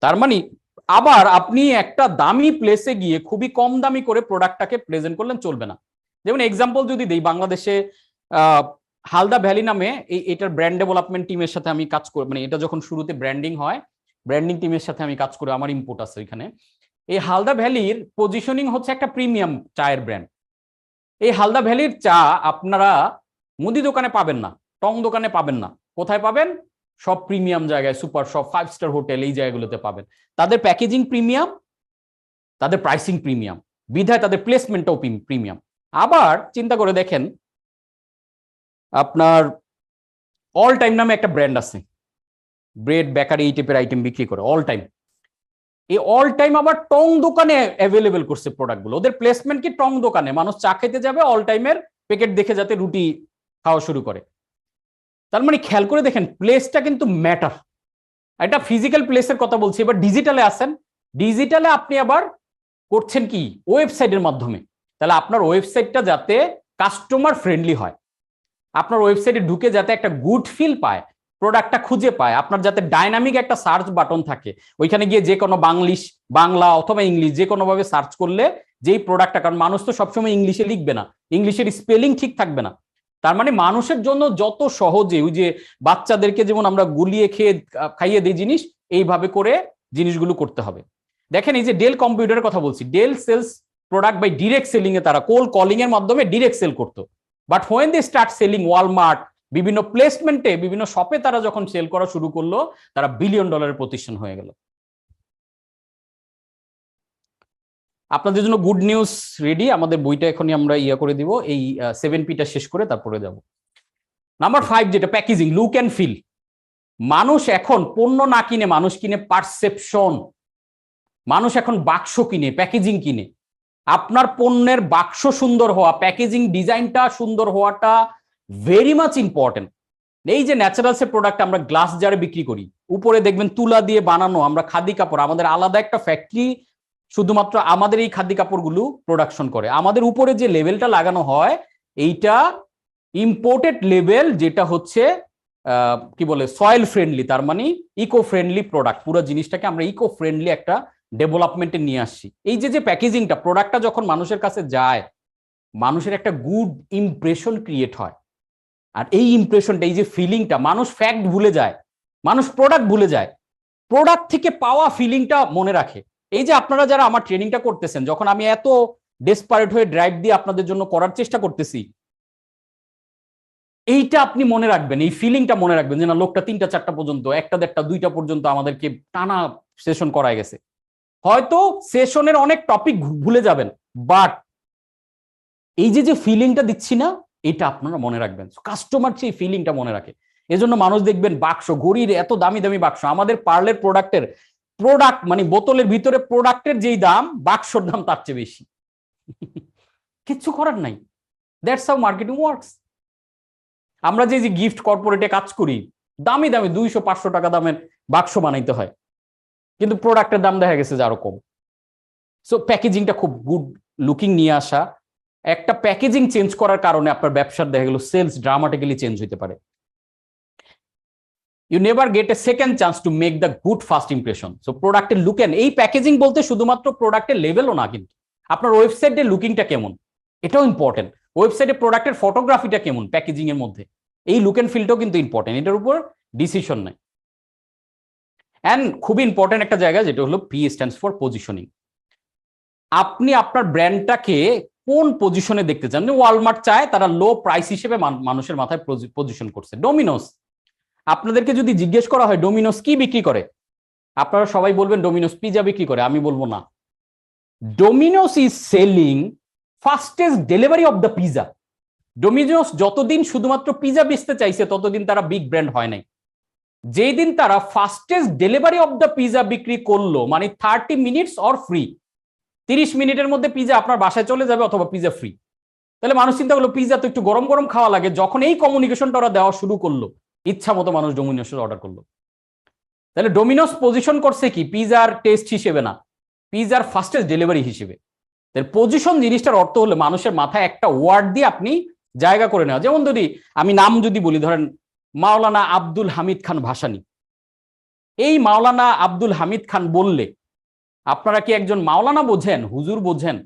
Speaker 1: তার মানে আবার আপনি একটা দামি প্লেসে গিয়ে খুবই কম দামি করে প্রোডাক্টটাকে প্রেজেন্ট করলেন, চলবে না। যেমন এক্সাম্পল যদি দিই, বাংলাদেশে হালদা ভ্যালি নামে এটার ব্র্যান্ড ডেভেলপমেন্ট টিমের সাথে আমি কাজ করি, মানে এটা যখন শুরুতে ব্র্যান্ডিং হয়, ব্র্যান্ডিং টিমের সাথে আমি কাজ করি, আমার ইনপুট আছে এখানে। এই হালদা ভ্যালির পজিশনিং হচ্ছে একটা প্রিমিয়াম চায়ের ব্র্যান্ড। এই হালদা ভ্যালির চা আপনারা মুদি দোকানে পাবেন না, টং দোকানে পাবেন না, কোথায় পাবেন? সব প্রিমিয়াম জায়গায়, সুপার শপ, 5 স্টার হোটেল, এই জায়গাগুলোতে পাবেন। তাদের প্যাকেজিং প্রিমিয়াম, তাদের প্রাইসিং প্রিমিয়াম, বিধায় তাদের প্লেসমেন্টটাও প্রিমিয়াম। আবার চিন্তা করে দেখেন, আপনার অল টাইম নামে একটা ব্র্যান্ড আছে, ব্রেড, বেকারি, এই টাইপের আইটেম বিক্রি করে অল টাইম। এই অল টাইম আবার টং দোকানে অ্যাভেলেবেল করছে প্রোডাক্টগুলো। ওদের প্লেসমেন্ট কি টং দোকানে, মানুষ চা খেতে যাবে, অল টাইমের প্যাকেট দেখে যাতে রুটি খাওয়া শুরু করে। তার মানে খেয়াল করে দেখেন, প্লেসটা কিন্তু ম্যাটার। এটা ফিজিক্যাল প্লেসের কথা বলছি। এবার ডিজিটালে আসেন, ডিজিটালে আপনি আবার করছেন কি? ওয়েবসাইটের মাধ্যমে। তাহলে আপনার ওয়েবসাইটটা যাতে কাস্টমার ফ্রেন্ডলি হয়, আপনার ওয়েবসাইটে ঢুকে যাতে একটা গুড ফিল পায়, প্রোডাক্টটা খুঁজে পায়, আপনার যাতে ডাইনামিক একটা সার্চ বাটন থাকে, ওইখানে গিয়ে যে কোনো বাংলা অথবা ইংলিশ যে কোনো ভাবে সার্চ করলে যেই প্রোডাক্টটা, কারণ মানুষ তো সবসময় ইংলিশে লিখবে না, ইংলিশের স্পেলিং ঠিক থাকবে না। তার মানে মানুষের জন্য যত সহজে, ওই যে বাচ্চাদেরকে যেমন আমরা গুলিয়ে খাইয়ে দিই জিনিস, এইভাবে করে জিনিসগুলো করতে হবে। দেখেন এই যে ডেল কম্পিউটারের কথা বলছি, Dell sales product by direct selling এ, তারা কোল্ড কলিং এর মাধ্যমে ডিরেক্ট সেল করতো। But when they start selling, Walmart, বিভিন্ন প্লেসমেন্টে, বিভিন্ন শপে তারা যখন সেল করা শুরু করলো, তারা $1 বিলিয়ন প্রতিষ্ঠান হয়ে গেল। আপনাদের জন্য গুড নিউজ রেডি, আমাদের বইটা এখনই আমরা করে দিব, এই 7Pটা শেষ করে তারপরে যাব। নাম্বার 5 যেটা প্যাকেজিং, লুক অ্যান্ড ফিল। মানুষ এখন পণ্য না কিনে, মানুষ কিনে পারসেপশন। মানুষ এখন বাক্স কিনে, প্যাকেজিং কিনে। আপনার পণ্যের বাক্স সুন্দর হওয়া, প্যাকেজিং ডিজাইনটা সুন্দর হওয়াটা ভেরি মাচ ইম্পর্টেন্ট। এই যে ন্যাচারালস এর প্রোডাক্ট আমরা গ্লাস জারে বিক্রি করি, উপরে দেখবেন তুলা দিয়ে বানানো, আমরা খাদি কাপড়, আমাদের আলাদা একটা ফ্যাক্টরি শুধুমাত্র আমাদের এই খাদি কাপড়গুলো প্রোডাকশন করে। আমাদের উপরে যে লেভেলটা লাগানো হয়, এইটা ইম্পোর্টেড লেভেল, যেটা হচ্ছে কি বলে সয়েল ফ্রেন্ডলি, তার মানে ইকো ফ্রেন্ডলি প্রোডাক্ট। পুরো জিনিসটাকে আমরা ইকো ফ্রেন্ডলি একটা ডেভেলপমেন্টে নিয়ে আসছি। এই যে প্যাকেজিংটা, প্রোডাক্টটা যখন মানুষের কাছে যায়, মানুষের একটা গুড ইমপ্রেশন ক্রিয়েট হয়। আর এই ইমপ্রেশনটা, এই যে ফিলিংটা, মানুষ ফ্যাক্ট ভুলে যায়, মানুষ প্রোডাক্ট ভুলে যায়, প্রোডাক্ট থেকে পাওয়া ফিলিংটা মনে রাখে। এই যে আপনারা যারা আমার ট্রেনিংটা করতেছেন, যখন আমি এত ডেসপারেট হয়ে ড্রাইভ দিয়ে আপনাদের জন্য করার চেষ্টা করতেছি, এইটা আপনি মনে রাখবেন, এই ফিলিংটা মনে রাখবেন যে না, লোকটা 3টা 4টা পর্যন্ত, 1টা 1.5টা 2টা পর্যন্ত আমাদেরকে টানা সেশন করায় গেছে। হয়তো সেশনের অনেক টপিক ভুলে যাবেন, বাট এই যে ফিলিংটা দিচ্ছি না, এটা আপনারা মনে রাখবেন। কাস্টমার সেই ফিলিংটা মনে রাখে। এজন্য মানুষ দেখবেন বাক্স, ঘড়ির এত দামি দামি বাক্স, আমাদের পার্লের প্রোডাক্ট মানে বোতলের ভিতরে প্রোডাক্টের যেই দাম, বাক্সর দাম তার চেয়ে বেশি। কিচ্ছু করার নাই, দ্যাটস হাউ মার্কেটিং ওয়ার্কস। আমরা যে গিফট কর্পোরেটে কাজ করি, দামি দামি 200-500 টাকা দামের বাক্স বানাইতে হয়। কিন্তু প্রোডাক্টের দাম দেখা গেছে যে আরো কম। সো প্যাকেজিংটা খুব গুড লুকিং নিয়ে আসা, একটা প্যাকেজিং চেঞ্জ করার কারণে আপনার ব্যবসার দেখা গেল সেলস ড্রামাটিক্যালি চেঞ্জ হতে পারে। You never get a second chance to make the good first impression. So প্রোডাক্টের লুক এন্ড, এই প্যাকেজিং বলতে শুধুমাত্র প্রোডাক্টের লেভেলও না, কিন্তু আপনার ওয়েবসাইটের লুকিংটা কেমন এটাও ইম্পর্টেন্ট। ওয়েবসাইটে প্রোডাক্টের ফটোগ্রাফিটা কেমন প্যাকেজিং এর মধ্যে, এই লুক এন্ড ফিলটাও কিন্তু ইম্পর্টেন্ট, এটার উপর ডিসিশন নেয়। অ্যান্ড খুবই ইম্পর্টেন্ট একটা জায়গা যেটা হলো পি স্ট্যান্ডস ফর পজিশনিং। আপনি আপনার ব্র্যান্ডটাকে কোন পজিশনে দেখতে চান? ওয়ালমার্ট চায় তারা লো প্রাইস হিসেবে মানুষের মাথায় পজিশন করছে। ডোমিনোস, আপনাদেরকে যদি জিজ্ঞেস করা হয় ডোমিনোস কি বিক্রি করে, আপনারা সবাই বলবেন ডোমিনোস পিজা বিক্রি করে। আমি বলবো না, Domino's is selling fastest delivery of the pizza. Domino's যতদিন শুধুমাত্র পিজা বেচতে চাইছে ততদিন তারা বিগ ব্র্যান্ড হয় নাই। যেই দিন তারা fastest delivery of the pizza বিক্রি করলো, মানে 30 মিনিটস অর ফ্রি, 30 মিনিটের মধ্যে পিজা আপনার বাসায় চলে যাবে অথবা পিজা ফ্রি, তাহলে মানুষ চিন্তা করলো পিজা তো একটু গরম গরম খাওয়া লাগে। যখন এই কমিউনিকেশনটা ওরা দেওয়া শুরু করলো, ইচ্ছা মতো মানুষ ডোমিনোসের অর্ডার করলো। তাহলে ডোমিনোস পজিশন করছে কি পিজার টেস্ট হিসেবে না, পিজার ফাস্টেস্ট ডেলিভারি হিসেবে। পজিশন জিনিসটার অর্থ হলো মানুষের মাথায় একটা ওয়ার্ড দিয়ে আপনি জায়গা করে নেওয়া। যেমন যদি আমি নাম যদি বলি, ধরেন মাওলানা আব্দুল হামিদ খান ভাসানী, এই মাওলানা আব্দুল হামিদ খান বললে আপনারা কি একজন মাওলানা বোঝেন, হুজুর বোঝেন,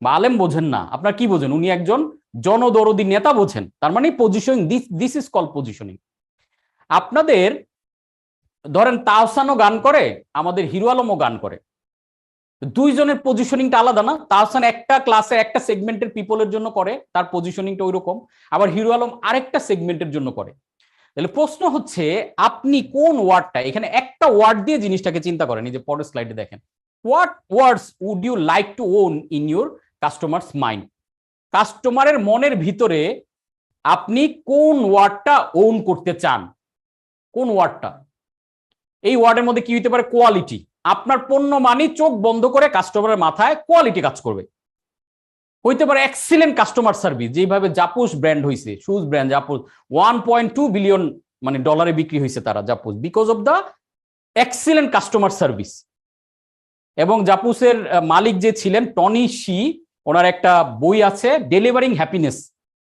Speaker 1: বা আলেম বোঝেন না, আপনারা কি বোঝেন? উনি একজন জনদরদি নেতা বোঝেন। তার মানে positioning, this is call positioning. আপনাদের ধরেন তাহসানও গান করে, আমাদের হিরো আলমও গান করে, দুইজনের পজিশনিংটা আলাদা না? তাহসান একটা ক্লাসে একটা সেগমেন্টের পিপলের জন্য করে, তার পজিশনিংটা ওই রকম, আবার হিরো আলম আরেকটা সেগমেন্টের জন্য করে। তাহলে প্রশ্ন হচ্ছে আপনি কোন ওয়ার্ডটা, এখানে একটা ওয়ার্ড দিয়ে জিনিসটাকে চিন্তা করেন। এই যে পরের স্লাইডে দেখেন, what words would you like to own in your customers mind. কাস্টমারের মনের ভিতরে আপনি কোন ওয়ার্ডটা ওন করতে চান, কোন ওয়ার্ডটা? এই ওয়ার্ডের মধ্যে কি হতে পারে? কোয়ালিটি। আপনার পণ্য মানে চোখ বন্ধ করে কাস্টমারের মাথায় কোয়ালিটি কাজ করবে। হইতে পারে এক্সিলেন্ট কাস্টমার সার্ভিস, যেভাবে জাপুস ব্র্যান্ড হয়েছে, শুজ ব্র্যান্ড জাপুস 1.2 বিলিয়ন মানে ডলারে বিক্রি হয়েছে তারা, Zappos, because of the excellent customer service. এবং জাপুসের মালিক যে ছিলেন টনি শি, ওনার একটা বই আছে ডেলিভারিং হ্যাপিনেস।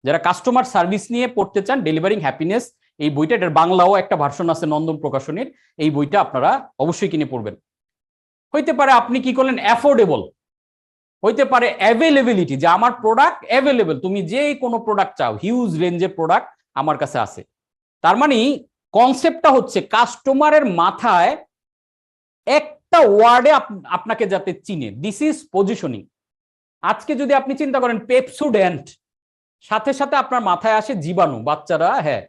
Speaker 1: যারা কাস্টমার সার্ভিস নিয়ে পড়তে চান, ডেলিভারিং হ্যাপিনেস, এই বইটা, এটার বাংলাও একটা ভার্সন আছে নন্দন প্রকাশনীর, এই বইটা আপনারা অবশ্যই কিনে পড়বেন। হইতে পারে আপনি কি করলেন অ্যাফোর্ডেবল, হইতে পারে অ্যাভেলেবিলিটি, যে আমার প্রোডাক্ট অ্যাভেলেবল, তুমি যে কোনো প্রোডাক্ট চাও, হিউজ রেঞ্জের প্রোডাক্ট আমার কাছে আছে। তার মানে কনসেপ্টটা হচ্ছে কাস্টমারের মাথায় একটা ওয়ার্ডে আপনাকে যাতে চিনে, দিস ইজ পজিশনিং। আজকে যদি আপনি চিন্তা করেন পেপসুডেন্ট, সাথে সাথে আপনার মাথায় আসে জীবাণু, বাচ্চারা, হ্যাঁ।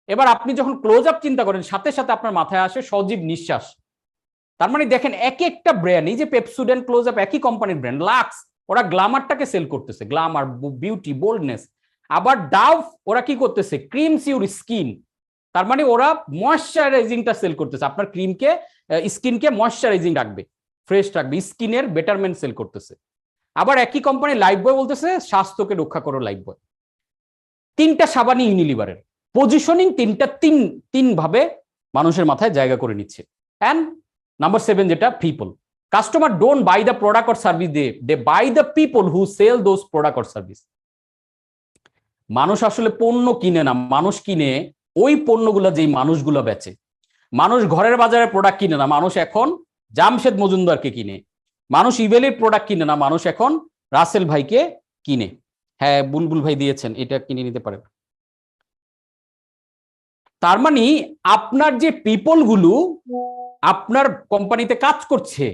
Speaker 1: এবার আপনি যখন ক্লোজ আপ চিন্তা করেন, সাথে সাথে আপনার মাথায় আসে সজীব নিঃশ্বাস। তার মানে দেখেন এক একটা ব্র্যান্ড, এই যে পেপসুডেন্ট, ক্লোজ আপ একই কোম্পানির ব্র্যান্ড, লাক্স ওরা গ্ল্যামারটাকে সেল করতেছে, গ্ল্যামার, বিউটি, বোল্ডনেস। আবার ডাভ ওরা কি করতেছে? ক্রিমস ইউর স্কিন, তার মানে ওরা ময়শ্চারাইজিংটা সেল করতেছে, আপনার ক্রিমকে, স্কিনকে ময়শ্চারাইজিং রাখবে, ফ্রেশ রাখবে, স্কিনের বেটারমেন্ট সেল করতেছে। আবার একই কোম্পানি লাইফবয় বলতেছে স্বাস্থ্যকে রক্ষা করো লাইফবয়। তিনটা সাবানই ইউনিলিভারের। পজিশনিং তিন ভাবে মানুষের মাথায় জায়গা করে নিচ্ছে। অ্যান্ড নাম্বার 7 যেটা, people. Customer don't buy the product or service, they buy the people who sell those product or service. মানুষ আসলে পণ্য কিনে না, মানুষ কিনে ওই পণ্যগুলো যেই মানুষগুলো বেচে। মানুষ ঘরের বাজারে প্রোডাক্ট কিনে না, মানুষ এখন জামশেদ মজুমদারকে কিনে। মানুষ ইবেলির প্রোডাক্ট কিনে না, মানুষ এখন রাসেল ভাইকে কিনে। হ্যাঁ, বুলবুল ভাই দিয়েছেন, এটা কিনে নিতে পারেন। তার মানে আপনার যে পিপল গুলো আপনার কোম্পানিতে কাজ করছে,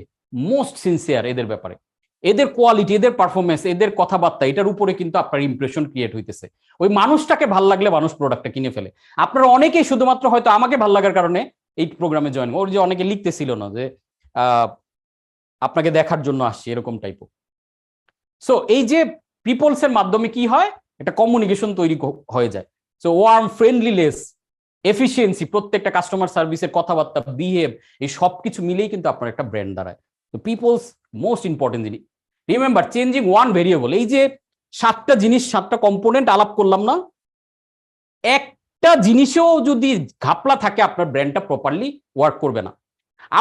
Speaker 1: মোস্ট সিনসিয়ার এদের ব্যাপারে, এদের কোয়ালিটি, এদের পারফরমেন্স, এদের কথাবার্তা, এটার উপরে কিন্তু আপনার ইমপ্রেশন ক্রিয়েট হইতেছে। ওই মানুষটাকে ভাল লাগলে মানুষ প্রোডাক্টটা কিনে ফেলে। আপনারা অনেকেই শুধুমাত্র হয়তো আমাকে ভাল লাগার কারণে এই প্রোগ্রামে জয়েন, ওর যে অনেকে লিখতেছিল না যে আপনাকে দেখার জন্য আসছি, এরকম টাইপও। সো এই যে পিপলস এর মাধ্যমে কি হয়, একটা কমিউনিকেশন তৈরি হয়ে যায়। সো ওয়ার্ম, ফ্রেন্ডলিনেস, এফিসিয়েন্সি, প্রত্যেকটা কাস্টমার সার্ভিসের কথাবার্তা, বিহেভ, এই সবকিছু মিলেই কিন্তু আপনার একটা ব্র্যান্ড দাঁড়ায়। তো পিপলস মোস্ট ইম্পর্টেন্ট জিনিস। রিমেম্বার, চেঞ্জিং ওয়ান ভেরিয়েবল, এই যে 7টা জিনিস, 7টা কম্পোনেন্ট আলাপ করলাম না, একটা জিনিসেও যদি ঘাপলা থাকে আপনার ব্র্যান্ডটা প্রপারলি ওয়ার্ক করবে না।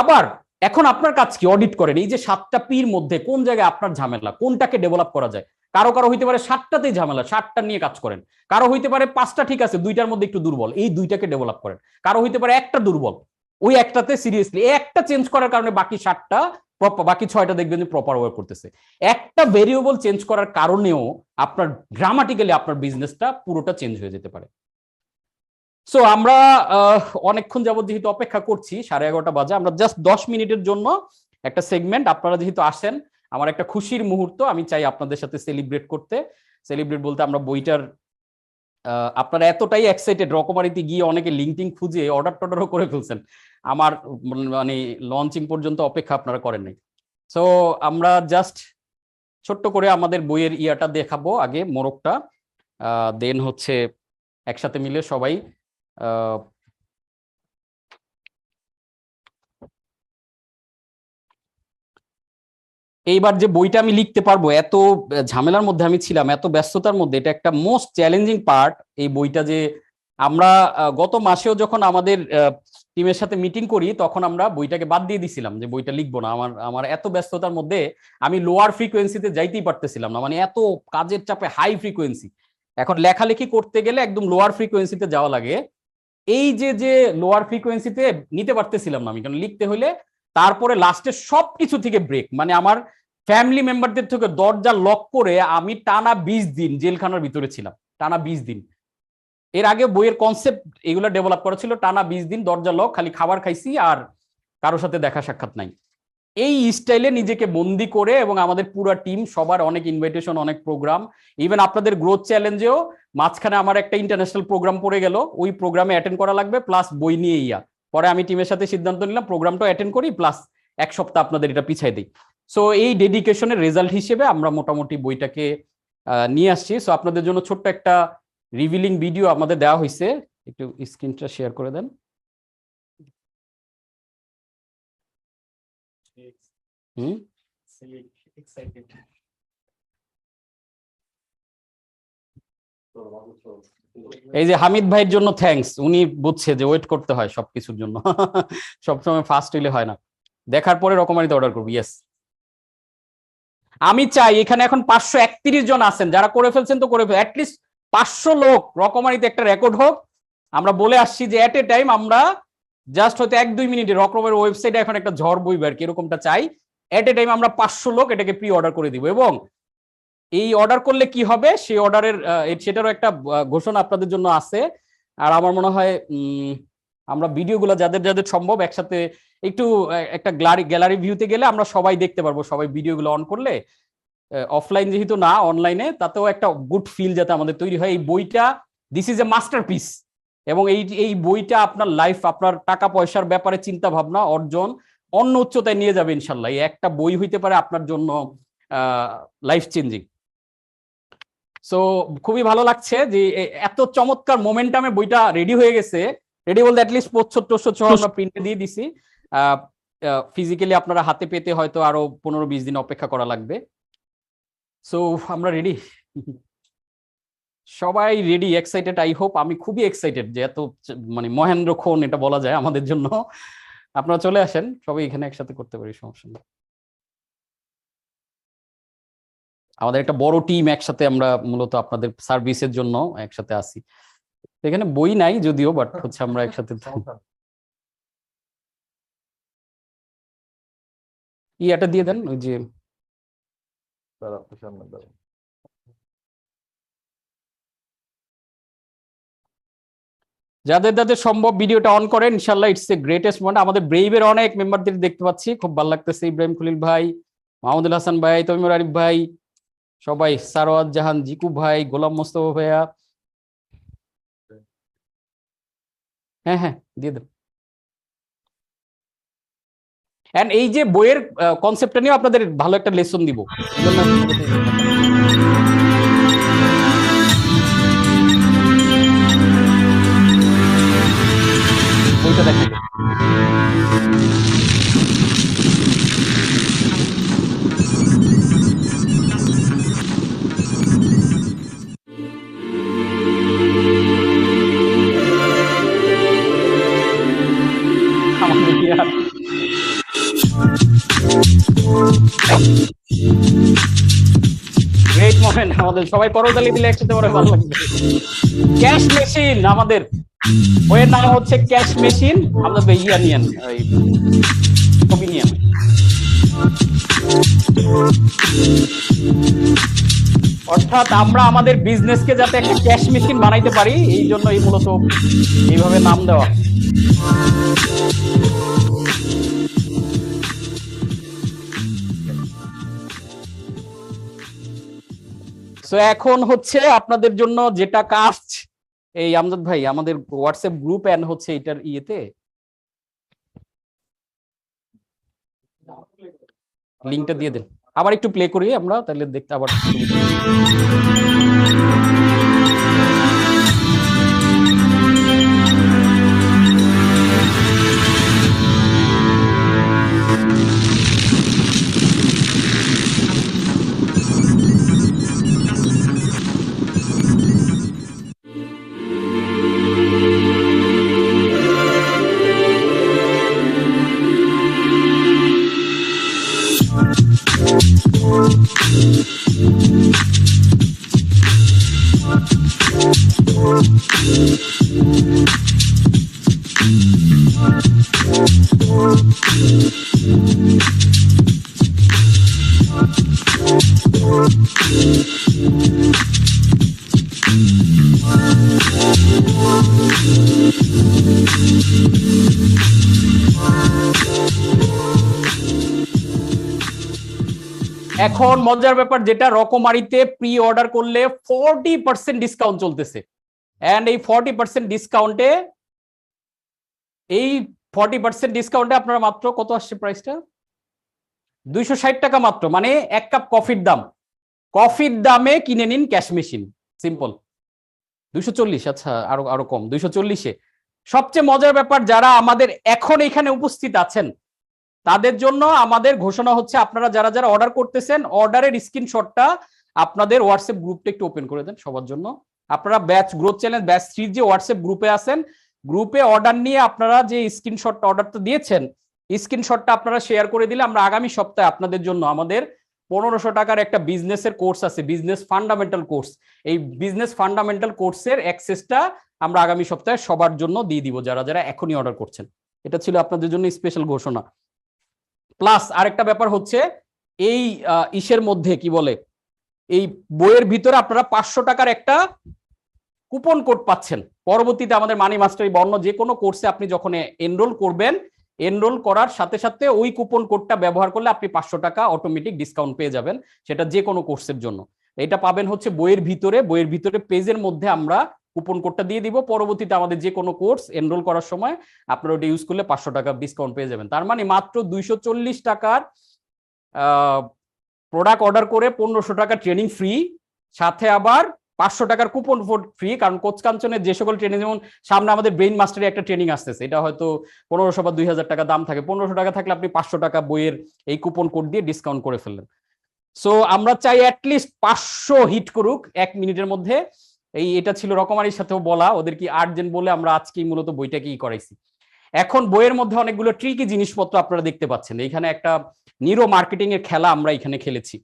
Speaker 1: আবার এখন আপনার কাজ কি? অডিট করেন এই যে 7টা পির মধ্যে কোন জায়গায় আপনার ঝামেলা, কোনটাকে ডেভেলপ করা যায়। কারো কারো হইতে পারে 7টাতেই ঝামেলা, 7টা নিয়ে কাজ করেন। কারো হইতে পারে 5টা ঠিক আছে, 2টার মধ্যে একটু দুর্বল, এই 2টাকে ডেভেলপ করেন। কারো হইতে পারে একটা দুর্বল, ওই একটাতে সিরিয়াসলি একটা চেঞ্জ করার কারণে বাকি 7টা বাকি 6টা দেখবেন যে প্রপার ওয়ার্ক করতেছে। একটা ভেরিয়েবল চেঞ্জ করার কারণেও আপনার ড্রামাটিক্যালি আপনার বিজনেসটা পুরোটা চেঞ্জ হয়ে যেতে পারে। সো আমরা অনেকক্ষণ যাবত যেহেতু অপেক্ষা করছি, 11:30 বাজে, আমরা জাস্ট 10 মিনিটের জন্য একটা সেগমেন্ট, আপনারা যেহেতু আসেন, আমার একটা খুশির মুহূর্ত, আমি চাই আপনাদের সাথে সেলিব্রেট করতে। সেলিব্রেট বলতে আমরা বইটার আপনারা এতটাই এক্সাইটেড, রকমারিতে গিয়ে অনেকে লিঙ্কডিন খুঁজে অর্ডার টর্ডারও করে ফেলছেন, আমার মানে লঞ্চিং পর্যন্ত অপেক্ষা আপনারা করেন নাই। সো আমরা জাস্ট ছোট্ট করে আমাদের বইয়ের ইয়াটা দেখাবো আগে, মোড়কটা, দেন হচ্ছে একসাথে মিলে সবাই এইবার যে বইটা আমি লিখতে পারবো, এত ঝামেলার মধ্যে আমি ছিলাম, এত ব্যস্ততার মধ্যে, এটা একটা মোস্ট চ্যালেঞ্জিং পার্ট। এই বইটা যে আমরা গত মাসেও যখন আমাদের টিমের সাথে মিটিং করি, তখন আমরা বইটাকে বাদ দিয়ে দিছিলাম যে বইটা লিখবো না। আমার এত ব্যস্ততার মধ্যে আমি লোয়ার ফ্রিকোয়েন্সিতে যাইতেই পারতেছিলাম না, মানে এত কাজের চাপে হাই ফ্রিকোয়েন্সি। এখন লেখালেখি করতে গেলে একদম লোয়ার ফ্রিকোয়েন্সিতে যাওয়া লাগে। এই যে যে লোয়ার ফ্রিকোয়েন্সিতে নিতে পারতেছিলাম না আমি, কারণ লিখতে হলে তারপরে লাস্টে সবকিছু থেকে ব্রেক, মানে আমার ফ্যামিলি মেম্বারদের থেকে দরজা লক করে আমি টানা 20 দিন জেলখানার ভিতরে ছিলাম, টানা 20 দিন। এর আগে বইয়ের কনসেপ্ট এগুলো ডেভেলপ করা ছিল, টানা 20 দিন দরজা লক, খালি খাবার খাইছি আর কারোর সাথে দেখা সাক্ষাৎ নাই। এই স্টাইলে নিজেকে বন্দি করে, এবং আমাদের পুরো টিম সবার অনেক ইনভাইটেশন, অনেক প্রোগ্রাম, ইভেন আপনাদের গ্রোথ চ্যালেঞ্জেও মাঝখানে আমার একটা ইন্টারন্যাশনাল প্রোগ্রাম পড়ে গেল, ওই প্রোগ্রামে অ্যাটেন্ড করা লাগবে, প্লাস বই নিয়ে ইয়া। পরে আমি টিমের সাথে সিদ্ধান্ত নিলাম প্রোগ্রামটা অ্যাটেন্ড করি, প্লাস 1 সপ্তাহ আপনাদের এটা পিছাই দিই। সো এই ডেডিকেশনের রেজাল্ট হিসেবে আমরা মোটামুটি বইটাকে নিয়ে আসছি। সো আপনাদের জন্য ছোট্ট একটা রিভিলিং ভিডিও আমাদের দেওয়া হয়েছে, একটু স্ক্রিনটা শেয়ার করে দেন। এই যে হামিদ ভাইয়ের জন্য থ্যাঙ্কস, উনি বুঝছে যে ওয়েট করতে হয় সবকিছুর জন্য, সবসময় ফাস্ট হইলে হয় না, দেখার পরে রকমারিতে অর্ডার করবো। ইয়েস, আমি চাই এখানে এখন 531 জন আছেন, যারা করে ফেলছেন তো করে ফেল, অ্যাটলিস্ট 500 লোক রকমারিতে একটা রেকর্ড হোক। আমরা বলে আসছি যে এট এ টাইম আমরা জাস্ট হয়তো 1-2 মিনিটে রকমের ওয়েবসাইটে এখন একটা ঝড় বইবে আর কি, এরকমটা চাই। এট এ টাইম আমরা 500 লোক এটাকে প্রি অর্ডার করে দিব, এবং এই অর্ডার করলে কি হবে সেই অর্ডারের সেটারও একটা ঘোষণা আপনাদের জন্য আছে। আর আমার মনে হয় আমরা ভিডিওগুলো যাদের যাদের সম্ভব একসাথে একটু একটা গ্যালারি ভিউতে গেলে আমরা সবাই দেখতে পারবো, সবাই ভিডিওগুলো অন করলে, অফলাইন যেহেতু না অনলাইনে, তাতেও একটা গুড ফিল যাতে আমাদের তৈরি হয়। এই বইটা দিস ইজ এ মাস্টারপিস, এবং এই বইটা আপনার লাইফ, আপনার টাকা পয়সার ব্যাপারে চিন্তা ভাবনা অর্জন অন্য উচ্চতায় নিয়ে যাবে ইনশাল্লাহ। এই একটা বই হইতে পারে আপনার জন্য লাইফ চেঞ্জিং। সো খুবই ভালো লাগছে যে এত চমৎকার মোমেন্টামে বইটা রেডি হয়ে গেছে। রেডি বলতে অ্যাটলিস্ট প্রচ্ছদ আমরা প্রিন্টে দিয়ে দিছি, ফিজিক্যালি আপনারা হাতে পেতে হয়তো আরো 15-20 দিন অপেক্ষা করা লাগবে। সো আমরা রেডি, সবাই রেডি, এক্সাইটেড। আই হোপ, আমি খুবই এক্সাইটেড যে এত মানে মহেন্দ্রক্ষণ এটা বলা যায় আমাদের জন্য। আপনারা চলে আসেন, সবাই এখানে একসাথে করতে পারি, সমস্যা নেই। আমাদের একটা বড় টিম একসাথে, আমরা মূলত আপনাদের সার্ভিসের জন্য একসাথে আসি। এখানে বই নাই যদিও, বাট হচ্ছে আমরা একসাথে এটা দিয়ে দেন, ওই যে যাদের যাদের সম্ভব ভিডিওটা অন করেন, ইনশাল্লাহ ইটস এ গ্রেটেস্ট মোমেন্ট। আমাদের ব্রেইভের অনেক মেম্বারদের দেখতে পাচ্ছি, খুব ভালো লাগতেছে। ইব্রাহিম খলিল ভাই, মাহমুদুল হাসান ভাই, তমিমুর আরিফ ভাই, সবাই, সারোয়ার জাহান, জিকু ভাই, গোলাম মোস্তফা ভাইয়া। হ্যাঁ হ্যাঁ দিয়ে দেন। এন্ড এই যে বইয়ের কনসেপ্টটা নিয়ে আপনাদের ভালো একটা লেসন দিব, বইটা দেখেন। আমাদের আমাদের সবাই করতালি দিলে একসাথে পরে ভালো লাগবে। ক্যাশ মেশিন, আমাদের বইয়ের নাম হচ্ছে ক্যাশ মেশিন। আমাদের ইয়া নিয়েন, ছবি নিয়েন। অর্থাৎ আমরা আমাদের বিজনেসকে যাতে একটা ক্যাশ মেশিন বানাইতে পারি, এই জন্য এই মূলত এইভাবে নাম দেওয়া। তো এখন হচ্ছে আপনাদের জন্য যেটা কাজ, এই আমজাদ ভাই আমাদের হোয়াটসঅ্যাপ গ্রুপ এন্ড হচ্ছে এটার ইয়েতে লিংকটা দিয়ে দেন। আবার একটু প্লে করি আমরা, তাহলে দেখতে আবার এখন মজার ব্যাপার যেটা, রকমারিতে প্রি অর্ডার করলে 40% ডিসকাউন্ট চলতেছে। এন্ড এই 40% ডিসকাউন্টে, এই 40% ডিসকাউন্টে আপনারা মাত্র কত আসছে প্রাইসটা? 260 টাকা মাত্র, মানে এক কাপ কফির দাম। কফির দামে কিনে নিন ক্যাশ মেশিন, সিম্পল। 240, আচ্ছা আরো আরো কম, 240-এ। সবচেয়ে মজার ব্যাপার, যারা আমাদের এখন এখানে উপস্থিত আছেন তাদের জন্য আমাদের ঘোষণা হচ্ছে, আপনারা যারা যারা অর্ডার করতেছেন, অর্ডারের স্ক্রিনশটটা আপনাদের হোয়াটসঅ্যাপ গ্রুপটা একটু ওপেন করে দেন সবার জন্য। আপনারা ব্যাচ গ্রোথ চ্যানেল ব্যাচ 3 যে হোয়াটসঅ্যাপ গ্রুপে আছেন, গ্রুপে অর্ডার নিয়ে আপনারা যে স্ক্রিনশটটা অর্ডারটা দিয়েছেন, স্ক্রিনশটটা আপনারা শেয়ার করে দিলে আমরা আগামী সপ্তাহে আপনাদের জন্য আমাদের 1500 টাকার একটা বিজনেসের কোর্স আছে, বিজনেস ফান্ডামেন্টাল কোর্স। এই বিজনেস ফান্ডামেন্টাল কোর্সের অ্যাক্সেসটা আমরা আগামী সপ্তাহে সবার জন্য দিয়ে দিব, যারা যারা এখনই অর্ডার করছেন। এটা ছিল আপনাদের জন্য স্পেশাল ঘোষণা। প্লাস আরেকটা ব্যাপার হচ্ছে, এই ইসের মধ্যে কি বলে, এই বইয়ের ভিতরে আপনারা 500 টাকার একটা কুপন কোড পাচ্ছেন। পরবর্তীতে আমাদের মানি মাস্টারি বা অন্য যে কোনো কোর্সে আপনি যখন এনরোল করবেন, এনরোল করার সাথে সাথে ওই কুপন কোডটা ব্যবহার করলে আপনি 500 টাকা অটোমেটিক ডিসকাউন্ট পেয়ে যাবেন, সেটা যে কোনো কোর্সের জন্য। এটা পাবেন হচ্ছে বইয়ের ভিতরে পেজের মধ্যে আমরা কুপন কোডটা দিয়ে দিব। পরবর্তীতে আমাদের যে কোনো কোর্স এনরোল করার সময় আপনারা ওটা ইউজ করলে 500 টাকা ডিসকাউন্ট পেয়ে যাবেন। তার মানে মাত্র 240 টাকার প্রোডাক্ট অর্ডার করে 1500 টাকা ট্রেনিং ফ্রি, সাথে আবার 500 টাকার কুপন কোড ফ্রি। কারণ কোচ কাঞ্চনের যে সকল ট্রেনিং, যেমন সামনে আমাদের ব্রেইন মাস্টারি একটা ট্রেনিং আসতেছে, এটা হয়তো 1500 বা 2000 টাকা দাম থাকে। 1500 টাকা থাকলে আপনি 500 টাকা বইয়ের এই কুপন কোড দিয়ে ডিসকাউন্ট করে ফেললেন। সো আমরা চাই অ্যাটলিস্ট 500 হিট করুক 1 মিনিটের মধ্যে। এটা ছিল রকমারির সাথেও বলা, ওদের কি আর্জেন্ট বলে আমরা আজকেই মূলত বইটাকেই করাইছি। এখন বইয়ের মধ্যে অনেকগুলো ট্রিকি জিনিসপত্র আপনারা দেখতে পাচ্ছেন। এইখানে একটা নিউরো মার্কেটিং এর খেলা আমরা এখানে খেলেছি।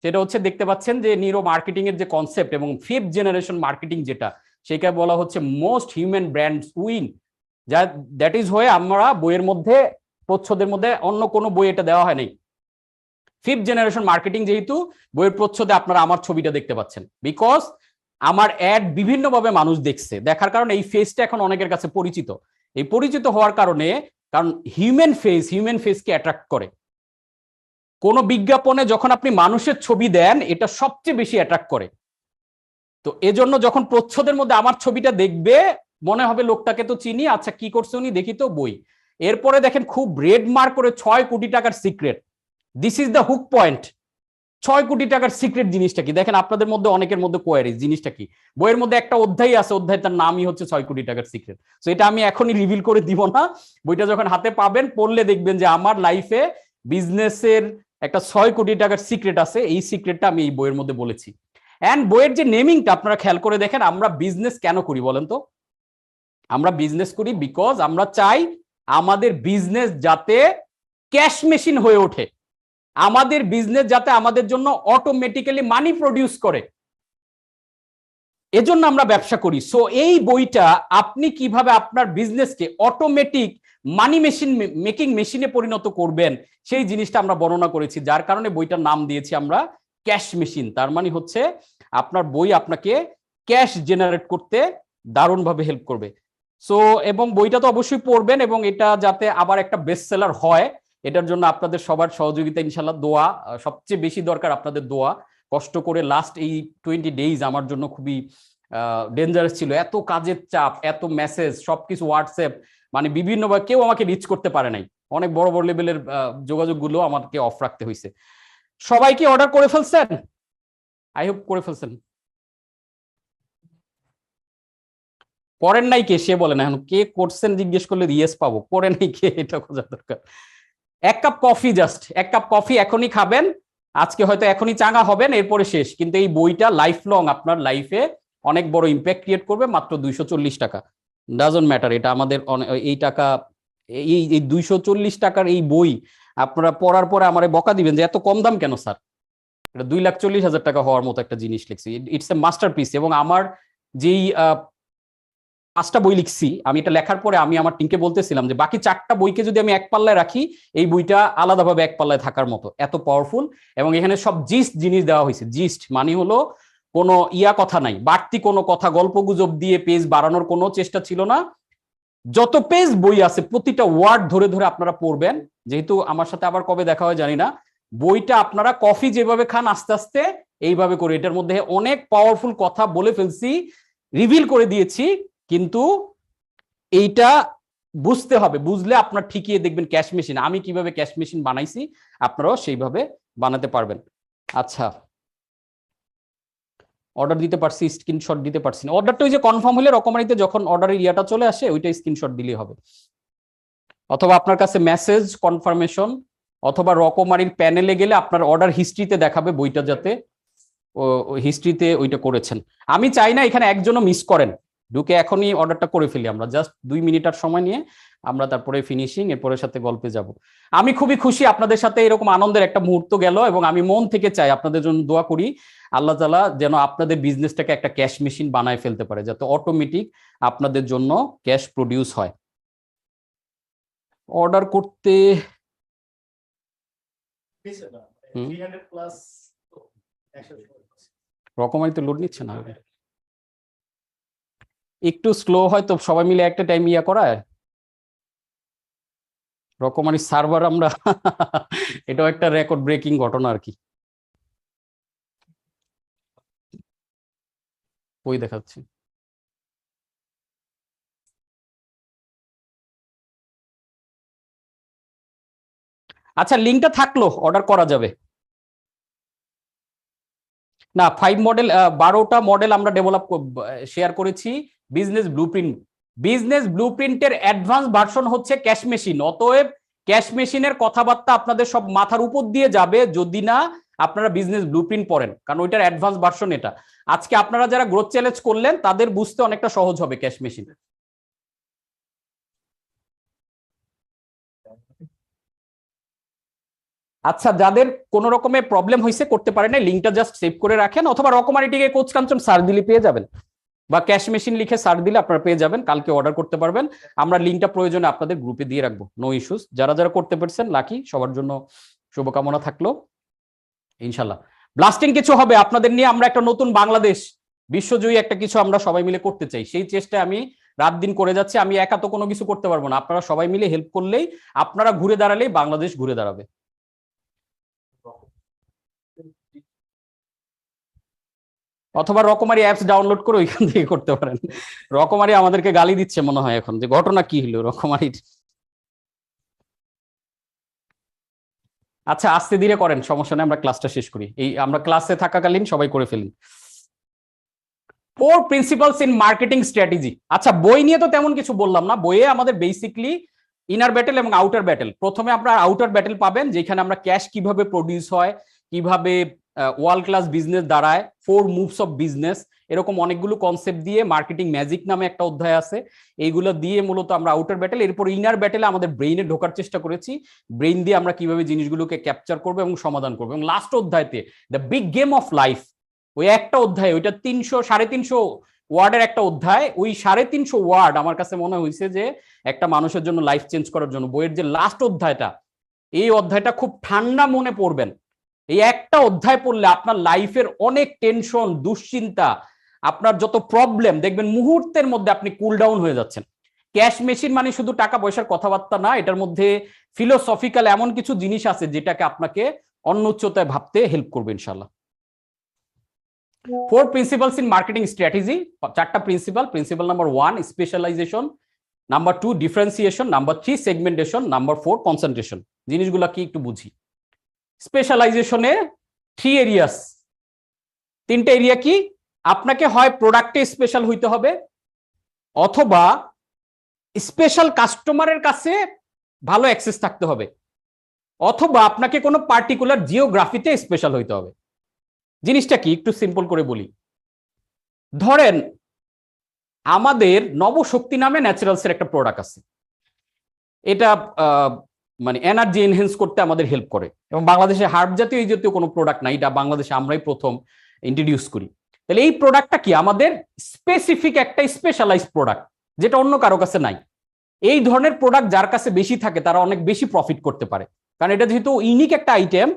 Speaker 1: সেটা হচ্ছে, দেখতে পাচ্ছেন যে নিউরো মার্কেটিং এর যে কনসেপ্ট এবং 5th জেনারেশন মার্কেটিং যেটা, সেটা বলা হচ্ছে মোস্ট হিউম্যান ব্র্যান্ডস উইন। যা দ্যাট ইজ হয়ে আমরা বইয়ের মধ্যে, প্রচ্ছদের মধ্যে অন্য কোনো বই এটা দেওয়া হয় নাই। 5th জেনারেশন মার্কেটিং যেহেতু, বইয়ের প্রচ্ছদে আপনারা আমার ছবিটা দেখতে পাচ্ছেন, বিকজ আমার অ্যাড বিভিন্নভাবে মানুষ দেখছে, দেখার কারণে এই ফেসটা এখন অনেকের কাছে পরিচিত। এই পরিচিত হওয়ার কারণে, কারণ হিউম্যান ফেসকে অ্যাট্রাক্ট করে। কোন বিজ্ঞাপনে যখন আপনি মানুষের ছবি দেন, এটা সবচেয়ে বেশি অ্যাট্রাক্ট করে। তো এজন্য যখন প্রচ্ছদের মধ্যে আমার ছবিটা দেখবে, মনে হবে লোকটাকে তো চিনি, আচ্ছা কি করছে উনি, দেখি তো বই। এরপরে দেখেন খুব রেড মার্ক করে 6 কোটি টাকার secret. This is the hook point. 6 কোটি টাকার সিক্রেট জিনিসটা কি? দেখেন আপনাদের মধ্যে অনেকের মধ্যে কোয়ারিজ, জিনিসটা কি? বইয়ের মধ্যে একটা অধ্যায় আছে, অধ্যায় তার নামই হচ্ছে 6 কোটি টাকার সিক্রেট। তো এটা আমি এখনই রিভিল করে দিব না, বইটা যখন হাতে পাবেন পড়লে দেখবেন যে আমার লাইফে বিজনেসের একটা 6 কোটি টাকার সিক্রেট আছে। এই সিক্রেটটা আমি এই বইয়ের মধ্যে বলেছি। এন্ড বইয়ের যে নেমিংটা আপনারা খেয়াল করে দেখেন, আমরা বিজনেস কেন করি বলেন তো? আমরা বিজনেস করি বিকজ আমরা চাই আমাদের বিজনেস যাতে ক্যাশ মেশিন হয়ে ওঠে, আমাদের বিজনেস যাতে আমাদের জন্য অটোমেটিক্যালি মানি প্রডিউস করে। এজন্য আমরা ব্যবসা করি। সো এই বইটা আপনি কিভাবে আপনার বিজনেসকে অটোমেটিক মানি মেশিন মেকিং মেশিনে পরিণত করবেন সেই জিনিসটা আমরা বর্ণনা করেছি, যার কারণে বইটার নাম দিয়েছি আমরা ক্যাশ মেশিন। তার মানে হচ্ছে আপনার বই আপনাকে ক্যাশ জেনারেট করতে দারুণভাবে হেল্প করবে। সো এবং বইটা তো অবশ্যই পড়বেন, এবং এটা যাতে আবার একটা বেস্ট সেলার হয় এটার জন্য আপনাদের সবার সহযোগিতা, ইনশাল্লাহ দোয়া সবচেয়ে বেশি দরকার, আপনাদের দোয়া। কষ্ট করে লাস্ট এই 20 ডেজ আমার জন্য খুবই ডেঞ্জারাস ছিল, এত কাজের চাপ, এত মেসেজ, সবকিছু হোয়াটসঅ্যাপ, মানে বিভিন্নভাবে কেউ আমাকে রিচ করতে পারে নাই, অনেক বড় বড় লেভেলের যোগাযোগগুলো আমাকে অফ রাখতে হয়েছে। সবাই কি অর্ডার করে ফেলছেন? আই হোপ করে ফেলছেন। করেন নাই কে সে বলেন, এখন কে করছেন জিজ্ঞেস করলে ইয়েস পাবো, করে নাই কে এটা খোঁজা দরকার। এক কাপ কফি, জাস্ট এক কাপ কফি এখনই খাবেন, আজকে হয়তো এখনই চাঙ্গা হবেন, এরপরে শেষ। কিন্তু এই বইটা লাইফ লং আপনার লাইফে অনেক বড় ইম্প্যাক্ট ক্রিয়েট করবে। মাত্র 240 টাকা, ডাজন্ট ম্যাটার এটা আমাদের এই টাকা, এই 240 টাকার এই বই আপনারা পড়ার পরে আমার বকা দিবেন যে এত কম দাম কেন স্যার, এটা 2,40,000 টাকা হওয়ার মতো একটা জিনিস লিখছি। It's a masterpiece. এবং আমার যেই 5টা বই লিখছি, আমি এটা লেখার পরে আমি আমার টিমকে বলতেছিলাম যে বাকি 4টা বইকে যদি আমি এক পাল্লায় রাখি, এই বইটা আলাদাভাবে এক পাল্লায় থাকার মতো, এত পাওয়ারফুল। এবং এখানে সব জিস্ট জিনিস দেওয়া হয়েছে। জিস্ট মানে হলো কোনো কথা নাই, বাড়তি কোনো কথা গল্প গুজব দিয়ে পেজ বাড়ানোর কোনো চেষ্টা ছিল না। যত পেজ বই আছে প্রতিটা ওয়ার্ড ধরে ধরে আপনারা পড়বেন। যেহেতু আমার সাথে আবার কবে দেখা হয় জানি না, বইটা আপনারা কফি যেভাবে খান আস্তে আস্তে এইভাবে করে, এটার মধ্যে অনেক পাওয়ারফুল কথা বলে ফেলছি, রিভিল করে দিয়েছি। কিন্তু এইটা বুঝতে হবে, বুঝলে আপনার ঠিকই দেখবেন ক্যাশ মেশিন। আমি কিভাবে ক্যাশ মেশিন বানাইছি আপনারাও সেইভাবে বানাতে পারবেন। আচ্ছা, অর্ডার দিতে পারছি, স্ক্রিনশট দিতে পারছি না। অর্ডারটা ওই যে কনফার্ম হলে রকমারিতে যখন অর্ডারের ইয়াটা চলে আসে ওইটা স্ক্রিনশট দিলেই হবে, অথবা আপনার কাছে মেসেজ কনফার্মেশন, অথবা রকমারির প্যানেলে গেলে আপনার অর্ডার হিস্ট্রিতে দেখাবে বইটা, যাতে হিস্ট্রিতে ওইটা করেছেন। আমি চাই না এখানে একজনও মিস করেন, ঢুকে এখনই অর্ডারটা করে ফেলি আমরা, জাস্ট 2 মিনিটের সময় নিয়ে আমরা তারপরে ফিনিশিং, এরপরের সাথে গল্পে যাব। আমি খুবই খুশি আপনাদের সাথে এরকম আনন্দের একটা মুহূর্ত গেল, এবং আমি মন থেকে চাই আপনাদের জন্য দোয়া করি আল্লাহ তাআলা যেন আপনাদের বিজনেসটাকে একটা ক্যাশ মেশিন বানায় ফেলতে পারে, যাতে অটোমেটিক আপনাদের জন্য ক্যাশ প্রডিউস হয়। অর্ডার করতে রকমারিতে লোড নিচ্ছে না, একটু স্লো হয় তো সবাই মিলে একটা টাইম ইয়া করায় রকমারি সার্ভার আমরা এটাও একটা রেকর্ড ব্রেকিং ঘটনা আর কি। ওই দেখাচ্ছি। আচ্ছা, লিঙ্কটা থাকলো, অর্ডার করা যাবে না। 5 মডেল, 12টা মডেল আমরা ডেভেলপ শেয়ার করেছি। বিজনেস ব্লুপ্রিন্ট, বিজনেস ব্লুপ্রিন্টের অ্যাডভান্স ভার্সন হচ্ছে ক্যাশ মেশিন। অতএব ক্যাশ মেশিনের কথাবার্তা আপনাদের সব মাথার উপর দিয়ে যাবে যদি না আপনারা বিজনেস ব্লুপ্রিন্ট পড়েন, কারণ ওইটার অ্যাডভান্স ভার্সন এটা। আজকে আপনারা যারা গ্রোথ চ্যালেঞ্জ করলেন তাদের বুঝতে অনেকটা সহজ হবে ক্যাশ মেশিন। আচ্ছা, যাদের কোনো রকমের প্রবলেম হয়েছে, করতে পারে না, লিঙ্কটা জাস্ট সেভ করে রাখেন, অথবা রকমারিটিকে কোচ কাঞ্চন সার্চ দিলে পেয়ে যাবেন, বা ক্যাশ মেশিন লিখে সার্চ দিলে আপনারা পেয়ে যাবেন, কালকে অর্ডার করতে পারবেন। আমরা লিঙ্কটা প্রয়োজনে আপনাদের গ্রুপে দিয়ে রাখবো, নো ইস্যুস। যারা যারা করতে পারছেন লাকি, সবার জন্য শুভকামনা থাকলো। ইনশাল্লাহ ব্লাস্টিং কিছু হবে আপনাদের নিয়ে। আমরা একটা নতুন বাংলাদেশ, বিশ্বজয়ী একটা কিছু আমরা সবাই মিলে করতে চাই, সেই চেষ্টা আমি রাত দিন করে যাচ্ছি। আমি একা তো কোনো কিছু করতে পারবো না, আপনারা সবাই মিলে হেল্প করলেই, আপনারা ঘুরে দাঁড়ালেই বাংলাদেশ ঘুরে দাঁড়াবে। অথবা রকমারি অ্যাপস ডাউনলোড করে ওইখান থেকে করতে পারেন। রকমারি আমাদেরকে গালি দিচ্ছে মনে হয় এখন, যে ঘটনা কি হলো রকমারির। আচ্ছা, আস্তে ধীরে করেন, সমস্যা নেই, আমরা ক্লাসটা শেষ করি। এই আমরা ক্লাসে থাকাকালীন সবাই করে ফেলি। 4 প্রিন্সিপালস ইন মার্কেটিং স্ট্র্যাটেজি। আচ্ছা, বই নিয়ে তো তেমন কিছু বললাম না। বইয়ে আমাদের বেসিকলি ইনার ব্যাটেল এবং আউটার ব্যাটেল। প্রথমে আপনার আউটার ব্যাটেল পাবেন, যেখানে আমরা ক্যাশ কিভাবে প্রডিউস হয়, কিভাবে ওয়ার্ল্ড ক্লাস বিজনেস দাঁড়ায়, 4 মুভস অফ বিজনেস, এরকম অনেকগুলো কনসেপ্ট দিয়ে মার্কেটিং ম্যাজিক নামে একটা অধ্যায় আছে, এইগুলো দিয়ে মূলত আমরা আউটার ব্যাটেল। এরপর ইনার ব্যাটেলে আমাদের ব্রেইনে ঢোকার চেষ্টা করেছি, ব্রেইন দিয়ে আমরা কিভাবে জিনিসগুলোকে ক্যাপচার করবো এবং সমাধান করবো। এবং লাস্ট অধ্যায়তে the big game of life, ওই একটা অধ্যায়, ওইটা 300-350 ওয়ার্ডের একটা অধ্যায়, ওই 350 ওয়ার্ড আমার কাছে মনে হয়েছে যে একটা মানুষের জন্য লাইফ চেঞ্জ করার জন্য। বইয়ের যে লাস্ট অধ্যায়টা, এই অধ্যায়টা খুব ঠান্ডা মনে পড়বেন। এই একটা অধ্যায় পড়লে আপনার লাইফের অনেক টেনশন, দুশ্চিন্তা, আপনার যত প্রবলেম দেখবেন মুহূর্তের মধ্যে আপনি কুল ডাউন হয়ে যাচ্ছেন। ক্যাশ মেশিন মানে শুধু টাকা পয়সার কথাবার্তা না, এটার মধ্যে ফিলোসফিক্যাল এমন কিছু জিনিস আছে যেটাকে আপনাকে অন্য উচ্চতায় ভাবতে হেল্প করবে ইনশাল্লাহ। 4 প্রিন্সিপালস ইন মার্কেটিং স্ট্র্যাটেজি, 4টা principle. Principle number 1 specialization, number 2 differentiation, number 3 segmentation, number 4 concentration. জিনিসগুলো কি একটু বুঝি। স্পেশালাইজেশনে 3 এরিয়াস, 3টে এরিয়া কি? আপনাকে হয় প্রোডাক্টে স্পেশাল হইতে হবে, অথবা স্পেশাল কাস্টমারের কাছে ভালো অ্যাক্সেস থাকতে হবে, অথবা আপনাকে কোনো পার্টিকুলার জিওগ্রাফিতে স্পেশাল হইতে হবে। জিনিসটা কি একটু সিম্পল করে বলি। ধরেন আমাদের নবশক্তি নামে ন্যাচারালসের একটা প্রোডাক্ট আছে, এটা মানে এনার্জি এনহেন্স করতে আমাদের হেল্প করে, এবং বাংলাদেশে হার্ব জাতীয় এই জাতীয় কোনো প্রোডাক্ট নাই, এটা বাংলাদেশে আমরাই প্রথম ইন্ট্রোডিউস করি। তাহলে এই প্রোডাক্টটা কি? আমাদের স্পেসিফিক একটা স্পেশালাইজড প্রোডাক্ট, যেটা অন্য কারো কাছে নাই। এই ধরনের প্রোডাক্ট যার কাছে বেশি থাকে তারা অনেক বেশি প্রফিট করতে পারে, কারণ এটা যেহেতু ইউনিক একটা আইটেম।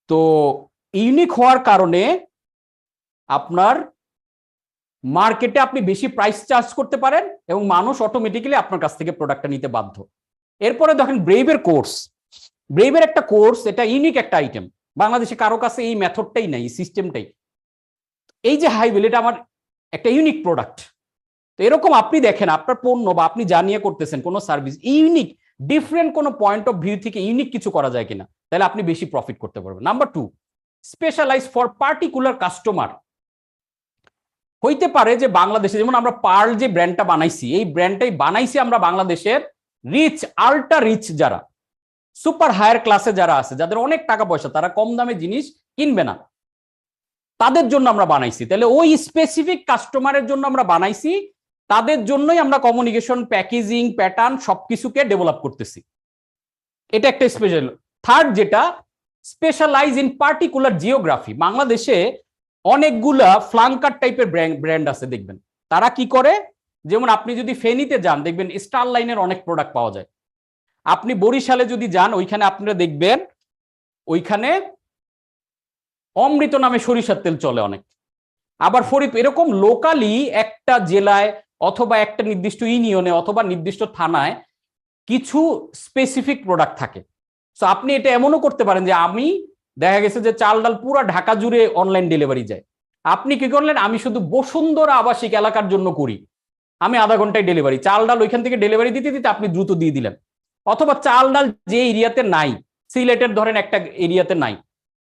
Speaker 1: তো ইউনিক হওয়ার কারণে আপনার মার্কেটে আপনি বেশি প্রাইস চার্জ করতে পারেন এবং মানুষ অটোমেটিক্যালি আপনার কাছ থেকে প্রোডাক্টটা নিতে বাধ্য। এরপরে দেখেন ব্রেভের কোর্স। ব্রেভের একটা কোর্স, এটা ইউনিক একটা আইটেম, বাংলাদেশে কারো কাছে এই মেথডটাই নাই, সিস্টেমটাই। এই যে হাইভেল, এটা আমার একটা ইউনিক প্রোডাক্ট। তো এরকম আপনি দেখেন আপনার পণ্য বা আপনি জানিয়ে করতেছেন কোনো সার্ভিস, ইউনিক ডিফারেন্ট কোনো পয়েন্ট অফ ভিউ থেকে ইউনিক কিছু করা যায় কিনা, তাহলে আপনি বেশি প্রফিট করতে পারবেন। Number 2 specialize for particular customer. হইতে পারে যে বাংলাদেশে যেমন আমরা পার্ল যে ব্র্যান্ডটা বানাইছি, এই ব্র্যান্ডটাই বানাইছি আমরা বাংলাদেশের রিচ, আল্ট্রা রিচ যারা সুপার হায়ার ক্লাসে যারা আছে, যাদের অনেক টাকা পয়সা, তারা কম দামে জিনিস কিনবে না, তাদের জন্য আমরা বানাইছি। তাহলে ওই স্পেসিফিক কাস্টমারের জন্য আমরা বানাইছি, তাদের জন্যই আমরা কমিউনিকেশন, প্যাকেজিং, প্যাটার্ন সবকিছুকে ডেভেলপ করতেছি। এটা একটা স্পেশাল। থার্ড যেটা স্পেশালাইজ ইন পার্টিকুলার জিওগ্রাফি। বাংলাদেশে অনেকগুলা ফ্লাঙ্কার টাইপের ব্র্যান্ড আছে দেখবেন, তারা কি করে, যেমন আপনি যদি ফেনীতে যান দেখবেন স্টার লাইনের অনেক প্রোডাক্ট পাওয়া যায়। আপনি বরিশালে যদি যান ওইখানে আপনারা দেখবেন ওইখানে অমৃত নামে সরিষার তেল চলে অনেক। আবার ফরিদপুর, এরকম লোকালি একটা জেলায় অথবা একটা নির্দিষ্ট ইউনিয়নে অথবা নির্দিষ্ট থানায় কিছু স্পেসিফিক প্রোডাক্ট থাকে। সো আপনি এটা এমনও করতে পারেন যে আমি দেখা গেছে যে চাল ডাল পুরো ঢাকা জুড়ে অনলাইন ডেলিভারি যায়, আপনি কি করলেন, আমি শুধু বসুন্ধরা আবাসিক এলাকার জন্য করি, আমি আধা ঘন্টায় ডেলিভারি, চাল ডাল ওইখান থেকে ডেলিভারি দিতে দিতে আপনি দ্রুত দিয়ে দিলেন। অথবা চাল ডাল যে এরিয়াতে নাই, সিলেটের ধরেন একটা এরিয়াতে নাই,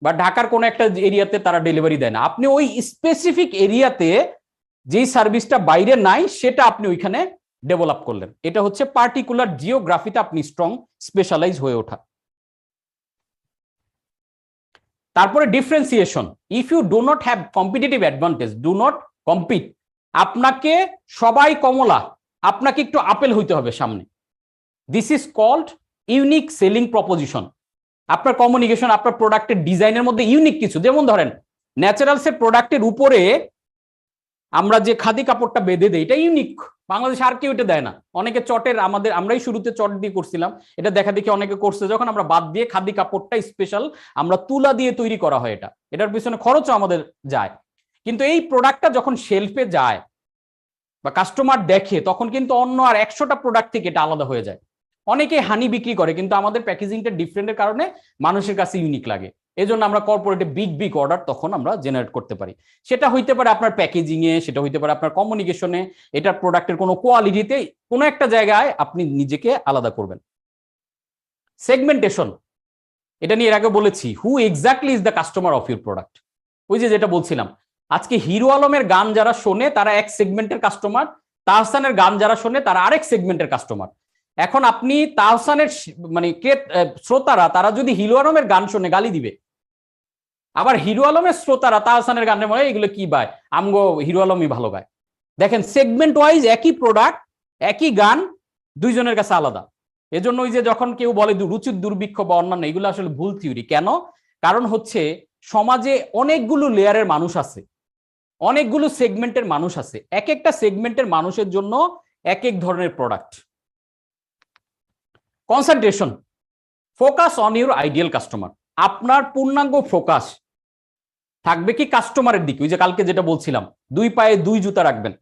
Speaker 1: বা ঢাকার কোনো একটা এরিয়াতে তারা ডেলিভারি দেয় না, আপনি ওই স্পেসিফিক এরিয়াতে যেই সার্ভিসটা বাইরে নাই সেটা আপনি ওইখানে ডেভেলপ করলেন। এটা হচ্ছে পার্টিকুলার জিওগ্রাফিতে আপনি স্ট্রং, স্পেশালাইজ হয়ে ওঠা। তারপরে differentiation. If you do not have competitive advantage, do not compete. আপনাকে সবাই কমলা, আপনাকে একটু আপেল হইতে হবে সামনে। This is called unique selling proposition. আপনার কমিউনিকেশন, আপনার প্রোডাক্টের ডিজাইনের মধ্যে ইউনিক কিছু, যেমন ধরেন ন্যাচারালসের প্রোডাক্টের উপরে আমরা যে খাদি কাপড়টা বেঁধে দেই, এটা ইউনিক, বাংলাদেশে আর কেউ এটা দেয় না। অনেকে চটের, আমরাই শুরুতে চট দিয়ে করছিলাম, এটা দেখা দেখি অনেকে করছে, যখন আমরা বাদ দিয়ে খাদি কাপড়টা স্পেশাল আমরা তুলা দিয়ে তৈরি করা হয়, এটার পিছনে খরচও আমাদের যায়। কিন্তু এই প্রোডাক্টটা যখন শেলফে যায় বা কাস্টমার দেখে, তখন কিন্তু অন্য আর 100টা প্রোডাক্ট থেকে এটা আলাদা হয়ে যায়। অনেকে হানি বিক্রি করে, কিন্তু আমাদের প্যাকেজিংটা ডিফারেন্টের কারণে মানুষের কাছে ইউনিক লাগে, এজন্য আমরা কর্পোরেটে বিগ অর্ডার তখন আমরা জেনারেট করতে পারি। সেটা হইতে পারে আপনার প্যাকেজিং এ, সেটা হইতে পারে আপনার কমিউনিকেশনে, এটার প্রোডাক্টের কোনো কোয়ালিটিতে, কোনো একটা জায়গায় আপনি নিজেকে আলাদা করবেন। সেগমেন্টেশন, এটা নিয়ে এর আগে বলেছি, who exactly is the customer of your product. ওই যেটা বলছিলাম, আজকে হিরো আলমের গান যারা শোনে তারা এক সেগমেন্টের কাস্টমার, তাহসানের গান যারা শোনে তারা আরেক সেগমেন্টের কাস্টমার। এখন আপনি তাহসানের মানে শ্রোতারা, তারা যদি হিরো আলমের গান শোনে গালি দিবে, আবার হিরো আলমের শ্রোতারা তাহসানের গানে বলে এগুলো কি ভাই, আমগো হিরো আলমই ভালো গায়। দেখেন সেগমেন্ট ওয়াইজ একই প্রোডাক্ট, একই গান, দুইজনের কাছে আলাদা। এজন্য ওই যে যখন কেউ বলে রুচির দুর্ভিক্ষ বা অন্যান্য, এগুলো আসলে ভুল থিওরি। কেন? কারণ হচ্ছে সমাজে অনেকগুলো লেয়ারের মানুষ আছে, অনেকগুলো সেগমেন্টের মানুষ আছে, এক একটা সেগমেন্টের মানুষের জন্য এক এক ধরনের product. Concentration, focus on your ideal customer. আপনার পূর্ণাঙ্গ ফোকাস থাকবে কি কাস্টমারের দিকে। ওই যে কালকে যেটা বলছিলাম, দুই পায়ে দুই জুতা রাখবেন।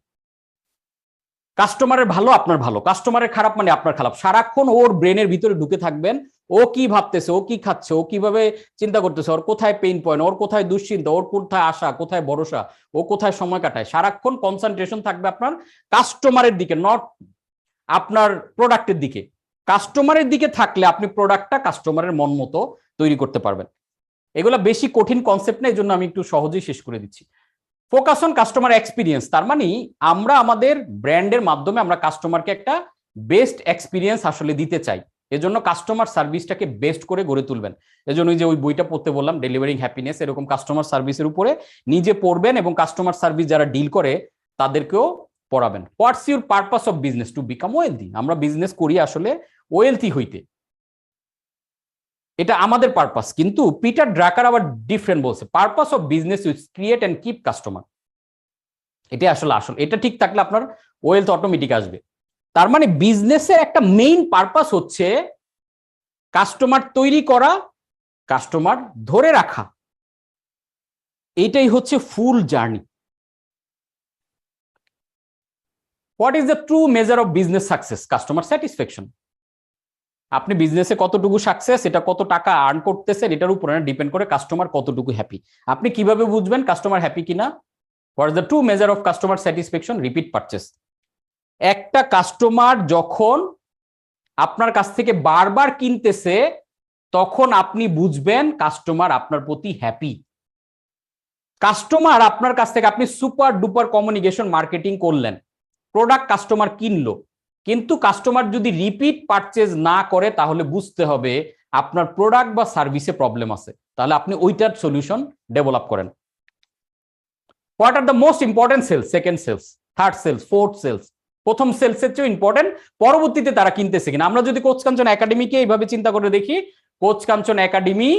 Speaker 1: কাস্টমারের ভালো আপনার ভালো, কাস্টমারের খারাপ মানে আপনার খারাপ। সারাক্ষণ ওর ব্রেনের ভিতরে ঢুকে থাকবেন, ও কি ভাবতেছে, ও কি খাচ্ছে, ও কিভাবে চিন্তা করতেছে, ওর কোথায় পেইন পয়েন্ট, ওর কোথায় দুশ্চিন্তা, ওর কোথায় আশা, কোথায় ভরসা, ও কোথায় সময় কাটায়। সারাক্ষণ কনসেন্ট্রেশন থাকবে আপনার কাস্টমারের দিকে, নট আপনার প্রোডাক্টের দিকে। কাস্টমারের দিকে থাকলে আপনি প্রোডাক্টটা কাস্টমারের মন মতো তৈরি করতে পারবেন। এগুলো বেশি কঠিন কনসেপ্ট না, এই জন্য আমি একটু সহজেই শেষ করে দিচ্ছি। ফোকাস অন কাস্টমার এক্সপিরিয়েন্স, তার মানে আমরা আমাদের ব্র্যান্ডের মাধ্যমে আমরা কাস্টমারকে একটা বেস্ট এক্সপিরিয়েন্স আসলে দিতে চাই। এজন্য কাস্টমার সার্ভিসটাকে বেস্ট করে গড়ে তুলবেন। এজন্য যে ওই বইটা পড়তে বললাম, ডেলিভারিং হ্যাপিনেস, এরকম কাস্টমার সার্ভিসের উপরে নিজে পড়বেন এবং কাস্টমার সার্ভিস যারা ডিল করে তাদেরকেও পড়াবেন। What's your purpose of business? To become wealthy. আমরা বিজনেস করি আসলে ওয়েলথি হইতে, এটা আমাদের পারপাস। কিন্তু পিটার ড্রাকার আবার ডিফারেন্ট বলছে, purpose of business is create and keep customer. এটা আসলে এটা ঠিক থাকলে আপনার ওয়েলথ অটোমেটিক আসবে। তার মানে বিজনেসের একটা মেইন পারপাস হচ্ছে কাস্টমার তৈরি করা, কাস্টমার ধরে রাখা। এইটাই হচ্ছে full journey. What is the true measure of business success? Customer satisfaction. আপনি বিজনেসে কতটুকু সাকসেস, এটা কত টাকা আর্ন করতেছেন, এটার উপরে ডিপেন্ড করে কাস্টমার কতটুকু হ্যাপি। আপনি কিভাবে বুঝবেন কাস্টমার হ্যাপি কিনা? What is the true measure of customer satisfaction? Repeat purchase. একটা কাস্টমার যখন আপনার কাছ থেকে বারবার কিনতেছে, তখন আপনি বুঝবেন কাস্টমার আপনার প্রতি হ্যাপি। কাস্টমার আপনার কাছ থেকে, আপনি সুপার ডুপার কমিউনিকেশন মার্কেটিং করলেন, প্রোডাক্ট কাস্টমার কিনলো, কিন্তু কাস্টমার যদি রিপিট পারচেজ না করে তাহলে বুঝতে হবে আপনার প্রোডাক্ট বা সার্ভিসে প্রবলেম আছে। তাহলে আপনি ওইটার সলিউশন ডেভেলপ করেন। What are the most important sales? Second sales, third sales, fourth sales. প্রথম সেলসের চেয়ে ইম্পর্টেন্ট পরবর্তীতে তারা কিনতেছে কিনা। আমরা যদি কোচ কাঞ্চন একাডেমিকে এইভাবে চিন্তা করে দেখি, কোচ কাঞ্চন একাডেমি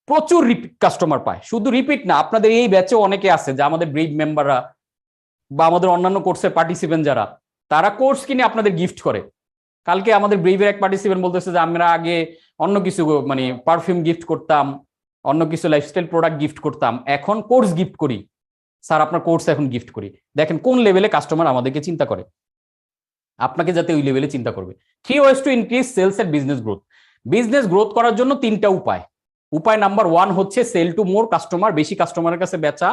Speaker 1: প্রচুর রিপিট কাস্টমার পায়। শুধু রিপিট না, আপনাদের এই ব্যাচে অনেকে আছে যা আমাদের ব্রিজ মেম্বাররা বা আমাদের অন্যান্য কোর্সের পার্টিসিপেন্ট যারা, তারা কোর্স কিনে আপনাদের গিফট করে। কালকে আমাদের ব্রেভের এক পার্টিসিপেন্ট বলতেছে যে আমরা আগে অন্য কিছু মানে পারফিউম গিফট করতাম, অন্য কিছু লাইফস্টাইল প্রোডাক্ট গিফট করতাম, এখন কোর্স গিফট করি। স্যার আপনার কোর্স এখন গিফট করি। দেখেন কোন লেভেলে কাস্টমার আমাদেরকে চিন্তা করে, আপনাকে যাতে ওই লেভেলে চিন্তা করবে। 3 ways to increase sales and business growth. Business growth করার জন্য 3টা উপায়। উপায় নাম্বার 1 হচ্ছে সেল টু মোর কাস্টমার, বেশি কাস্টমারের কাছে বেচা।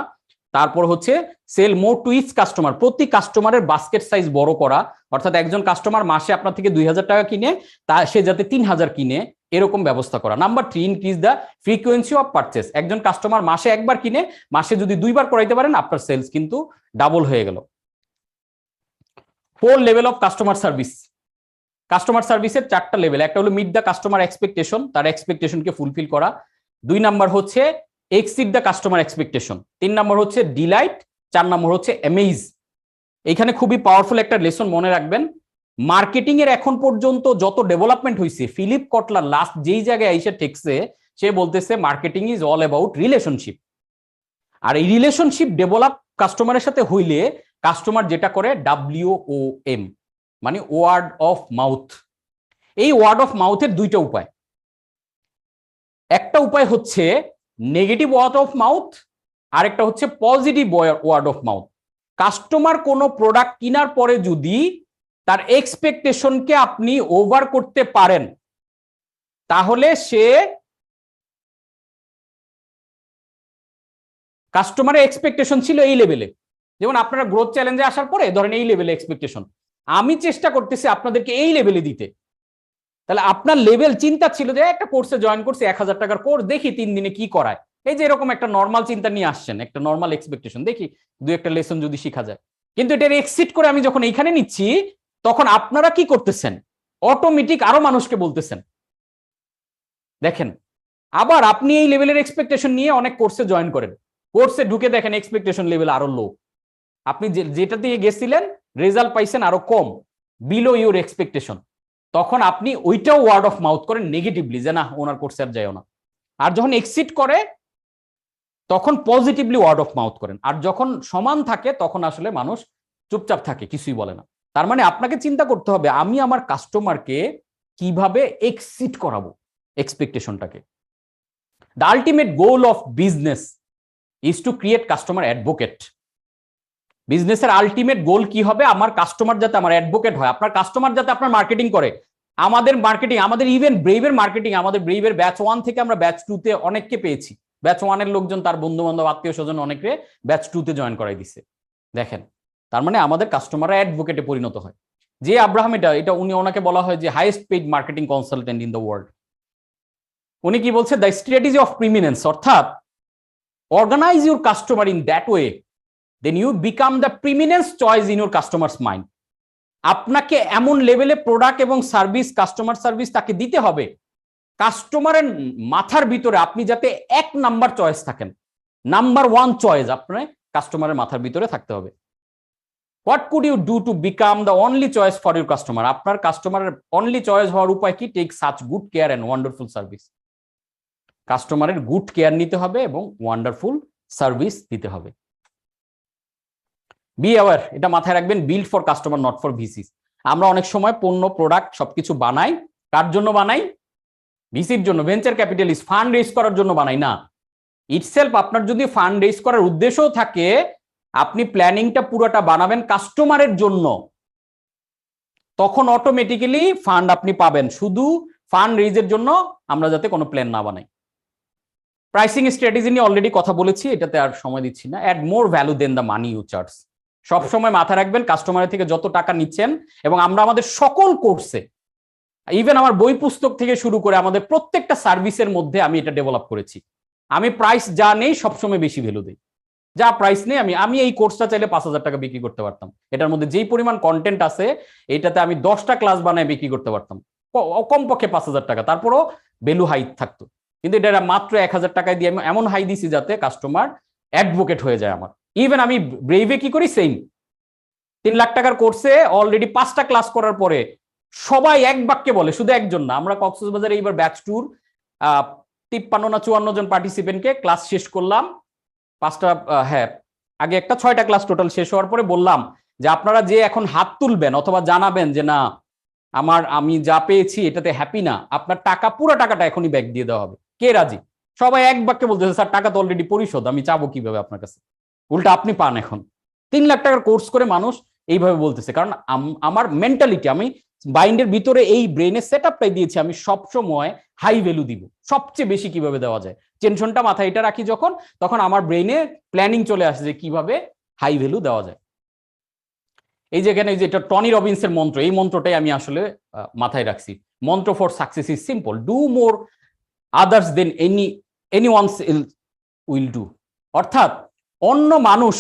Speaker 1: তারপর হচ্ছে sell more to each customer, প্রতি কাস্টমারের বাস্কেট সাইজ বড় করা। অর্থাৎ একজন কাস্টমার মাসে আপনার থেকে 2000 টাকা কিনে, তা সে যাতে 3000 কিনে, এরকম ব্যবস্থা করা। Number 3, increase the frequency of purchase. একজন কাস্টমার মাসে একবার কিনে, মাসে যদি 2বার করাইতে পারেন, আপনার সেলস কিন্তু ডাবল হয়ে গেল। 4 level of customer service. Customer সার্ভিসের 4টা লেভেল। একটা হলো মিট দ্য কাস্টমার এক্সপেকটেশন, তার এক্সপেকটেশনকে ফুলফিল করা। 2 নাম্বার হচ্ছে exceed the customer expectation. 3 number হচ্ছে ডিলাইট। 4 নাম্বার হচ্ছে অ্যামেজ। এখানে খুবই পাওয়ারফুল একটা লেসন মনে রাখবেন। মার্কেটিং এর এখন পর্যন্ত যত ডেভেলপমেন্ট হয়েছে, ফিলিপ কটলার লাস্ট যেই জায়গায় এসে ঠেকছে, সে বলতেছে marketing is all about relationship. আর এই রিলেশনশিপ ডেভেলপ কাস্টমারের সাথে হইলে কাস্টমার যেটা করে WOM, মানে ওয়ার্ড অফ মাউথ। এই ওয়ার্ড অফ মাউথের 2টা উপায়। একটা উপায় হচ্ছে নেগেটিভ ওয়ার্ড অফ মাউথ, আর একটা হচ্ছে positive word of mouth. Customer কোনো প্রোডাক্ট কেনার পরে যদি তার এক্সপেকটেশনকে আপনি ওভার করতে পারেন, তাহলে সে, কাস্টমারের এক্সপেকটেশন ছিল এই লেভেলে, যেমন আপনারা গ্রোথ চ্যালেঞ্জে আসার পরে ধরেন এই লেভেলে এক্সপেকটেশন, আমি চেষ্টা করতেছি আপনাদেরকে এই লেভেলে দিতে। তাহলে আপনার লেভেল চিন্তা ছিল যে একটা কোর্সে জয়েন করছি, 1000 টাকার কোর্স, দেখি 3 দিনে কি করায়। এই যে এরকম একটা নর্মাল চিন্তা নিয়ে আসছেন, একটা নর্মাল এক্সপেকটেশন, দেখি 2-একটা লেসন যদি শেখা যায়। কিন্তু এটার এক্সিট করে আমি যখন এইখানে নিচ্ছি, তখন আপনারা কি করতেছেন? অটোমেটিক আরো মানুষকে বলতেছেন। দেখেন, আবার আপনি এই লেভেলের এক্সপেকটেশন নিয়ে অনেক কোর্সে জয়েন করেন, কোর্সে ঢুকে দেখেন এক্সপেকটেশন লেভেল আরো লো। আপনি যেটা দিয়ে গেছিলেন রেজাল্ট পাইছেন আরো কম, বিলো ইউর এক্সপেকটেশন। তখন আপনি ওইটাও ওয়ার্ড অফ মাউথ করেন নেগেটিভলি, যে না ওনার কোর্সে আর যাইও না। আর যখন এক্সিট করে তখন পজিটিভলি ওয়ার্ড অফ মাউথ করেন। আর যখন সমান থাকে তখন আসলে মানুষ চুপচাপ থাকে, কিছুই বলে না। তার মানে আপনাকে চিন্তা করতে হবে আমি আমার কাস্টমারকে কিভাবে এক্সিট করাবো এক্সপেকটেশনটাকে। The ultimate goal of business is to create customer advocate. বিজনেসের আলটিমেট গোল কি হবে? আমার কাস্টমার যাতে আমার অ্যাডভোকেট হয়, আপনার কাস্টমার যাতে আপনার মার্কেটিং করে। আমাদের মার্কেটিং, আমাদের ইভেন ব্রেভের মার্কেটিং, আমাদের ব্রেভের ব্যাচ 1 থেকে আমরা ব্যাচ 2 তে অনেককে পেয়েছি। ব্যাচ 1 এর লোকজন তার বন্ধু বান্ধব আত্মীয় স্বজন অনেকে ব্যাচ 2 তে জয়েন করাই দিছে। দেখেন, তার মানে আমাদের কাস্টমাররা অ্যাডভোকেটে পরিণত হয়। যে আব্রাহাম, এটা উনি, ওনাকে বলা হয় যে highest paid marketing consultant in the world. উনি কি বলছে? দ্য স্ট্র্যাটেজি অফ প্রিমিনেন্স, অর্থাৎ organize your customer in that way, then you become the preeminence choice in your customer's mind. আপনাকে এমন লেভেলে প্রোডাক্ট এবং সার্ভিস, কাস্টমার সার্ভিস তাকে দিতে হবে, কাস্টমারের মাথার ভিতরে আপনি যাতে 1 নাম্বার চয়েস থাকেন, নাম্বার 1 চয়েস আপনার কাস্টমারের মাথার ভিতরে থাকতে হবে। What could you do to become the only choice for your customer? আপনার কাস্টমারের অনলি চয়েস হওয়ার উপায় কি? Take such good care and wonderful service. কাস্টমারের গুড কেয়ার নিতে হবে এবং ওয়ান্ডারফুল সার্ভিস দিতে হবে। বি অ্যাওয়ার, এটা মাথায় রাখবেন, build for customer not for VCs. আমরা অনেক সময় পণ্য, প্রোডাক্ট সবকিছু বানাই, কার জন্য বানাই? ভিসির জন্য, ভেঞ্চার ক্যাপিটালিস্ট, ফান্ড রেজ করার জন্য বানাই না। ইটসেলফ আপনার যদি ফান্ড রেজ করার উদ্দেশ্যও থাকে, আপনি প্ল্যানিংটা পুরোটা বানাবেন কাস্টমারের জন্য, তখন অটোমেটিক্যালি ফান্ড আপনি পাবেন। শুধু ফান্ড রেজের জন্য আমরা যাতে কোনো প্ল্যান না বানাই। প্রাইসিং স্ট্র্যাটেজি নিয়ে অলরেডি কথা বলেছি, এটাতে আর সময় দিচ্ছি না। Add more value than the money you charge. সবসময় মাথায় রাখবেন কাস্টমারের থেকে যত টাকা নিচ্ছেন, এবং আমরা আমাদের সকল কোর্সে, ইভেন আমার বই পুস্তক থেকে শুরু করে আমাদের প্রত্যেকটা সার্ভিসের মধ্যে আমি এটা ডেভেলপ করেছি। আমি প্রাইস যা নেই সবসময় বেশি ভ্যালু দিই। যা প্রাইস নেই, আমি এই কোর্সটা চাইলে 5,000 টাকা বিক্রি করতে পারতাম। এটার মধ্যে যেই পরিমাণ কন্টেন্ট আছে, এটাতে আমি 10টা ক্লাস বানায় বিক্রি করতে পারতাম, কমপক্ষে 5,000 টাকা, তারপরও ভ্যালু হাই থাকতো। কিন্তু এটা মাত্র 1,000 টাকায় দিয়ে আমি এমন হাই দিছি যাতে কাস্টমার অ্যাডভোকেট হয়ে যায় আমার। ইভেন আমি ব্রেভে কি করি, সেম 3 লাখ টাকার কোর্সে অলরেডি 5টা ক্লাস করার পরে সবাই এক বাক্যে বলে, শুধু একজন না, আমরা কক্সবাজারে এইবার ব্যাচ ট্যুর 53 না 54 জন পার্টিসিপেন্টকে ক্লাস শেষ করলাম। 5টা, হ্যাঁ, আগে একটা 6টা ক্লাস টোটাল শেষ হওয়ার পরে বললাম যে আপনারা যে এখন হাত তুলবেন অথবা জানাবেন যে না আমি যা পেয়েছি এটাতে হ্যাপি না, আপনার টাকা, পুরো টাকাটা এখনই ব্যাক দিয়ে দেওয়া হবে। কে রাজি? সবাই এক বাক্যে বলতেছে স্যার টাকা তো অলরেডি পরিশোধ, আমি চাবো কিভাবে আপনার কাছে? উল্টা আপনি পান এখন। 3 লাখ টাকার কোর্স করে মানুষ এইভাবে বলতেছে, কারণ আমার মেন্টালিটি, আমি মাইন্ডের ভিতরে এই ব্রেনের সেট আপটাই দিয়েছি, আমি সবসময় হাই ভ্যালু দিব, সবচেয়ে বেশি কিভাবে দেওয়া যায়। টেনশনটা মাথায় এটা রাখি যখন, তখন আমার ব্রেনে প্ল্যানিং চলে আসে যে কিভাবে হাই ভ্যালু দেওয়া যায়। এই যে এখানে এটা টনি রবিন্সের মন্ত্র, এই মন্ত্রটাই আমি আসলে মাথায় রাখছি। মন্ত্র for success is simple, do more others than anyone will do. অর্থাৎ অন্য মানুষ,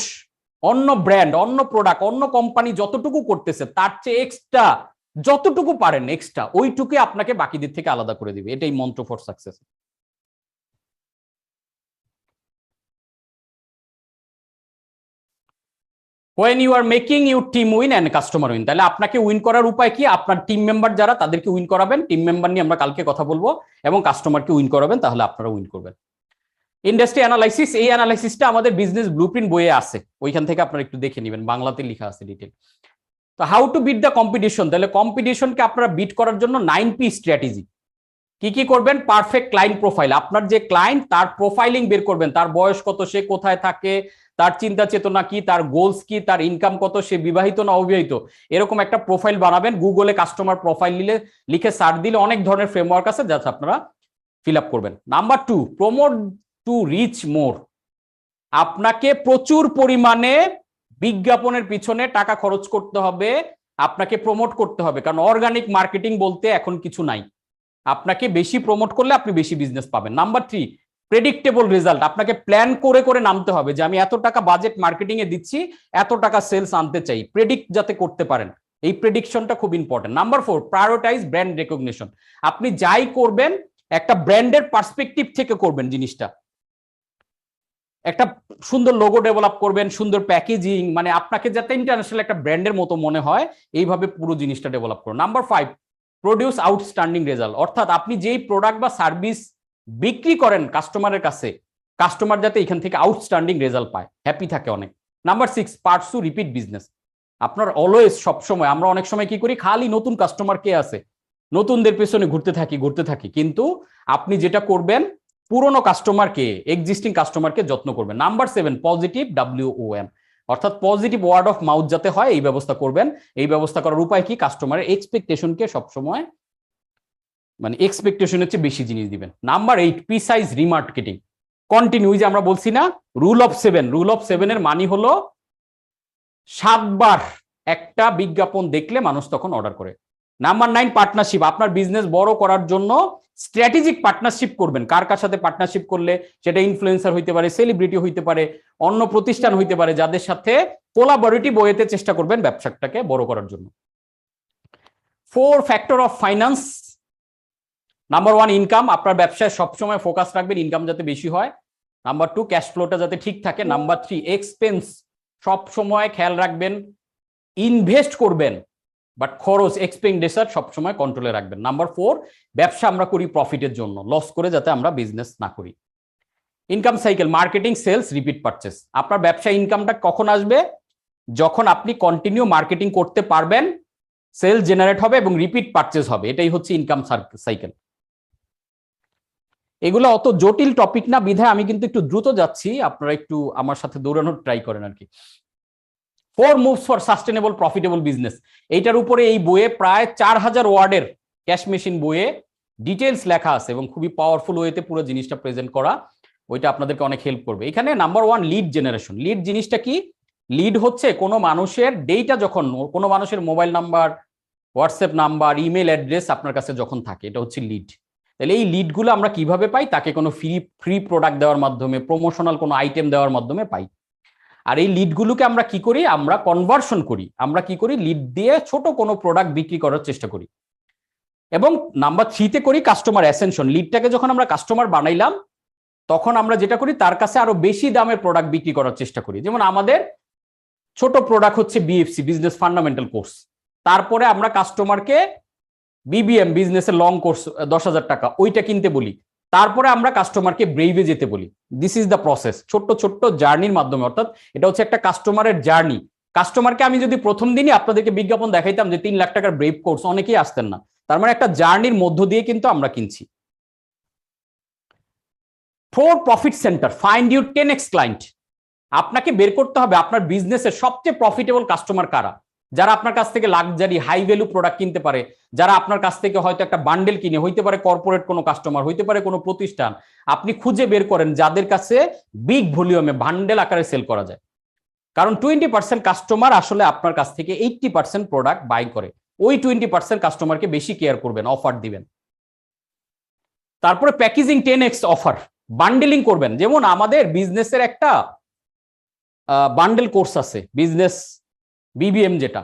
Speaker 1: অন্য ব্র্যান্ড, অন্য প্রোডাক্ট, অন্য কোম্পানি যতটুকু করতেছে তার চেয়ে এক্সট্রা যতটুকু পারেন এক্সট্রা, ওইটুকু আপনাকে বাকিদের থেকে আলাদা করে দিবে। এটাই মন্ত্র for success. when you are making your team win and customer win, তাহলে আপনাকে উইন করার উপায় কি? আপনার টিম মেম্বার যারা, তাদেরকে উইন করাবেন। টিম মেম্বার নিয়ে আমরা কালকে কথা বলবো। এবং কাস্টমারকে উইন করাবেন, তাহলে আপনারা উইন করবেন। ইন্ডাস্ট্রি অ্যানালাইসিস, এই অ্যানালাইসিসটা আমাদের বিজনেস ব্লুপ্রিন্ট বইয়ে আছে, ওইখান থেকে আপনারা একটু দেখে নেবেন, বাংলাতে লেখা আছে ডিটেল। তো how to beat the competition, তাহলে কম্পিটিশনকে আপনারা বিট করার জন্য 9P স্ট্র্যাটেজি। কি কি করবেন? পারফেক্ট ক্লায়েন্ট প্রোফাইল, আপনার যে ক্লায়েন্ট তার প্রোফাইলিং বের করবেন, তার বয়স কত, সে কোথায় থাকে, তার চিন্তা চেতনা কি, তার গোলস কি, তার ইনকাম কত, সে বিবাহিত না অবিবাহিত, এরকম একটা প্রোফাইল বানাবেন। গুগলে কাস্টমার প্রোফাইল লিখে সার্চ দিলে অনেক ধরনের ফ্রেমওয়ার্ক আছে, যা আপনারা ফিল আপ করবেন। নাম্বার 2, প্রমোট টু রিচ মোর। আপনাকে প্রচুর পরিমাণে বিজ্ঞাপনের পিছনে টাকা খরচ করতে হবে, আপনাকে প্রমোট করতে হবে, কারণ অর্গানিক মার্কেটিং বলতে এখন কিছু নাই। আপনাকে বেশি প্রমোট করলে আপনি বেশি বিজনেস পাবেন। Number 3, predictable result. আপনাকে প্ল্যান করে করে নামতে হবে যে আমি এত টাকা বাজেট মার্কেটিং এ দিচ্ছি, এত টাকা সেলস আনতে চাই, প্রেডিক্ট যাতে করতে পারেন, এই প্রেডিকশনটা খুব important. Number 4, prioritise brand recognition. আপনি যাই করবেন একটা ব্র্যান্ডের পার্সপেক্টিভ থেকে করবেন জিনিসটা। একটা সুন্দর লোগো ডেভেলপ করবেন, সুন্দর প্যাকেজিং, মানে আপনাকে যাতে ইন্টারন্যাশনাল একটা ব্র্যান্ডের মতো মনে হয়, এইভাবে পুরো জিনিসটা ডেভেলপ করুন। Number 5, produce outstanding result. অর্থাৎ আপনি যেই প্রোডাক্ট বা সার্ভিস বিক্রি করেন কাস্টমারের কাছে, কাস্টমার যাতে এখান থেকে আউটস্ট্যান্ডিং রেজাল্ট পায়, হ্যাপি থাকে অনেক। Number 6, পারসু repeat business. আপনার অলওয়েজ সবসময়, আমরা অনেক সময় কি করি, খালি নতুন কাস্টমার কে আছে নতুনদের পেছনে ঘুরতে থাকি, কিন্তু আপনি যেটা করবেন পুরনো কাস্টমারকে, এক্সিস্টিং কাস্টমারকে যত্ন করবেন। নাম্বার 7, পজিটিভ WOM, অর্থাৎ পজিটিভ ওয়ার্ড অফ মাউথ যাতে হয় এই ব্যবস্থা করবেন। এই ব্যবস্থা করার উপায় কি, কাস্টমারের এক্সপেকটেশনকে সবসময় মানে এক্সপেকটেশনের চেয়ে বেশি জিনিস দিবেন। Number 8, precise remarketing, continue. যে আমরা বলছি না রুল অফ 7, রুল অফ 7 এর মানে হলো 7 বার একটা বিজ্ঞাপন দেখলে মানুষ তখন অর্ডার করে। নাম্বার 9, পার্টনারশিপ, আপনার বিজনেস বড় করার জন্য স্ট্র্যাটেজিক পার্টনারশিপ করবেন। কার কার সাথে পার্টনারশিপ করলে, সেটা ইনফ্লুয়েন্সার হইতে পারে, সেলিব্রিটি হইতে পারে, অন্য প্রতিষ্ঠান হইতে পারে, যাদের সাথে কোলাবোরেটিভ ওয়েতে চেষ্টা করবেন ব্যবসাটাকে বড় করার জন্য। 4, factor of finance. Number 1, income, আপনার ব্যবসায় সবসময় ফোকাস রাখবেন ইনকাম যাতে বেশি হয়। নাম্বার 2, ক্যাশ ফ্লোটা যাতে ঠিক থাকে। নাম্বার 3, এক্সপেন্স, সব সময় খেয়াল রাখবেন, ইনভেস্ট করবেন বাট খরচ এক্সপেন্ডিচার সবসময় কন্ট্রোলে রাখবেন। নাম্বার 4, ব্যবসা আমরা করি প্রফিটের জন্য, লস করে যাতে আমরা বিজনেস না করি। Income cycle, marketing, sales, repeat purchase. আপনার ব্যবসা ইনকামটা কখন আসবে, যখন আপনি কন্টিনিউ মার্কেটিং করতে পারবেন, সেলস জেনারেট হবে এবং রিপিট পারচেস হবে, এটাই হচ্ছে ইনকাম সাইকেল। এগুলো অত জটিল টপিক না বিধায় আমি কিন্তু একটু দ্রুত যাচ্ছি, আপনারা একটু আমার সাথে দৌড়ানোর ট্রাই করেন আর কি। 4 moves for sustainable profitable business, এইটার উপরে এই বইয়ে প্রায় 4000 ওয়ার্ডের ক্যাশ মেশিন বইয়ে ডিটেলস লেখা আছে এবং খুবই পাওয়ারফুল ওয়েতে পুরো জিনিসটা প্রেজেন্ট করা, ওইটা আপনাদেরকে অনেক হেল্প করবে। এখানে নাম্বার 1, লিড জেনারেশন। লিড জিনিসটা কি, লিড হচ্ছে কোনো মানুষের ডেটা, যখন কোনো মানুষের mobile number, WhatsApp number, email address আপনার কাছে যখন থাকে, এটা হচ্ছে লিড। তাহলে এই লিডগুলো আমরা কিভাবে পাই, তাকে কোনো ফ্রি প্রোডাক্ট দেওয়ার মাধ্যমে, প্রমোশনাল কোনো আইটেম দেওয়ার মাধ্যমে পাই। আর এই লিডগুলোকে আমরা কি করি, আমরা কনভার্সন করি, আমরা কি করি, লিড দিয়ে ছোট কোনো প্রোডাক্ট বিক্রি করার চেষ্টা করি। এবং নাম্বার 3 করি কাস্টমার অ্যাসেনশন। লিডটাকে যখন আমরা কাস্টমার বানাইলাম, তখন আমরা যেটা করি, তার কাছে আরো বেশি দামের প্রোডাক্ট বিক্রি করার চেষ্টা করি। যেমন আমাদের ছোট প্রোডাক্ট হচ্ছে BFC, বিজনেস ফান্ডামেন্টাল কোর্স, তারপরে আমরা কাস্টমারকে BBM, বিজনেসের লং কোর্স 10,000 টাকা, ওইটা কিনতে বলি, তারপরে আমরা কাস্টমারকে ব্রেইভে যেতে বলি। দিস ইজ দ্য প্রসেস, ছোট্ট ছোট্ট জার্নির মাধ্যমে, অর্থাৎ এটা হচ্ছে একটা কাস্টমারের জার্নি। কাস্টমারকে আমি যদি প্রথম দিনই আপনাদেরকে বিজ্ঞাপন দেখাইতাম যে 3 লাখ টাকার ব্রেভ কোর্স, অনেকেই আসতেন না। তার মানে একটা জার্নির মধ্য দিয়ে কিন্তু আমরা কিনছি। 4, profit centre, find your 10x client. আপনাকে বের করতে হবে আপনার বিজনেসের সবচেয়ে প্রফিটেবল কাস্টমার কারা, যারা আপনার কাছ থেকে লাক্সারি হাই ভ্যালু প্রোডাক্ট কিনতে পারে, যারা আপনার কাছ থেকে হয়তো একটা বান্ডেল কিনে, হইতে পারে কর্পোরেট কোনো কাস্টমার, হইতে পারে কোনো প্রতিষ্ঠান, আপনি খুঁজে বের করেন যাদের কাছে বিগ ভলিউমে বান্ডেল আকারে সেল করা যায়। কারণ 20% কাস্টমার আসলে আপনার কাছ থেকে 80% প্রোডাক্ট বাই করে, ওই 20% কাস্টমারকে বেশি কেয়ার করবেন, অফার দিবেন। তারপরে প্যাকেজিং 10x অফার, বান্ডেলিং করবেন। যেমন আমাদের বিজনেসের একটা বান্ডেল কোর্স আছে, বিজনেস BBM, যেটা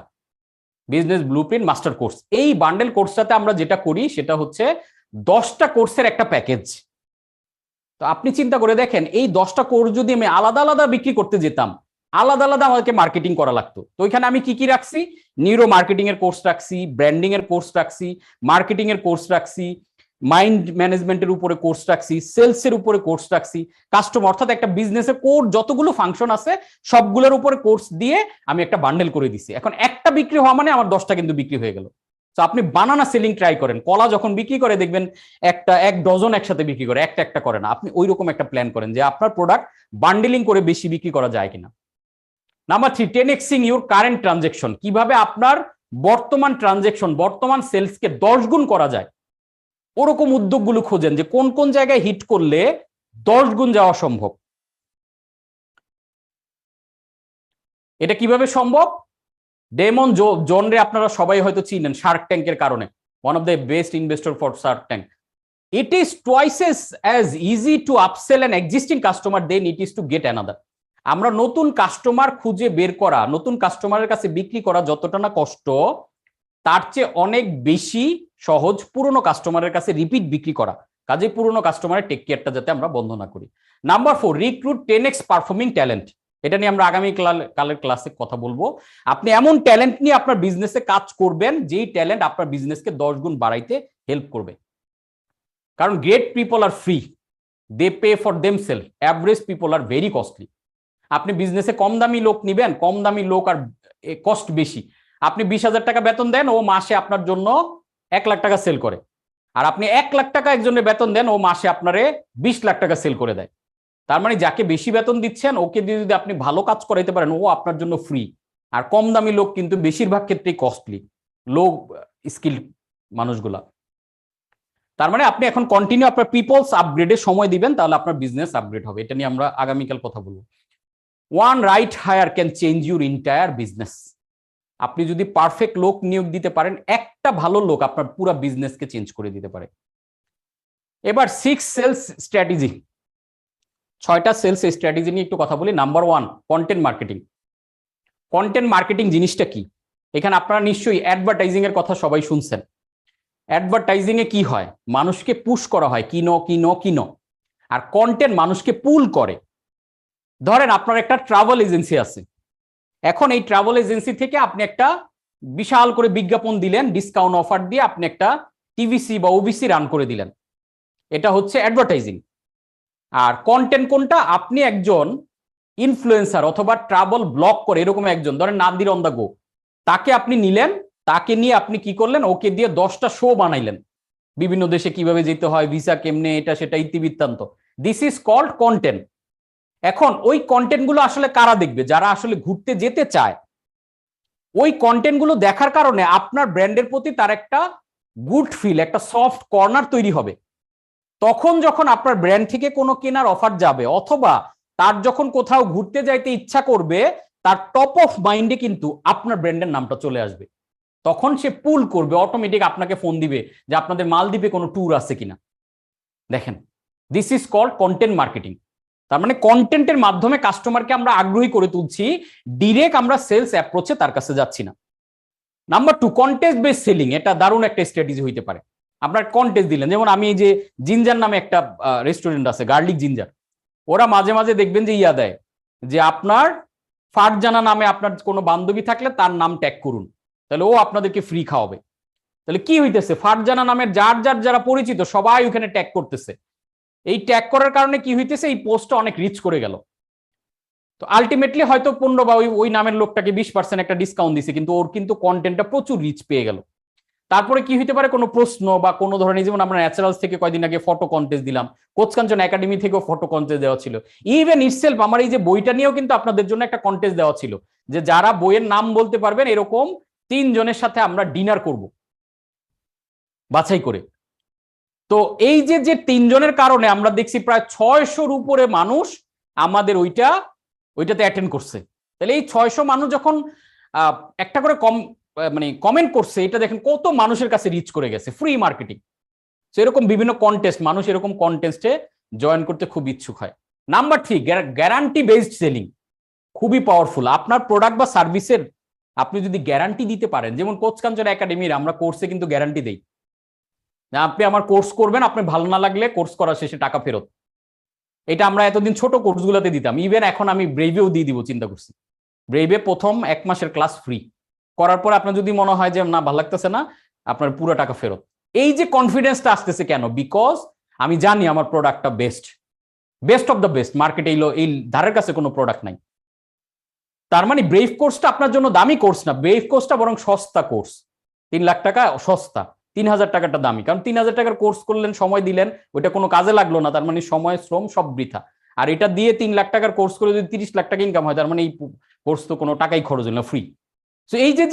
Speaker 1: বিজনেস ব্লুপ্রিন্ট মাস্টার কোর্স। এই বান্ডেল কোর্সটাতে আমরা যেটা করি সেটা হচ্ছে 10টা কোর্সের একটা প্যাকেজ। তো আপনি চিন্তা করে দেখেন, এই 10টা কোর্স যদি আমি আলাদা আলাদা বিক্রি করতে যেতাম, আলাদা আলাদা আমাকে মার্কেটিং করা লাগতো। তো ওইখানে আমি কি কি রাখছি, নিউরো মার্কেটিং এর কোর্স রাখছি, ব্র্যান্ডিং এর কোর্স রাখছি, মার্কেটিং এর কোর্স রাখছি, মাইন্ড ম্যানেজমেন্টের উপরে কোর্স রাখছি, সেলস এর উপরে কোর্স রাখছি, কাস্টমার, অর্থাৎ একটা বিজনেসের কোর যতগুলো ফাংশন আছে সবগুলোর উপরে কোর্স দিয়ে আমি একটা বান্ডেল করে দিছি। এখন একটা বিক্রি হওয়া মানে আমার 10টা কিন্তু বিক্রি হয়ে গেল। তো আপনি বানানা সেলিং ট্রাই করেন, কলা যখন বিক্রি করে দেখবেন এক ডজন একসাথে বিক্রি করে, একটা একটা করে না। আপনি ওই রকম একটা প্ল্যান করেন যে আপনার প্রোডাক্ট বান্ডেলিং করে বেশি বিক্রি করা যায় কিনা। Number 3, 10xing your current transaction, কিভাবে আপনার বর্তমান ট্রানজেকশন, বর্তমান সেলসকে 10 গুণ করা যায়, ওরকম উদ্যোগগুলো খোঁজেন যে কোন কোন জায়গায় হিট করলে 10 গুণ যাওয়া সম্ভব। এটা কিভাবে সম্ভব, ডেমন জনরে আপনারা সবাই হয়তো চিনেন শার্ক ট্যাঙ্কের কারণে, one of the best investor for Shark tank. It is twice as easy to upsell an existing customer than it is to get another. আমরা নতুন কাস্টমার খুঁজে বের করা, নতুন কাস্টমারের কাছে বিক্রি করা যতটা না কষ্ট, তার চেয়ে অনেক বেশি সহজ পুরনো কাস্টমারের কাছে রিপিট বিক্রি করা। কাজে পুরনো কাস্টমারের টেক কেয়ারটা যাতে আমরা বন্ধ না করি। Number 4, recruit 10x performing talent. এটা নিয়ে আমরা আগামী কালের ক্লাসে কথা বলবো। আপনি এমন ট্যালেন্ট নিয়ে আপনার বিজনেসে কাজ করবেন যেই ট্যালেন্ট আপনার বিজনেসকে 10 গুণ বাড়াইতে হেল্প করবে। কারণ great people are free, they pay for themselves, average people are very costly. আপনি বিজনেসে কম দামি লোক নিবেন, কম দামি লোক আর কস্ট বেশি। আপনি 20,000 টাকা বেতন দেন, ও মাসে আপনার জন্য 1 লাখ টাকা সেল করে। আর আপনি 1 লাখ টাকা একজনের বেতন দেন, ও মাসে আপনারে 20 লাখ টাকা সেল করে দেয়। তার মানে যাকে বেশি বেতন দিচ্ছেন, ওকে দিয়ে যদি আপনি ভালো কাজ করাইতে পারেন, ও আপনার জন্য ফ্রি। আর কম দামি লোক কিন্তু বেশিরভাগ ক্ষেত্রেই কস্টলি, লো স্কিল মানুষগুলা। তার মানে আপনি এখন কন্টিনিউ আপনার পিপলস আপগ্রেডে সময় দিবেন, তাহলে আপনার বিজনেস আপগ্রেড হবে। এটা নিয়ে আমরা আগামীকাল কথা বলবো। One right hire can change your entire business. আপনি যদি পারফেক্ট লোক নিয়োগ দিতে পারেন, একটা ভালো লোক আপনার পুরো বিজনেসকে চেঞ্জ করে দিতে পারে। এবার 6 সেলস স্ট্র্যাটেজি, 6টা সেলস স্ট্র্যাটেজি নিয়ে একটু কথা বলি। Number 1, content marketing. Content marketing জিনিসটা কি? এখানে আপনারা নিশ্চয়ই অ্যাডভার্টাইজিং এর কথা সবাই শুনছেন। অ্যাডভার্টাইজিং এ কি হয়? মানুষকে পুশ করা হয়, কিনো কিনো কিনো। আর কন্টেন্ট মানুষকে পুল করে। ধরেন আপনার একটা ট্রাভেল এজেন্সি আছে, এখন এই ট্রাভেল এজেন্সি থেকে আপনি একটা বিশাল করে বিজ্ঞাপন দিলেন, ডিসকাউন্ট অফার দিয়ে আপনি একটা টিভিসি বা ওবিসি রান করে দিলেন। এটা হচ্ছে অ্যাডভার্টাইজিং। আর কন্টেন্ট কোনটা? আপনি একজন ইনফ্লুয়েন্সার অথবা ট্রাভেল ব্লগ করে এরকম একজন, ধরেন নাদির অন দা গো, তাকে আপনি নিলেন, তাকে নিয়ে আপনি কি করলেন? ওকে দিয়ে 10টা শো বানাইলেন, বিভিন্ন দেশে কিভাবে যেতে হয়, ভিসা কেমনে, এটা সেটা ইতিবৃত্তান্ত। This is called content. এখন ওই কন্টেন্ট গুলো আসলে কারা দেখবে? যারা আসলে ঘুরতে যেতে চায়। ওই কন্টেন্ট গুলো দেখার কারণে আপনার ব্র্যান্ডের প্রতি তার একটা গুড ফিল, একটা সফট কর্নার তৈরি হবে। তখন যখন আপনার ব্র্যান্ড থেকে কোনো কেনার অফার যাবে, অথবা তার যখন কোথাও ঘুরতে যাইতে ইচ্ছা করবে, তার টপ অফ মাইন্ডে কিন্তু আপনার ব্র্যান্ডের নামটা চলে আসবে। তখন সে পুল করবে, অটোমেটিক আপনাকে ফোন দিবে যে আপনাদের মালদ্বীপে কোনো ট্যুর আছে কিনা। দেখেন, this is called content marketing. তার মানে কন্টেন্টের মাধ্যমে কাস্টমারকে আমরা আগ্রহী করে তুলছি, ডিরেক্ট আমরা সেলস অ্যাপ্রোচে তার কাছে যাচ্ছি না। Number 2, contest base selling. এটা দারুণ একটা স্ট্র্যাটেজি হইতে পারে। আপনার কন্টেস্ট দিলেন, যেমন আমি এই যে জিঞ্জার নামে একটা রেস্টুরেন্ট আছে, গার্লিক জিঞ্জার, ওরা মাঝে মাঝে দেখবেন যে ইয়া দেয় যে আপনার ফারজানা নামে আপনার কোনো বান্ধবী থাকলে তার নাম ট্যাগ করুন, তাহলে ও আপনাদেরকে ফ্রি খাওয়াবে। তাহলে কি হইতেছে? ফারজানা নামের যারা পরিচিত সবাই ওখানে ট্যাগ করতেছে। এই ট্যাগ করার কারণে কি হইতেছে? এই পোস্টটা অনেক রিচ করে গেল। তো আলটিমেটলি হয়তো 15 বা ওই নামের লোকটাকে 20% একটা ডিসকাউন্ট দিছে, কিন্তু ওর কিন্তু কন্টেন্টটা প্রচুর রিচ পেয়ে গেল। তারপরে কি হইতে পারে? কোনো প্রশ্ন বা কোনো ধরনের, যেমন আমরা ন্যাচারালস থেকে কয়দিন আগে ফটো কন্টেস্ট দিলাম, কোচকাঞ্চন একাডেমি থেকেও ফটো কন্টেস্ট দেওয়া ছিল। ইভেন ইটসেলফ আমার এই যে বইটা নিয়েও কিন্তু আপনাদের জন্য একটা কন্টেস্ট দেওয়া ছিল, যে যারা বইয়ের নাম বলতে পারবেন এরকম 3 জনের সাথে আমরা ডিনার করব বাছাই করে। তো এই যে 3 জনের কারণে আমরা দেখছি প্রায় 600-র উপরে মানুষ আমাদের ওইটাতে অ্যাটেন্ড করছে। তাহলে এই 600 মানুষ যখন একটা করে মানে কমেন্ট করছে, এটা দেখেন কত মানুষের কাছে রিচ করে গেছে। Free marketing. তো এরকম বিভিন্ন কন্টেস্ট, মানুষ এরকম কন্টেস্টে জয়েন করতে খুব ইচ্ছুক হয়। Number 3, guarantee based selling. খুবই পাওয়ারফুল। আপনার প্রোডাক্ট বা সার্ভিসের আপনি যদি গ্যারান্টি দিতে পারেন, যেমন কোচকাঞ্চন একাডেমির আমরা কোর্সে কিন্তু গ্যারান্টি দেই, আপনি আমার কোর্স করবেন, আপনি ভালো না লাগলে কোর্স করা শেষে টাকা ফেরত। এটা আমরা এতদিন ছোট কোর্সগুলোতে দিতাম, ইভেন এখন আমি ব্রেভেও দিয়ে দিব চিন্তা করছি। ব্রেভে প্রথম 1 মাসের ক্লাস ফ্রি করার পর আপনার যদি মনে হয় যে না ভালো লাগতেছে না, আপনার পুরো টাকা ফেরত। এই যে কনফিডেন্সটা আসতেছে কেন? বিকজ আমি জানি আমার প্রোডাক্টটা বেস্ট অফ দ্য বেস্ট। মার্কেটে এই ধারের কাছে কোনো প্রোডাক্ট নাই। তার মানে ব্রেভ কোর্সটা আপনার জন্য দামি কোর্স না, ব্রেভ কোর্সটা বরং সস্তা কোর্স। 3 লাখ টাকা সস্তা, 3,000 টাকাটা দামি। কারণ 3,000 টাকার কোর্স করলেন, সময় দিলেন, ওইটা কোনো কাজে লাগলো না, তার মানে সময় শ্রম সব বৃথা। আর এটা দিয়ে 3 লাখ টাকার কোর্স করে যদি 30 লাখ টাকা ইনকাম হয়, তার মানে এই কোর্স তো কোনো টাকাই খরচ হলো না, ফ্রি। তো এই যে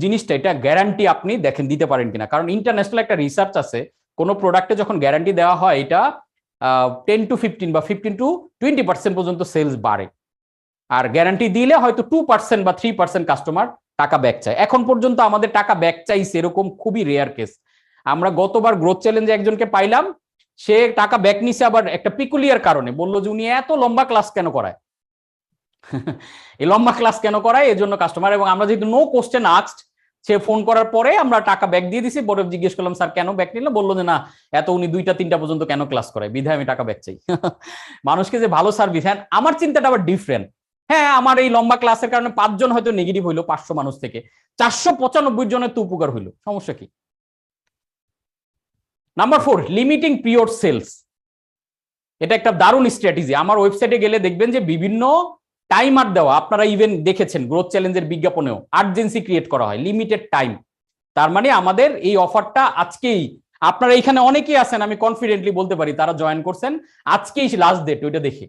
Speaker 1: জিনিসটা, এটা গ্যারান্টি আপনি দেখেন দিতে পারেন কিনা। কারণ ইন্টারন্যাশনাল একটা রিসার্চ আছে, কোনো প্রোডাক্টে যখন গ্যারান্টি দেওয়া হয়, এটা 10 to 15 বা 15 to 20% পর্যন্ত সেলস বাড়ে। আর গ্যারান্টি দিলে হয়তো 2% বা 3% কাস্টমার টাকা ব্যাক চায়। এখন পর্যন্ত আমাদের টাকা ব্যাক চাইছে এরকম খুবই রেয়ার কেস। আমরা গতবার গ্রোথ চ্যালেঞ্জে একজনকে পাইলাম, সে টাকা ব্যাক নিছে, আবার একটা পিকুলিয়ার কারণে বললো যে উনি এত লম্বা ক্লাস কেন করায়। এই লম্বা ক্লাস কেন করায় এর জন্য কাস্টমার, এবং আমরা যেহেতু নো কোশ্চেন আস্কড, সে ফোন করার পরে আমরা টাকা ব্যাক দিয়ে দিছি। পরে জিজ্ঞেস করলাম স্যার কেন ব্যাক নিল, বললো যে না এত উনি 2টা-3টা পর্যন্ত কেন ক্লাস করায়, বিধায় আমি টাকা ব্যাক চাই। মানুষকে যে ভালো সার্ভিস। হ্যাঁ, আমার চিন্তাটা আবার ডিফারেন্ট। হ্যাঁ, আমার এই লম্বা ক্লাসের কারণে 5 জন হয়তো নেগেটিভ হইলো 500 মানুষ থেকে, 495 জনের তো উপকার হইলো, সমস্যা কি? Number 4, limiting pure sales. এটা একটা দারুণ স্ট্র্যাটেজি। আমার ওয়েবসাইটে গেলে দেখবেন যে বিভিন্ন টাইমার দেওয়া, আপনারা ইভেন দেখেছেন গ্রোথ চ্যালেঞ্জের বিজ্ঞাপনেও আর্জেন্সি ক্রিয়েট করা হয়, লিমিটেড টাইম। তার মানে আমাদের এই অফারটা আজকেই, আপনারা এখানে অনেকেই আছেন আমি কনফিডেন্টলি বলতে পারি তারা জয়েন করছেন আজকেই লাস্ট ডেট, ওইটা দেখে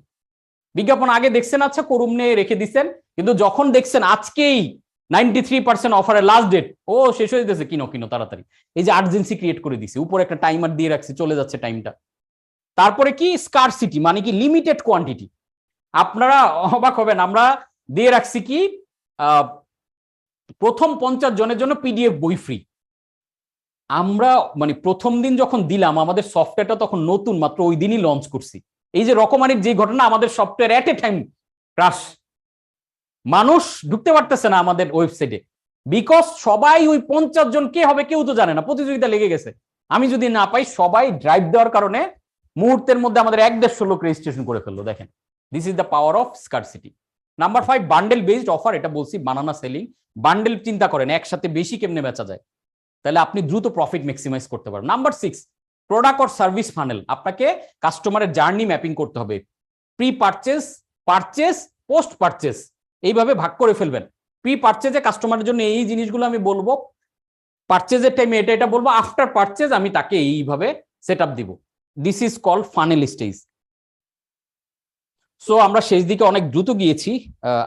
Speaker 1: বিজ্ঞাপন আগে দেখছেন, আচ্ছা করুম নিয়ে রেখে দিচ্ছেন, কিন্তু যখন দেখছেন আজকেই 93% অফারের লাস্ট ডেট, ও শেষ হয়ে যেতেছে, কিনো কিনো তাড়াতাড়ি, এই যে আর্জেন্সি ক্রিয়েট করে দিছি, উপরে একটা টাইমার দিয়ে রাখছি, চলে যাচ্ছে টাইমটা। তারপরে কি স্কারসিটি, মানে কি লিমিটেড কোয়ান্টিটি। আপনারা অবাক হবেন, আমরা দিয়ে রাখছি কি প্রথম 50 জনের জন্য পিডিএফ বই ফ্রি। আমরা মানে প্রথম দিন যখন দিলাম, আমাদের সফটওয়্যারটা তখন নতুন, মাত্র ওই দিনই লঞ্চ করছি। এই যে রকমারির যে ঘটনা, আমাদের software at a time crash, মানুষ ঢুকতে পারতেছে না আমাদের ওয়েবসাইটে, বিকজ সবাই ওই 50 জন কে হবে কেউ তো জানে না, প্রতিযোগিতা লেগে গেছে। আমি যদি না পাই, সবাই ড্রাইভ দেওয়ার কারণে মুহূর্তের মধ্যে আমাদের 1-150 লোক রেজিস্ট্রেশন করে ফেললো। দেখেন, this is the power of scarcity. Number 5, bundle based offer. এটা বলছি, বানানা সেলিং। বান্ডেল চিন্তা করেন একসাথে বেশি কেমনে বেচা যায়, তাহলে আপনি দ্রুত প্রফিট ম্যাক্সিমাইজ করতে পারেন। Number 6, product or service funnel. আপনাকে কাস্টমারের জার্নি ম্যাপিং করতে হবে, pre purchase, purchase, post purchase, এইভাবে ভাগ করে ফেলবেন। প্রি পারচেজে কাস্টমারের জন্য এই জিনিসগুলো আমি বলবো, পারচেজের টাইমে এটা এটা বলবো, আফটার পারচেজ আমি তাকে এইভাবে সেট আপ দিব। This is called funnel stage. So আমরা শেষ দিকে অনেক দ্রুত গিয়েছি,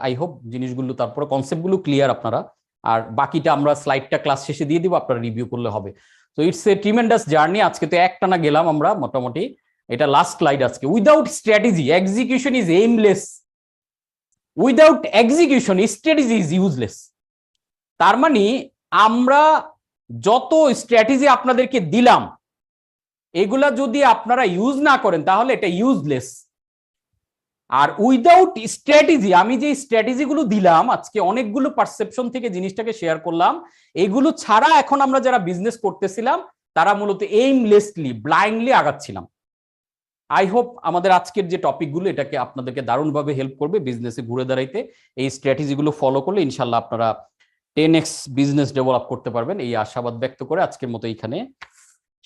Speaker 1: আই হোপ জিনিসগুলো, তারপরে কনসেপ্টগুলো ক্লিয়ার আপনারা, আর বাকিটা আমরা স্লাইডটা ক্লাস শেষে দিয়ে দিব, আপনারা রিভিউ করলে হবে। তো ইটস এ ট্রিমেন্ডাস জার্নি। আজকে তো একটানা গেলাম আমরা মোটামুটি, এটা লাস্ট স্লাইড আজকে। Without strategy execution is এইমলেস, without execution strategy is useless. তার মানে আমরা যত স্ট্র্যাটেজি আপনাদেরকে দিলাম, এগুলা যদি আপনারা ইউজ না করেন তাহলে এটা ইউজলেস। আর উইদাউট স্ট্র্যাটেজি, আমি যে স্ট্র্যাটেজিগুলো দিলাম আজকে, অনেকগুলো পারসেপশন থেকে জিনিসটাকে শেয়ার করলাম, এগুলো ছাড়া এখন আমরা যারা বিজনেস করতেছিলাম তারা মূলত এইমলেসলি, ব্লাইন্ডলি আগাচ্ছিলাম। আই হোপ আমাদের আজকের যে টপিকগুলো, এটাকে আপনাদেরকে দারুণভাবে হেল্প করবে বিজনেসে ঘুরে দাঁড়াইতে। এই স্ট্র্যাটেজিগুলো ফলো করলে ইনশাল্লাহ আপনারা 10x বিজনেস ডেভেলপ করতে পারবেন, এই আশাবাদ ব্যক্ত করে আজকের মতো এইখানে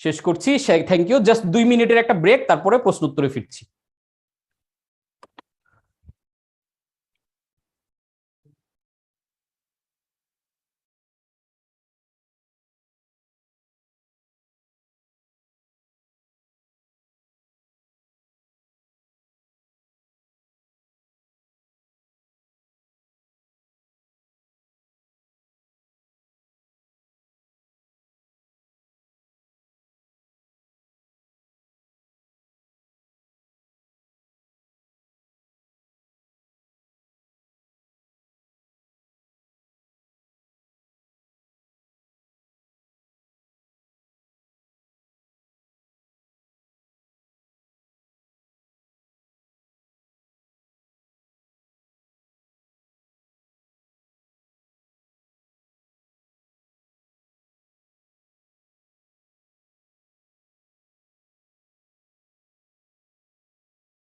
Speaker 1: শেষ করছি। Thank you. জাস্ট 2 মিনিটের একটা ব্রেক, তারপরে প্রশ্ন উত্তরে ফিরছি।